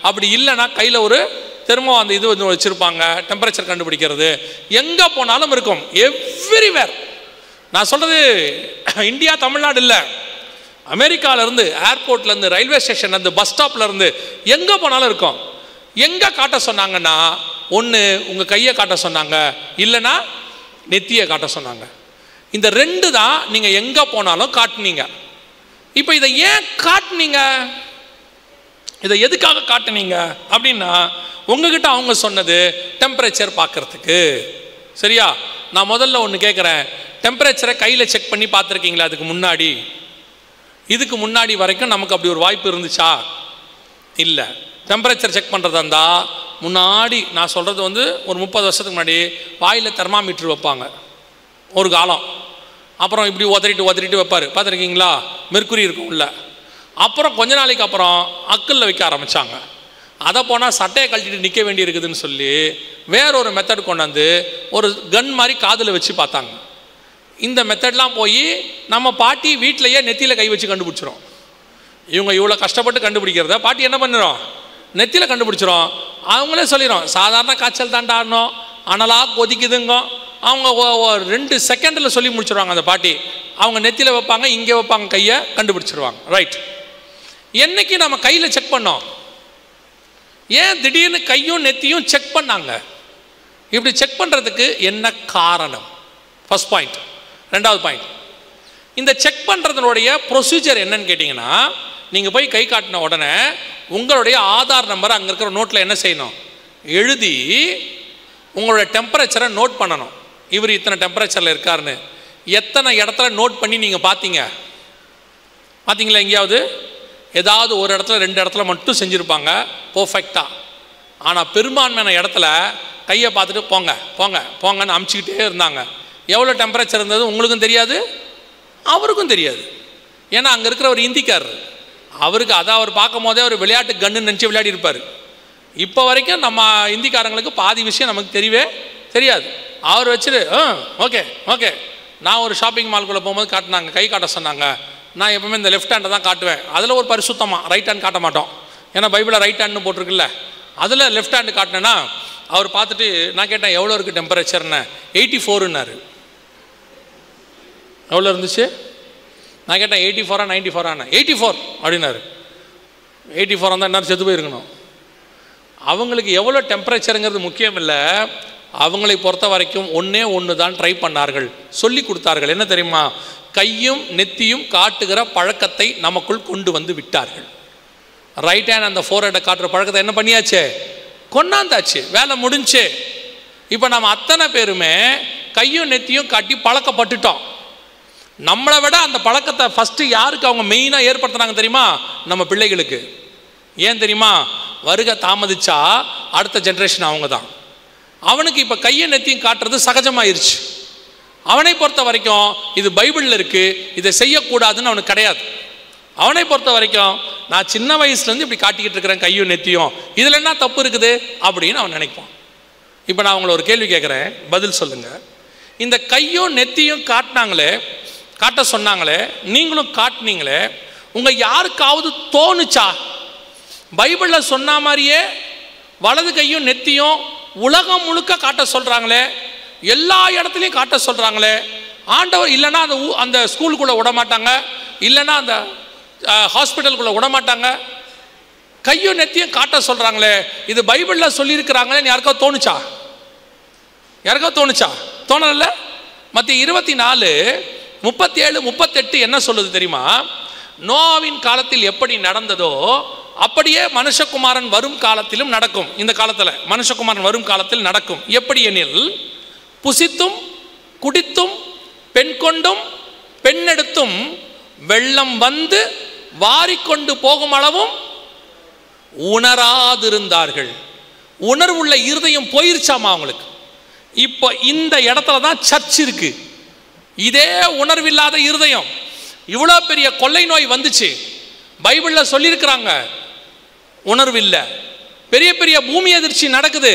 அப்படி இல்லைன்னா கையில் ஒரு தெர்மோ அந்த இது வந்து வச்சுருப்பாங்க, டெம்பரேச்சர் கண்டுபிடிக்கிறது. எங்கே போனாலும் இருக்கும், எவ்ரிவேர். நான் சொல்கிறது இந்தியா தமிழ்நாடு இல்லை, அமெரிக்காவிலேருந்து, ஏர்போர்ட்லேருந்து, ரயில்வே ஸ்டேஷன்லேருந்து, பஸ் ஸ்டாப்லேருந்து எங்கே போனாலும் இருக்கும். எங்கே காட்ட சொன்னாங்கன்னா, ஒன்று உங்கள் கையை காட்ட சொன்னாங்க, இல்லைன்னா நெத்தியை காட்ட சொன்னாங்க. இந்த ரெண்டு தான் நீங்கள் எங்கே போனாலும் காட்டினீங்க. இப்போ இதை ஏன் காட்டுனீங்க, இதை எதுக்காக காட்டுனீங்க அப்படின்னா, உங்ககிட்ட அவங்க சொன்னது டெம்பரேச்சர் பார்க்கறதுக்கு. சரியா? நான் முதல்ல ஒன்று கேட்குறேன், டெம்பரேச்சரை கையில் செக் பண்ணி பார்த்துருக்கீங்களா? இதுக்கு முன்னாடி வரைக்கும் நமக்கு அப்படி ஒரு வாய்ப்பு இருந்துச்சா? இல்லை. டெம்பரேச்சர் செக் பண்ணுறதா இருந்தால் முன்னாடி நான் சொல்கிறது ஒரு 30 வருஷத்துக்கு முன்னாடி வாயில் தெர்மாமீட்டர் வைப்பாங்க ஒரு காலம். அப்புறம் இப்படி உதறிட்டு வைப்பார், பார்த்துருக்கீங்களா? மெர்க்குரி இருக்கும் உள்ள. அப்புறம் கொஞ்ச நாளைக்கு அப்புறம் அக்கல்ல வைக்க ஆரம்பித்தாங்க. அதை போனால் சட்டையை கழட்டிட்டு நிற்க வேண்டி இருக்குதுன்னு சொல்லி வேறொரு மெத்தட் கொண்டாந்து ஒரு கன் மாதிரி காதில் வச்சு பார்த்தாங்க. இந்த மெத்தட்லாம் போய் நம்ம பாட்டி வீட்டிலையே நெத்தியில் கை வச்சு கண்டுபிடிச்சிரும். இவங்க இவ்வளோ கஷ்டப்பட்டு கண்டுபிடிக்கிறத பாட்டி என்ன பண்ணுறோம், நெத்தியில் கண்டுபிடிச்சிரும். அவங்களே சொல்லிடும், சாதாரண காய்ச்சல் தாண்டாடணும், அனலாக கொதிக்குதுங்க. அவங்க 2 செகண்டில் சொல்லி முடிச்சிடுவாங்க. அந்த பாட்டி அவங்க நெத்தியில் வைப்பாங்க, இங்கே வைப்பாங்க, கையை கண்டுபிடிச்சிருவாங்க. ரைட். என்னைக்கு நம்ம கையில் செக் பண்ணோம்? ஏன் திடீர்னு கையும் நெத்தியும் செக் பண்ணாங்க? இப்படி செக் பண்ணுறதுக்கு என்ன காரணம்? First point. ரெண்டாவது பாயிண்ட், இந்த செக் பண்ணுறதுனுடைய ப்ரொசீஜர் என்னன்னு கேட்டிங்கன்னா, நீங்கள் போய் கை காட்டின உடனே உங்களுடைய ஆதார் நம்பர் அங்கே இருக்கிற நோட்டில் என்ன செய்யணும், எழுதி உங்களுடைய டெம்பரேச்சரை நோட் பண்ணணும். இவர் இத்தனை டெம்பரேச்சரில் இருக்காருன்னு எத்தனை இடத்துல நோட் பண்ணி நீங்கள் பார்த்தீங்களா? எங்கேயாவது ஏதாவது ஒரு இடத்துல 2 இடத்துல மட்டும் செஞ்சுருப்பாங்க பர்ஃபெக்டாக. ஆனால் பெரும்பான்மையான இடத்துல கையை பார்த்துட்டு போங்க போங்க போங்கன்னு அமுச்சிக்கிட்டே இருந்தாங்க. எவ்வளோ டெம்பரேச்சர் இருந்தது உங்களுக்கும் தெரியாது, அவருக்கும் தெரியாது. ஏன்னா அங்கே இருக்கிற ஒரு இந்திக்காரர், அவருக்கு அதை அவர் பார்க்கும் போதே அவர் விளையாட்டு கன்னு நினச்சி விளையாடி இருப்பார். இப்போ வரைக்கும் நம்ம இந்திக்காரங்களுக்கு பாதி விஷயம் நமக்கு தெரியவே தெரியாது. அவர் வச்சுட்டு ஓகே ஓகே. நான் ஒரு ஷாப்பிங் மால்குள்ளே போகும்போது காட்டினாங்க, கை காட்ட சொன்னாங்க. நான் எப்பவுமே இந்த லெஃப்ட் ஹேண்டை தான் காட்டுவேன். அதில் ஒரு பரிசுத்தமாக ரைட் ஹேண்ட் காட்ட மாட்டோம். ஏன்னா பைபிளில் ரைட் ஹேண்ட்னு போட்டிருக்குல்ல, அதில் லெஃப்ட் ஹேண்டு காட்டினேன்னா அவர் பார்த்துட்டு நான் கேட்டேன் எவ்வளோ இருக்குது டெம்பரேச்சர்னு. 84ன்னாரு. எவ்வளோ இருந்துச்சு? நான் கேட்டேன் 84 94 84 அப்படின்னாரு. 84 இருந்தால் என்ன செத்து போயிருக்கணும். அவங்களுக்கு எவ்வளோ டெம்பரேச்சருங்கிறது முக்கியம் இல்லை. அவங்களை பொறுத்த வரைக்கும் ஒன்று தான் ட்ரை பண்ணார்கள், சொல்லி கொடுத்தார்கள். என்ன தெரியுமா? கையும் நெத்தியும் காட்டுகிற பழக்கத்தை நமக்குள் கொண்டு வந்து விட்டார்கள். ரைட் ஹேண்ட் அந்த ஃபோர்ஹெட்டை காட்டுற பழக்கத்தை என்ன பண்ணியாச்சு, கொண்டாந்தாச்சு, வேலை முடிஞ்சு. இப்போ நம்ம அத்தனை பேருமே கையும் நெத்தியும் காட்டி பழக்கப்பட்டுட்டோம். நம்மளை விட அந்த பழக்கத்தை ஃபஸ்ட்டு யாருக்கு அவங்க மெயினாக ஏற்படுத்தினாங்க தெரியுமா? நம்ம பிள்ளைகளுக்கு. ஏன் தெரியுமா? வருகை தாமதிச்சா அடுத்த ஜென்ரேஷன் அவங்க தான். அவனுக்கு இப்போ கையை நெத்தியும் காட்டுறது சகஜமாயிருச்சு. அவனை பொறுத்த வரைக்கும் இது பைபிளில் இருக்குது, இதை செய்யக்கூடாதுன்னு அவனுக்கு கிடையாது. அவனை பொறுத்த வரைக்கும் நான் சின்ன வயசுலேருந்து இப்படி காட்டிக்கிட்டு இருக்கிறேன் கையும் நெத்தியும், இதில் என்ன தப்பு இருக்குது அப்படின்னு அவன் நினைப்பான். இப்போ நான் உங்களை ஒரு கேள்வி கேட்குறேன், பதில் சொல்லுங்கள். இந்த கையும் நெத்தியும் காட்ட சொன்னாங்களே, நீங்களும் காட்டினீங்களே, உங்கள் யாருக்காவது தோணுச்சா பைபிளில் சொன்ன மாதிரியே வலது கையும் நெத்தியும் உலகம் முழுக்க காட்ட சொல்கிறாங்களே, எல்லா இடத்துலையும் காட்ட சொல்கிறாங்களே, ஆண்டவர் இல்லைன்னா அந்த ஸ்கூலுக்குள்ளே விட மாட்டாங்க, இல்லைன்னா அந்த ஹாஸ்பிட்டலுக்குள்ளே விட மாட்டாங்க, கையும் நெத்தியும் காட்ட சொல்கிறாங்களே, இது பைபிளில் சொல்லியிருக்கிறாங்களேன்னு யாருக்காவது தோணுச்சா? யாருக்காவது தோணுச்சா? தோணல. மத்திய 24 37 38 என்ன சொல்லுது தெரியுமா? நோவாவின் காலத்தில் எப்படி நடந்ததோ அப்படியே மனுஷகுமாரன் வரும் காலத்திலும் நடக்கும். இந்த காலத்தில் மனுஷகுமாரன் வரும் காலத்தில் நடக்கும். எப்படி எனில், புசித்தும் குடித்தும் பெண் கொண்டும் பெண்ணெடுத்தும் வெள்ளம் வந்து வாரிக்கொண்டு போகும் அளவும் உணராதிருந்தார்கள். உணர்வுள்ள இருதயம் போயிருச்சாமா அவங்களுக்கு. இப்போ இந்த இடத்துல தான் சர்ச் இருக்கு. இதே உணர்வில்லாத இருதயம். இவ்வளோ பெரிய கொள்ளை நோய் வந்துச்சு, பைபிளில் சொல்லியிருக்கிறாங்க, உணர்வில்லை. பெரிய பெரிய பூமி அதிர்ச்சி நடக்குது,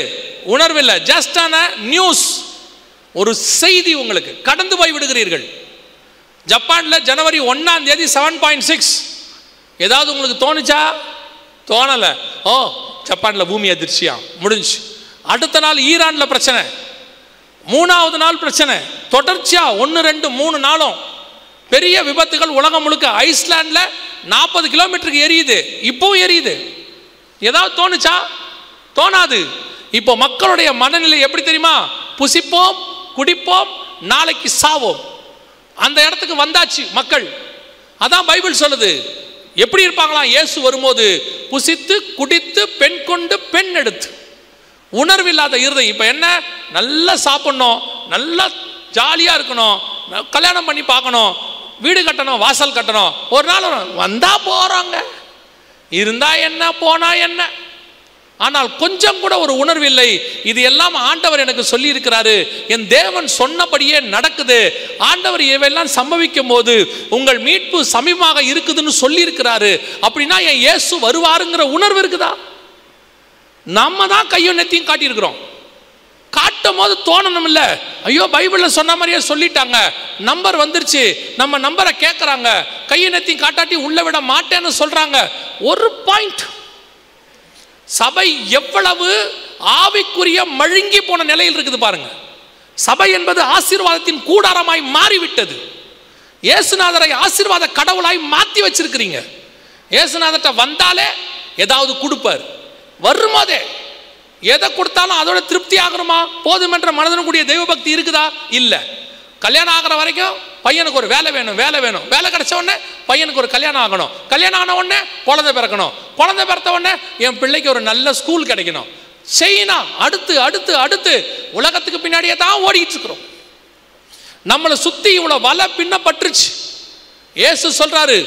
உணர்வில்லை. ஜஸ்ட் ஆன நியூஸ், ஒரு செய்தி உங்களுக்கு கடந்து போய் விடுகிறீர்கள். ஜப்பானில் ஜனவரி 1ஆம் தேதி 7.6 ஏதாவது உங்களுக்கு தோணுச்சா? தோணலை. ஓ, ஜப்பானில் பூமி அதிர்ச்சியா, முடிஞ்சு. அடுத்த நாள் ஈரானில் பிரச்சனை, 3ஆவது நாள் பிரச்சனை, தொடர்ச்சியா 1 2 3 நாளும் பெரிய விபத்துகள் உலகம் முழுக்க. ஐஸ்லாண்டில் 40 கிலோமீட்டருக்கு எரியுது, இப்பவும் எரியுது. ஏதாவது தோணுச்சா? தோணாது. இப்போ மக்களுடைய மனநிலை எப்படி தெரியுமா? புசிப்போம் குடிப்போம் நாளைக்கு சாவோம். அந்த இடத்துக்கு வந்தாச்சு மக்கள். அதான் பைபிள் சொல்லுது. எப்படி இருப்பாங்களாம் இயேசு வரும்போது? புசித்து குடித்து பெண் கொண்டு பெண் எடுத்து. உணர்வில்லாத இருதயம். இப்போ என்ன, நல்லா சாப்பிடணும், நல்லா ஜாலியாக இருக்கணும், கல்யாணம் பண்ணி பார்க்கணும், வீடு கட்டணும், வாசல் கட்டணும், ஒரு நாள் வந்தா போகிறாங்க, இருந்தா என்ன போனா என்ன, ஆனால் கொஞ்சம் கூட ஒரு உணர்வில்லை. இது எல்லாம் ஆண்டவர் எனக்கு சொல்லி இருக்கிறாரு, என் தேவன் சொன்னபடியே நடக்குது. ஆண்டவர் இவையெல்லாம் சம்பவிக்கும் போது உங்கள் மீட்பு சமீபமாக இருக்குதுன்னு சொல்லி இருக்கிறாரு. அப்படின்னா என் இயேசு வருவாருங்கிற உணர்வு இருக்குதா? நம்ம தான் கையும் நெத்தியும் காட்டியிருக்கிறோம். காட்டும் போது தோணணும் இல்லை, ஐயோ பைபிளில் சொன்ன மாதிரியே சொல்லிட்டாங்க, நம்பர் வந்துருச்சு, நம்ம நம்பரை கேட்குறாங்க, கையை நெத்தியும் காட்டாட்டி உள்ள விட மாட்டேன்னு சொல்றாங்க. ஒரு பாயிண்ட், சபை எவ்வளவு ஆவிக்குரிய மழுங்கி போன நிலையில் இருக்குது பாருங்க. சபை என்பது ஆசீர்வாதத்தின் கூடாரமாய் மாறிவிட்டது. இயேசுநாதரை ஆசீர்வாத கடவுளாய் மாற்றி வச்சிருக்கிறீங்க. இயேசுநாதர்கிட்ட வந்தாலே ஏதாவது கொடுப்பார், வரும்போதே எதை கொடுத்தாலும் அதோட திருப்தி ஆகணுமா, போதும் என்ற மனதனும் கூடிய தெய்வ பக்தி இருக்குதா? இல்லை. கல்யாணம் ஆகிற வரைக்கும் பையனுக்கு ஒரு வேலை வேணும், வேலை வேணும், வேலை கிடைச்ச உடனே பையனுக்கு ஒரு கல்யாணம் ஆகணும், கல்யாணம் ஆன உடனே குழந்தை பிறக்கணும், குழந்தை பிறந்த உடனே என் பிள்ளைக்கு ஒரு நல்ல ஸ்கூல் கிடைக்கணும். செய்யினா அடுத்து அடுத்து அடுத்து உலகத்துக்கு பின்னாடியே தான் ஓடிட்டு இருக்கிறோம். நம்மளை சுத்தி இவ்வளவு வலை பின்னப்பட்டுருச்சு. இயேசு சொல்றாரு,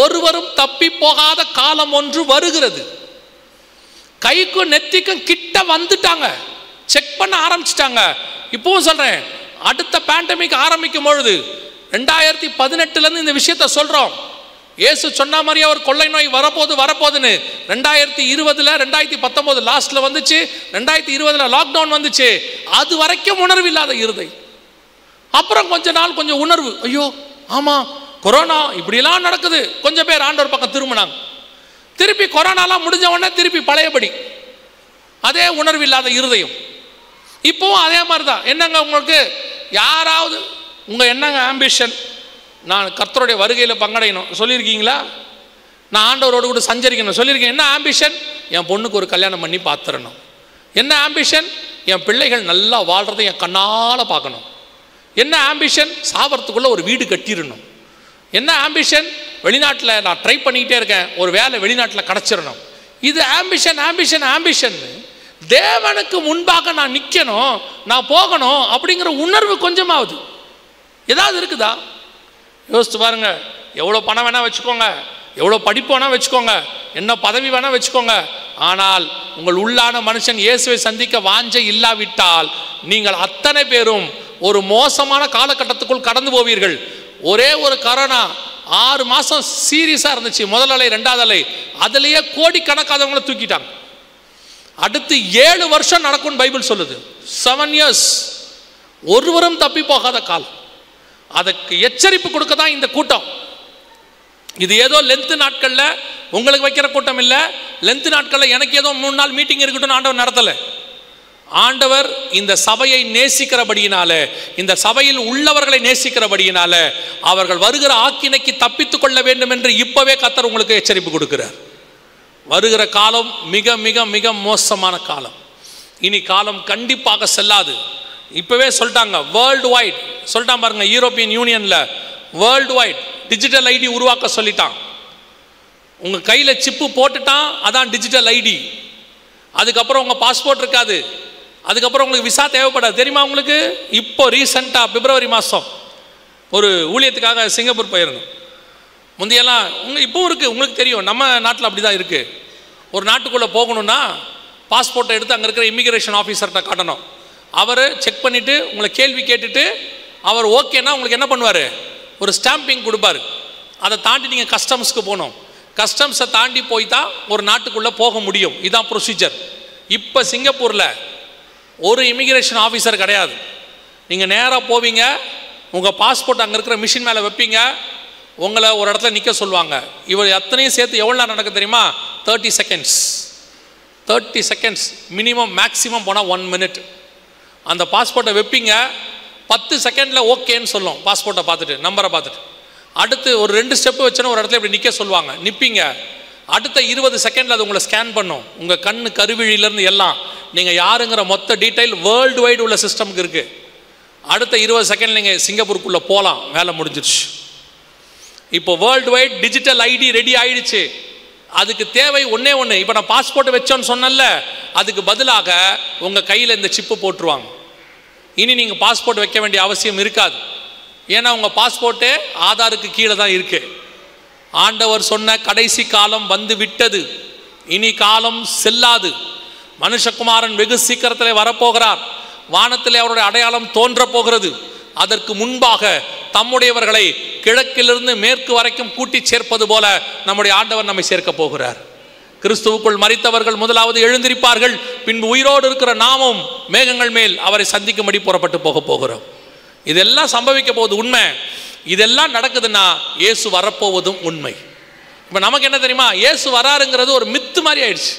ஒருவரும் தப்பி போகாத காலம் ஒன்று வருகிறது. கைக்கும் நெத்திக்கும் கிட்ட வந்துட்டாங்க, செக் பண்ண ஆரம்பிச்சிட்டாங்க. இப்பவும் சொல்றேன், அடுத்த பேண்டமிக் ஆரம்பிக்கும் பொழுது 2018 இந்த விஷயத்த சொல்றோம். இயேசு சொன்ன மாதிரியே ஒரு கொள்ளை நோய் வரப்போகுதுன்னு 2020 2019 லாஸ்ட்ல வந்துச்சு, 2020 லாக்டவுன் வந்துச்சு. அது வரைக்கும் உணர்வு இல்லாத இருதை. அப்புறம் கொஞ்ச நாள் கொஞ்சம் உணர்வு, ஐயோ ஆமா கொரோனா இப்படிலாம் நடக்குது, கொஞ்சம் பேர் ஆண்டவர் பக்கம் திரும்பினாங்க. திருப்பி கொரோனாலாம் முடிஞ்ச உடனே திருப்பி பழையபடி அதே உணர்வு இல்லாத இருதயம். இப்போவும் அதே மாதிரி தான். என்னங்க உங்களுக்கு யாராவது உங்க என்னங்க ஆம்பிஷன், நான் கர்த்தருடைய வருகையில் பங்கடையணும் சொல்லியிருக்கீங்களா? நான் ஆண்டவரோடு கூட சஞ்சரிக்கணும் சொல்லியிருக்கேன். என்ன ஆம்பிஷன்? என் பொண்ணுக்கு ஒரு கல்யாணம் பண்ணி பார்த்துடணும். என்ன ஆம்பிஷன்? என் பிள்ளைகள் நல்லா வாழ்றதை என் கண்ணால் பார்க்கணும். என்ன ஆம்பிஷன்? சாவறதுக்குள்ள ஒரு வீடு கட்டிடணும். என்ன ஆம்பிஷன்? வெளிநாட்டில் நான் ட்ரை பண்ணிக்கிட்டே இருக்கேன், ஒரு வேலை வெளிநாட்டில் கிடச்சிடணும். இது ஆம்பிஷன் ஆம்பிஷன் ஆம்பிஷன். தேவனுக்கு முன்பாக நான் நிற்கணும், நான் போகணும் அப்படிங்கிற உணர்வு கொஞ்சமாவது ஏதாவது இருக்குதா? யோசிச்சு பாருங்க. எவ்வளோ பணம் வேணால் வச்சுக்கோங்க, எவ்வளோ படிப்பு வேணால் வச்சுக்கோங்க, என்ன பதவி வேணால் வச்சுக்கோங்க, ஆனால் உங்கள் உள்ளான மனுஷன் இயேசுவை சந்திக்க வாஞ்சை இல்லாவிட்டால் நீங்கள் அத்தனை பேரும் ஒரு மோசமான காலகட்டத்துக்குள் கடந்து போவீர்கள். ஒரே ஒரு கொரோனா 6 மாதம் சீரியஸாக இருந்துச்சு, முதல் அலை 2வது அலை, அதுலேயே கோடிக்கணக்காதவங்களை தூக்கிட்டாங்க. அடுத்து 7 வருஷம் நடக்கும் பைபிள் சொல்லுது. 7 இயர்ஸ், ஒருவரும் தப்பி போகாத காலம். அதுக்கு எச்சரிப்பு கொடுக்க தான் இந்த கூட்டம். இது ஏதோ லென்த் நாட்களில் உங்களுக்கு வைக்கிற கூட்டம் இல்லை. லென்த் நாட்களில் எனக்கு ஏதோ 3 நாள் மீட்டிங் இருக்கட்டும் ஆண்டவர் நடத்தலை. ஆண்டவர் இந்த சபையை நேசிக்கிறபடியினால, இந்த சபையில் உள்ளவர்களை நேசிக்கிறபடியினால அவர்கள் வருகிற ஆக்கினைக்கு தப்பித்துக் கொள்ள வேண்டும் என்று இப்பவே கர்த்தர் உங்களுக்கு எச்சரிப்பு கொடுக்கிறார். வருகிற காலம் மிக மிக மிக மோசமான காலம். இனி காலம் கண்டிப்பாக செல்லாது. இப்பவே சொல்லிட்டாங்க, வேர்ல்டு வைட் சொல்லிட்டான் பாருங்க. யூரோப்பியன் யூனியன்ல வேர்ல்டு வைட் டிஜிட்டல் ஐடி உருவாக்க சொல்லிட்டான். உங்க கையில சிப்பு போட்டுட்டான், அதான் டிஜிட்டல் ஐடி. அதுக்கப்புறம் உங்க பாஸ்போர்ட் இருக்காது, அதுக்கப்புறம் உங்களுக்கு விசா தேவைப்படாது. தெரியுமா உங்களுக்கு? இப்போ ரீசெண்டாக பிப்ரவரி மாதம் ஒரு ஊழியத்துக்காக சிங்கப்பூர் போயிருந்தோம். முந்தையெல்லாம் இப்போவும் இருக்குது, உங்களுக்கு தெரியும், நம்ம நாட்டில் அப்படி தான் இருக்குது. ஒரு நாட்டுக்குள்ளே போகணுன்னா பாஸ்போர்ட்டை எடுத்து அங்கே இருக்கிற இமிக்ரேஷன் ஆஃபீஸர்கிட்ட காட்டணும். அவர் செக் பண்ணிவிட்டு உங்களை கேள்வி கேட்டுட்டு அவர் ஓகேன்னா உங்களுக்கு என்ன பண்ணுவார், ஒரு ஸ்டாம்பிங் கொடுப்பார். அதை தாண்டி நீங்கள் கஸ்டம்ஸ்க்கு போகணும். கஸ்டம்ஸை தாண்டி போய் தான் ஒரு நாட்டுக்குள்ளே போக முடியும். இதுதான் ப்ரொசீஜர். இப்போ சிங்கப்பூரில் ஒரு இமிக்ரேஷன் ஆஃபீஸர் கிடையாது. நீங்கள் நேராக போவீங்க, உங்கள் பாஸ்போர்ட் அங்கே இருக்கிற மிஷின் மேலே வைப்பீங்க, உங்களை ஒரு இடத்துல நிற்க சொல்லுவாங்க. இவர் அத்தனையும் சேர்த்து எவ்வளோ நேரம் நடக்க தெரியுமா? 30 செகண்ட்ஸ். 30 செகண்ட்ஸ் மினிமம், மேக்ஸிமம் போனால் 1 மினிட். அந்த பாஸ்போர்ட்டை வைப்பீங்க, 10 செகண்டில் ஓகேன்னு சொல்லும். பாஸ்போர்ட்டை பார்த்துட்டு, நம்பரை பார்த்துட்டு, அடுத்து ஒரு 2 ஸ்டெப்பு வச்சோன்னா ஒரு இடத்துல இப்படி நிற்க சொல்லுவாங்க. நிற்பீங்க, அடுத்த 20 செகண்டில் அது உங்களை ஸ்கேன் பண்ணும். உங்கள் கண்ணு கருவிழியிலேருந்து எல்லாம் நீங்கள் யாருங்கிற மொத்த டீட்டெயில் வேர்ல்டு வைடு உள்ள சிஸ்டமுக்கு இருக்குது. அடுத்த 20 செகண்ட் நீங்கள் சிங்கப்பூருக்குள்ளே போகலாம், வேலை முடிஞ்சிருச்சு. இப்போ world wide digital ID ready ஆயிடுச்சு. அதுக்கு தேவை ஒன்றே ஒன்று. இப்போ நான் பாஸ்போர்ட் வச்சோன்னு சொன்னல, அதுக்கு பதிலாக உங்கள் கையில் இந்த சிப்பு போட்டுருவாங்க. இனி நீங்கள் பாஸ்போர்ட் வைக்க வேண்டிய அவசியம் இருக்காது. ஏன்னா உங்கள் பாஸ்போர்ட்டே ஆதாருக்கு கீழே தான் இருக்குது. ஆண்டவர் சொன்ன கடைசி காலம் வந்து விட்டது. இனி காலம் செல்லாது. மனுஷகுமாரன் வெகு சீக்கிரத்தில் வரப்போகிறார். வானத்திலே அவருடைய அடையாளம் தோன்ற போகிறது. அதற்கு முன்பாக தம்முடையவர்களை கிழக்கிலிருந்து மேற்கு வரைக்கும் கூட்டி சேர்ப்பது போல நம்முடைய ஆண்டவர் நம்மை சேர்க்க போகிறார். கிறிஸ்துவுக்குள் மரித்தவர்கள் முதலாவது எழுந்திருப்பார்கள். பின்பு உயிரோடு இருக்கிற நாமும் மேகங்கள் மேல் அவரை சந்திக்கும்படி புறப்பட்டு போகிறோம். இதெல்லாம் சம்பவிக்க போவது உண்மை. இதெல்லாம் நடக்குதுன்னா இயேசு வரப்போவதும் உண்மை. இப்போ நமக்கு என்ன தெரியுமா, இயேசு வராருங்கிறது ஒரு மித்து மாதிரி ஆயிடுச்சு,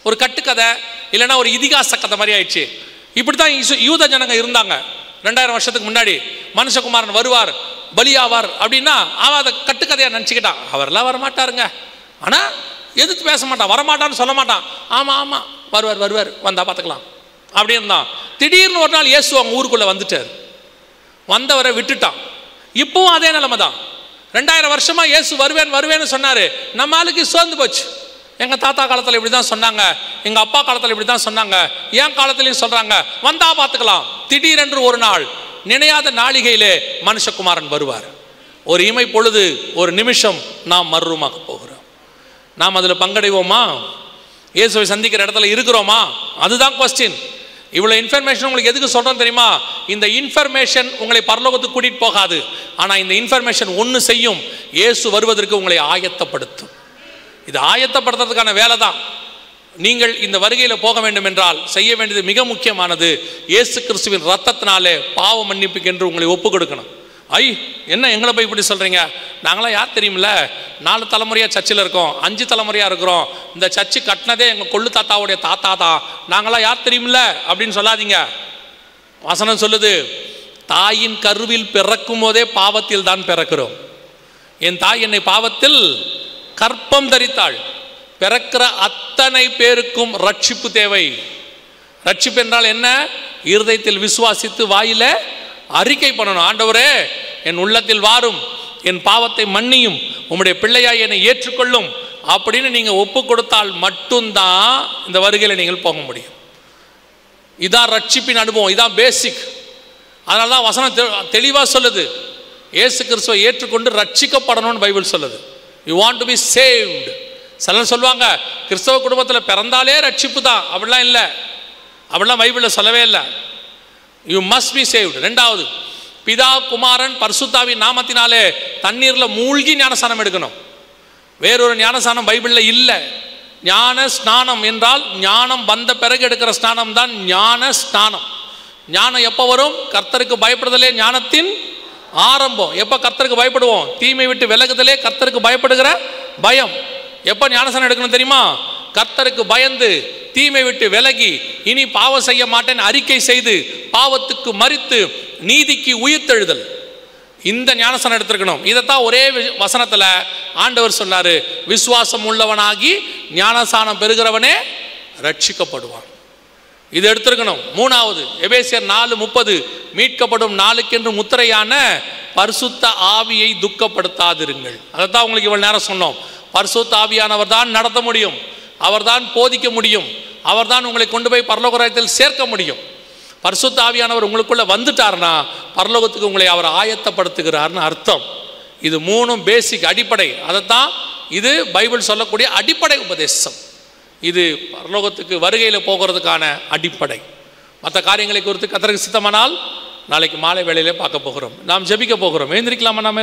ஒரு கட்டுக்கதை, இல்லைன்னா ஒரு இதிகாச கதை மாதிரி ஆயிடுச்சு. இப்படி தான் யூத ஜனங்க இருந்தாங்க 2000 வருஷத்துக்கு முன்னாடி. மனுஷகுமாரன் வருவார், பலியாவார் அப்படின்னா அவன் அதை கட்டுக்கதையாக நினச்சிக்கிட்டான். அவரெல்லாம் வரமாட்டாருங்க, ஆனால் எதிர்த்து பேச மாட்டான், வரமாட்டான்னு சொல்ல மாட்டான். ஆமாம் ஆமாம் வருவார் வந்தா பார்த்துக்கலாம் அப்படி இருந்தான். திடீர்னு ஒரு நாள் இயேசு அவங்க ஊருக்குள்ளே வந்துட்டார். வந்தவரை விட்டுட்டான். இப்பவும் அதே நிலைமை தான். 2000 வருஷமா இயேசு வருவேன்னு சொன்னாரு. நம்ம ஆளுக்கு சோர்ந்து போச்சு. எங்க தாத்தா காலத்தில் இப்படி தான் சொன்னாங்க, எங்க அப்பா காலத்தில் இப்படி தான் சொன்னாங்க, என் காலத்திலையும் சொல்றாங்க, வந்தா பார்த்துக்கலாம். திடீரென்று ஒரு நாள், நினையாத நாளிகையிலே மனுஷகுமாரன் வருவார். ஒரு இமை பொழுது, ஒரு நிமிஷம் நாம் மறுரூபமாக போகிறோம். நாம் அதில் பங்கடைவோமா? இயேசுவை சந்திக்கிற இடத்துல இருக்கிறோமா? அதுதான் கொஸ்டின். இவ்வளோ இன்ஃபர்மேஷன் உங்களுக்கு எதுக்கு சொல்கிறோம் தெரியுமா? இந்த இன்ஃபர்மேஷன் உங்களை பரலோகத்துக்கு கூட்டிகிட்டு போகாது. ஆனால் இந்த இன்ஃபர்மேஷன் ஒன்று செய்யும், இயேசு வருவதற்கு உங்களை ஆயத்தப்படுத்தும். இது ஆயத்தப்படுத்துறதுக்கான வேலை தான். நீங்கள் இந்த வருகையில் போக வேண்டும் என்றால் செய்ய வேண்டியது மிக முக்கியமானது, இயேசு கிறிஸ்துவின் ரத்தத்தினாலே பாவ மன்னிப்புக்கு என்று உங்களை ஒப்பு கொடுக்கணும். என்ன எங்களை போய் இப்படி சொல்கிறீங்க? நாங்களாம் யார் தெரியுமில்ல, 4 தலைமுறையாக சர்ச்சில் இருக்கோம், 5 தலைமுறையாக இருக்கிறோம். இந்த சர்ச்சு கட்டினதே எங்கள் கொள்ளு தாத்தாவுடைய தாத்தா தான். நாங்களாம் யார் தெரியுமில்ல அப்படின்னு சொல்லாதீங்க. வசனம் சொல்லுது, தாயின் கருவில் பிறக்கும் போதே பாவத்தில் தான் பிறக்கிறோம். என் தாய் என்னை பாவத்தில் கற்பம் தரித்தாள். பிறக்கிற அத்தனை பேருக்கும் ரட்சிப்பு தேவை. ரட்சிப்பு என்றால் என்ன? இருதயத்தில் விசுவாசித்து வாயில அறிக்கை பண்ணணும். ஆண்டவரே, என் உள்ளத்தில் வாரும், என் பாவத்தை மன்னியும், உம்முடைய பிள்ளையாய் என்னை ஏற்றுக்கொள்ளும் அப்படின்னு நீங்க ஒப்பு கொடுத்தால் மட்டும்தான் இந்த வருகையில் நீங்கள் போக முடியும். இதான் ரட்சிப்பின் அனுபவம், இதான் பேசிக். அதனால தான் வசனம் தெளிவாக சொல்லுது, இயேசு கிறிஸ்துவை ஏற்றுக்கொண்டு ரட்சிக்கப்படணும்னு பைபிள் சொல்லுது. You want to be saved. சிலர் சொல்லுவாங்க கிறிஸ்தவ குடும்பத்தில் பிறந்தாலே ரட்சிப்பு தான். அப்படிலாம் இல்லை, அப்படிலாம் பைபிளில் சொல்லவே இல்லை. You must be saved. 2வது, பிதா குமாரன் பரிசுத்தாவின் நாமத்தினாலே தண்ணீரில் மூழ்கி ஞானஸ்நானம் எடுக்கணும். வேறொரு ஞானஸ்நானம் பைபிளில் இல்லை. ஞான ஸ்நானம் என்றால் ஞானம் வந்த பிறகு எடுக்கிற ஸ்நானம் தான் ஞான ஸ்நானம். ஞானம் எப்போ வரும்? கர்த்தருக்கு பயப்படுதலே ஞானத்தின் ஆரம்பம். எப்போ கர்த்தருக்கு பயப்படுவோம்? தீமை விட்டு விலகுதலே கர்த்தருக்கு பயப்படுகிற பயம். எப்போ ஞானஸ்நானம் எடுக்கணும் தெரியுமா? கர்த்தருக்கு பயந்து தீமை விட்டு விலகி இனி பாவம் செய்ய மாட்டேன் அறிக்கை செய்து பாவத்துக்கு மரித்து நீதிக்கு உயிர்த்தெழுதல். இந்த ஞானஸ்நானம் எடுத்திருக்கணும். இதைத்தான் ஒரே வசனத்தில் ஆண்டவர் சொன்னார், விசுவாசம் உள்ளவனாகி ஞானஸ்நானம் பெறுகிறவனே ரட்சிக்கப்படுவான். இது எடுத்திருக்கணும். 3வது, எபேசியர் 4:30, மீட்கப்படும் நாளுக்கென்று முத்திரையான பரிசுத்த ஆவியை துக்கப்படுத்தாதிருங்கள். அதைத்தான் உங்களுக்கு இவ்வளவு நேரம் சொன்னோம். பரிசுத்த ஆவியானவர் தான் நடத்த முடியும், அவர்தான் போதிக்க முடியும், அவர்தான் உங்களை கொண்டு போய் பரலோக ராஜ்யத்தில் சேர்க்க முடியும். பரிசுத்த ஆவியானவர் உங்களுக்குள்ள வந்துட்டார்னா பரலோகத்துக்கு உங்களை அவர் ஆயத்தப்படுத்துகிறார்னு அர்த்தம். இது 3ம் பேசிக், அடிப்படை. அதைத்தான் இது பைபிள் சொல்லக்கூடிய அடிப்படை உபதேசம். இது பரலோகத்துக்கு வருகையில் போகிறதுக்கான அடிப்படை. மற்ற காரியங்களை குறித்து கர்த்தருக்கு சித்தமானால் நாளைக்கு மாலை வேளையிலே பார்க்க போகிறோம். நாம் ஜெபிக்க போகிறோம். எழுந்திரிக்கலாமா? நாம்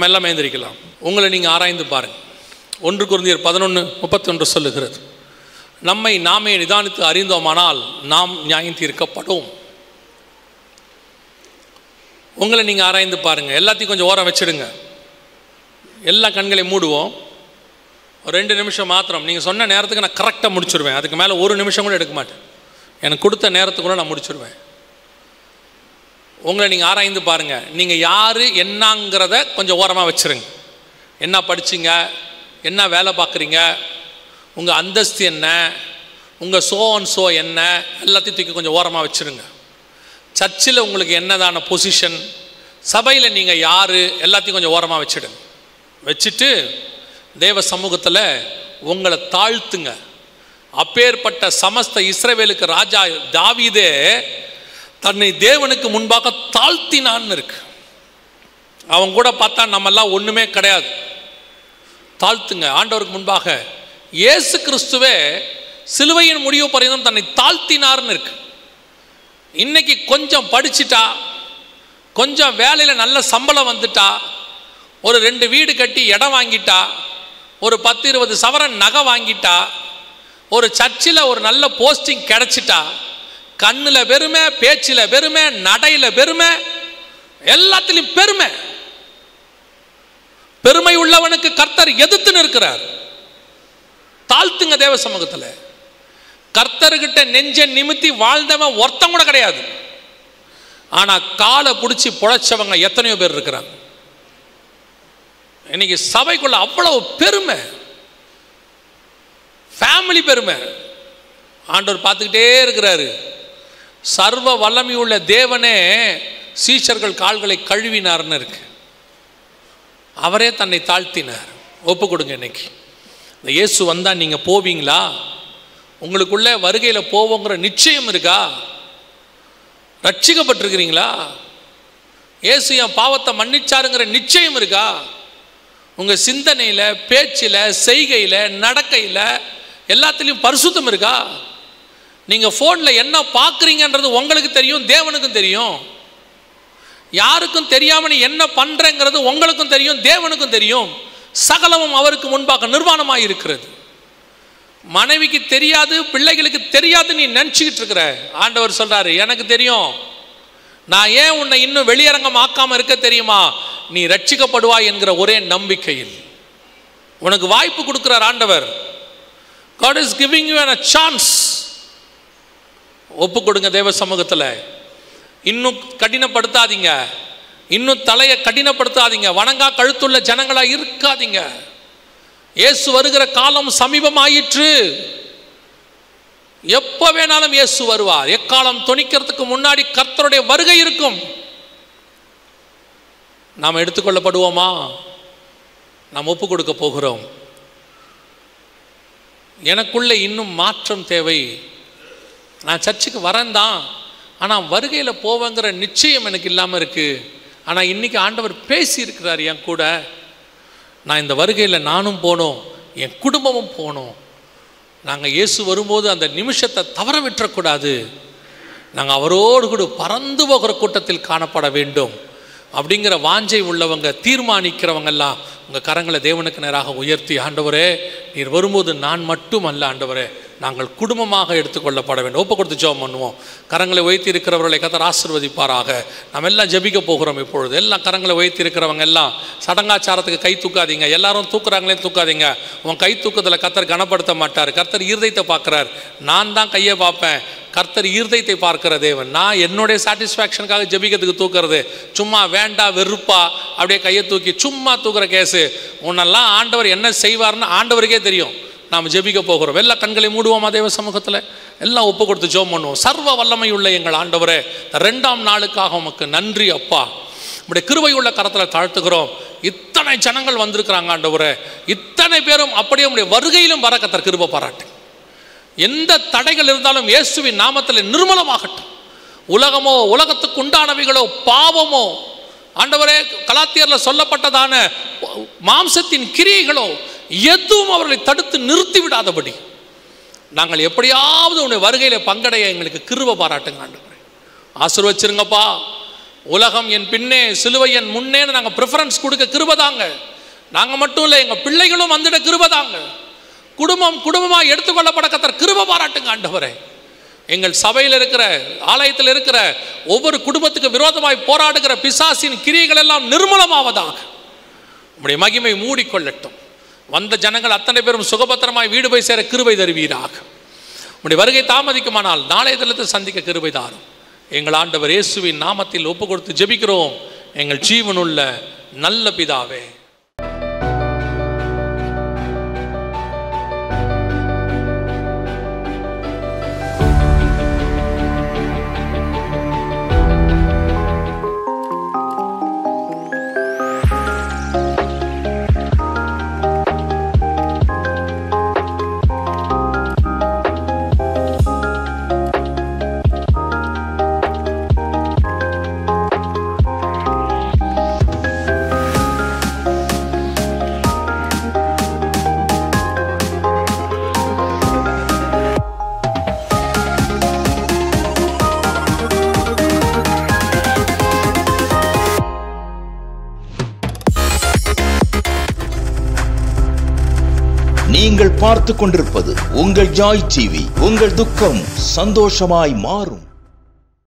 எல்லாம் எழுந்திரிக்கலாம். உங்களை நீங்கள் ஆராய்ந்து பாருங்கள். 1 கொரிந்தியர் 11:31 சொல்லுகிறது, நம்மை நாமே நிதானித்து அறிந்தோமானால் நாம் நியாயம் தீர்க்கப்படும். உங்களை நீங்கள் ஆராய்ந்து பாருங்கள். எல்லாத்தையும் கொஞ்சம் ஓரம் வச்சிடுங்க. எல்லா கண்களையும் மூடுவோம். ஒரு 2 நிமிஷம் மாத்திரம். நீங்கள் சொன்ன நேரத்துக்கு நான் கரெக்டாக முடிச்சுடுவேன். அதுக்கு மேலே 1 நிமிஷம் கூட எடுக்க மாட்டேன். எனக்கு கொடுத்த நேரத்துக்குள்ள நான் முடிச்சுடுவேன். உங்களை நீங்கள் ஆராய்ந்து பாருங்கள். நீங்கள் யார் என்னங்கிறத கொஞ்சம் ஓரமாக வச்சுருங்க. என்ன படிச்சிங்க, என்ன வேலை பார்க்குறீங்க, உங்கள் அந்தஸ்து என்ன, உங்கள் சோ என்ன, எல்லாத்தையும் தூக்கி கொஞ்சம் ஓரமாக வச்சுருங்க. சர்ச்சில் உங்களுக்கு என்னதான பொசிஷன், சபையில் நீங்கள் யார் எல்லாத்தையும் கொஞ்சம் ஓரமாக வச்சுடுங்க. வச்சுட்டு தேவ சமூகத்தில் உங்களை தாழ்த்துங்க. அப்பேற்பட்ட சமஸ்த இஸ்ரவேலுக்கு ராஜா தாவீதே தன்னை தேவனுக்கு முன்பாக தாழ்த்தினான்னு இருக்கு. அவங்க கூட பார்த்தா நம்மெல்லாம் ஒன்றுமே கிடையாது. தாழ்த்துங்க ஆண்டவருக்கு முன்பாக. இயேசு கிறிஸ்துவே சிலுவையின் முடிவு பரியந்தம் தன்னை தாழ்த்தினார்னு இருக்கு. இன்னைக்கு கொஞ்சம் படிச்சுட்டா, கொஞ்சம் வேலையில் நல்ல சம்பளம் வந்துட்டா, ஒரு 2 வீடு கட்டி இடம் வாங்கிட்டா, ஒரு 10-20 சவரன் நகை வாங்கிட்டா, ஒரு சர்ச்சில் ஒரு நல்ல போஸ்டிங் கிடைச்சிட்டா, கண்ணில் பெருமை, பேச்சில் பெருமை, நடையில் பெருமை, எல்லாத்திலையும் பெருமை. பெருமை உள்ளவனுக்கு கர்த்தர் எதிர்த்து நிற்கிறார். தாழ்த்துங்க தேவ சமூகத்தில். கர்த்தர்கிட்ட நெஞ்ச நிமித்தி வாழ்ந்தவன் ஒருத்தன் கூட கிடையாது. ஆனா காலை பிடிச்சி பொழைச்சவங்க எத்தனையோ பேர் இருக்கிறாங்க. இன்னைக்கு சபைக்குள்ள அவ்வளவு பெருமை, ஃபேமிலி பெருமை. ஆண்டவர் பார்த்துக்கிட்டே இருக்கிறாரு. சர்வ வல்லமை உள்ள தேவனே சீஷர்கள் கால்களை கழுவினார்னு இருக்கு. அவரே தன்னை தாழ்த்தினார். ஒப்பு கொடுங்க. இன்னைக்கு இந்த இயேசு வந்தா நீங்க போவீங்களா? உங்களுக்குள்ள வருகையில் போவோங்கிற நிச்சயம் இருக்கா? ரட்சிக்கப்பட்டிருக்கிறீங்களா? இயேசு என் பாவத்தை மன்னிச்சாருங்கிற நிச்சயம் இருக்கா? உங்க சிந்தனையில், பேச்சில், செய்கையில், நடக்கையில் எல்லாத்துலேயும் பரிசுத்தம் இருக்கா? நீங்க ஃபோனில் என்ன பார்க்குறீங்கன்றது உங்களுக்கு தெரியும், தேவனுக்கும் தெரியும். யாருக்கும் தெரியாம நீ என்ன பண்றங்கிறது உங்களுக்கும் தெரியும், தேவனுக்கும் தெரியும். சகலமும் அவருக்கு முன்பாக நிர்வாணமாக இருக்கிறது. மனைவிக்கு தெரியாது, பிள்ளைகளுக்கு தெரியாது நீ நினைச்சுக்கிட்டு இருக்கிற. ஆண்டவர் சொல்றாரு, எனக்கு தெரியும். நான் ஏன் உன்னை இன்னும் வெளியரங்கம் ஆக்காம இருக்க தெரியுமா? நீ ரட்சிக்கப்படுவாய் என்கிற ஒரே நம்பிக்கையில் உனக்கு வாய்ப்பு கொடுக்கிறார் ஆண்டவர். God is giving you a chance. ஒப்பு கொடுங்க தேவ சமூகத்தில். இன்னும் கடினப்படுத்தாதீங்க, இன்னும் தலையை கடினப்படுத்தாதீங்க, வணங்கா கழுத்துள்ள ஜனங்களா இருக்காதீங்க. இயேசு வருகிற காலம் சமீபமாயிற்று. எப்ப வேணாலும் இயேசு வருவார். எக்காலம் தொனிக்கிறதுக்கு முன்னாடி கர்த்தருடைய வருகை இருக்கும். நாம் எடுத்துக்கொள்ளப்படுவோமா? நாம் ஒப்பு கொடுக்க போகிறோம். எனக்குள்ள இன்னும் மாற்றம் தேவை. நான் சர்ச்சுக்கு வரேன் தான், ஆனால் வருகையில் போவேங்கிற நிச்சயம் எனக்கு இல்லாமல் இருக்கு. ஆனால் இன்னைக்கு ஆண்டவர் பேசி இருக்கிறார் என் கூட. நான் இந்த வருகையில் நானும் போனோம், என் குடும்பமும் போனோம். நாங்கள் இயேசு வரும்போது அந்த நிமிஷத்தை தவற விட்டுறக்கூடாது. நாங்கள் அவரோடு கூட பறந்து போகிற கூட்டத்தில் காணப்பட வேண்டும் அப்படிங்கிற வாஞ்சை உள்ளவங்க, தீர்மானிக்கிறவங்கெல்லாம் உங்கள் கரங்களை தேவனுக்கு நேராக உயர்த்தி, ஆண்டவரே நீர் வரும்போது நான் மட்டும் அல்ல ஆண்டவரே, நாங்கள் குடும்பமாக எடுத்துக்கொள்ளப்பட வேண்டும். ஒப்பு கொடுத்து ஜெபம் பண்ணுவோம். கரங்களை உயர்த்தி இருக்கிறவர்களை கர்த்தர் ஆசீர்வதிப்பாராக. நம்ம எல்லாம் ஜெபிக்க போகிறோம் இப்பொழுது. எல்லாம் கரங்களை உயர்த்தி இருக்கிறவங்க எல்லாம் சடங்காச்சாரத்துக்கு கை தூக்காதீங்க. எல்லாரும் தூக்குறாங்களே தூக்காதீங்க. உன் கை தூக்கத்தில் கர்த்தர் கனப்படுத்த மாட்டார். கர்த்தர் இருதயத்தை பார்க்குறார். நான் தான் கையை பார்ப்பேன், கர்த்தர் இருதயத்தை பார்க்கிற தேவன். நான் என்னுடைய சாட்டிஸ்ஃபேக்ஷனுக்காக ஜெபிக்கிறதுக்கு தூக்குறது சும்மா வேண்டா வெறுப்பா அப்படியே கையை தூக்கி சும்மா தூக்குற கேஸு. உன்னெல்லாம் ஆண்டவர் என்ன செய்வார்னு ஆண்டவருக்கே தெரியும். நாம் ஜெபிக்க போகிறோம். எல்லா கண்களை மூடுவோமா தேவ சமூகத்தில்? எல்லாம் ஒப்பு கொடுத்து ஜெபம் பண்ணுவோம். சர்வ வல்லமை உள்ள எங்கள் ஆண்டவரே, 2ஆம் நாளுக்காக உமக்கு நன்றி அப்பா. நம்முடைய கிருபை உள்ள கரத்தில் தாழ்த்துக்கிறோம். இத்தனை ஜனங்கள் வந்திருக்கிறாங்க ஆண்டவரே. இத்தனை பேரும் அப்படியே உங்களுடைய வருகையிலும் வர கர்த்தர் கிருபை பாராட்டு. எந்த தடைகள் இருந்தாலும் இயேசுவின் நாமத்தில் நிர்மலமாகட்டும். உலகமோ, உலகத்துக்கு உண்டானவைகளோ, பாவமோ, ஆண்டவரே கலாத்தியரில் சொல்லப்பட்டதான மாம்சத்தின் கிரியைகளோ எதுவும் அவர்களை தடுத்து நிறுத்தி விடாதபடி நாங்கள் எப்படியாவது உன்னுடைய வருகையில் பங்கடைய எங்களுக்கு கிருபை பாராட்டுங்க ஆண்டவரே. ஆசீர்வச்சிருங்கப்பா. உலகம் என் பின்னே, சிலுவை என் முன்னேன்னு நாங்கள் ப்ரிஃபரன்ஸ் கொடுக்க கிருபை தாங்க. நாங்கள் மட்டும் இல்லை, எங்கள் பிள்ளைகளும் வந்துட கிருபை தாங்க. குடும்பமாக எடுத்துக்கொள்ளப்பட கர்த்தர் கிருபை பாராட்டுங்க ஆண்டவரே. எங்கள் சபையில் இருக்கிற, ஆலயத்தில் இருக்கிற ஒவ்வொரு குடும்பத்துக்கு விரோதமாய் போராடுகிற பிசாசின் கிரியைகள் எல்லாம் நிர்மூலமாவதாக உம்முடைய மகிமை மூடிக்கொள்ளட்டும். வந்த ஜனங்கள் அத்தனை பேரும் சுகபத்திரமாய் வீடு போய் சேர கிருபை தருவீராக. உம்முடைய வருகை தாமதிக்குமானால் நாளைய தினத்தில் சந்திக்க கிருபை தாரும். எங்கள் ஆண்டவர் இயேசுவின் நாமத்தில் ஒப்பு கொடுத்து ஜெபிக்கிறோம் எங்கள் ஜீவனுள்ள நல்ல பிதாவே. நீங்கள் பார்த்து கொண்டிருப்பது உங்கள் ஜாய் டிவி. உங்கள் துக்கம் சந்தோஷமாய் மாறும்.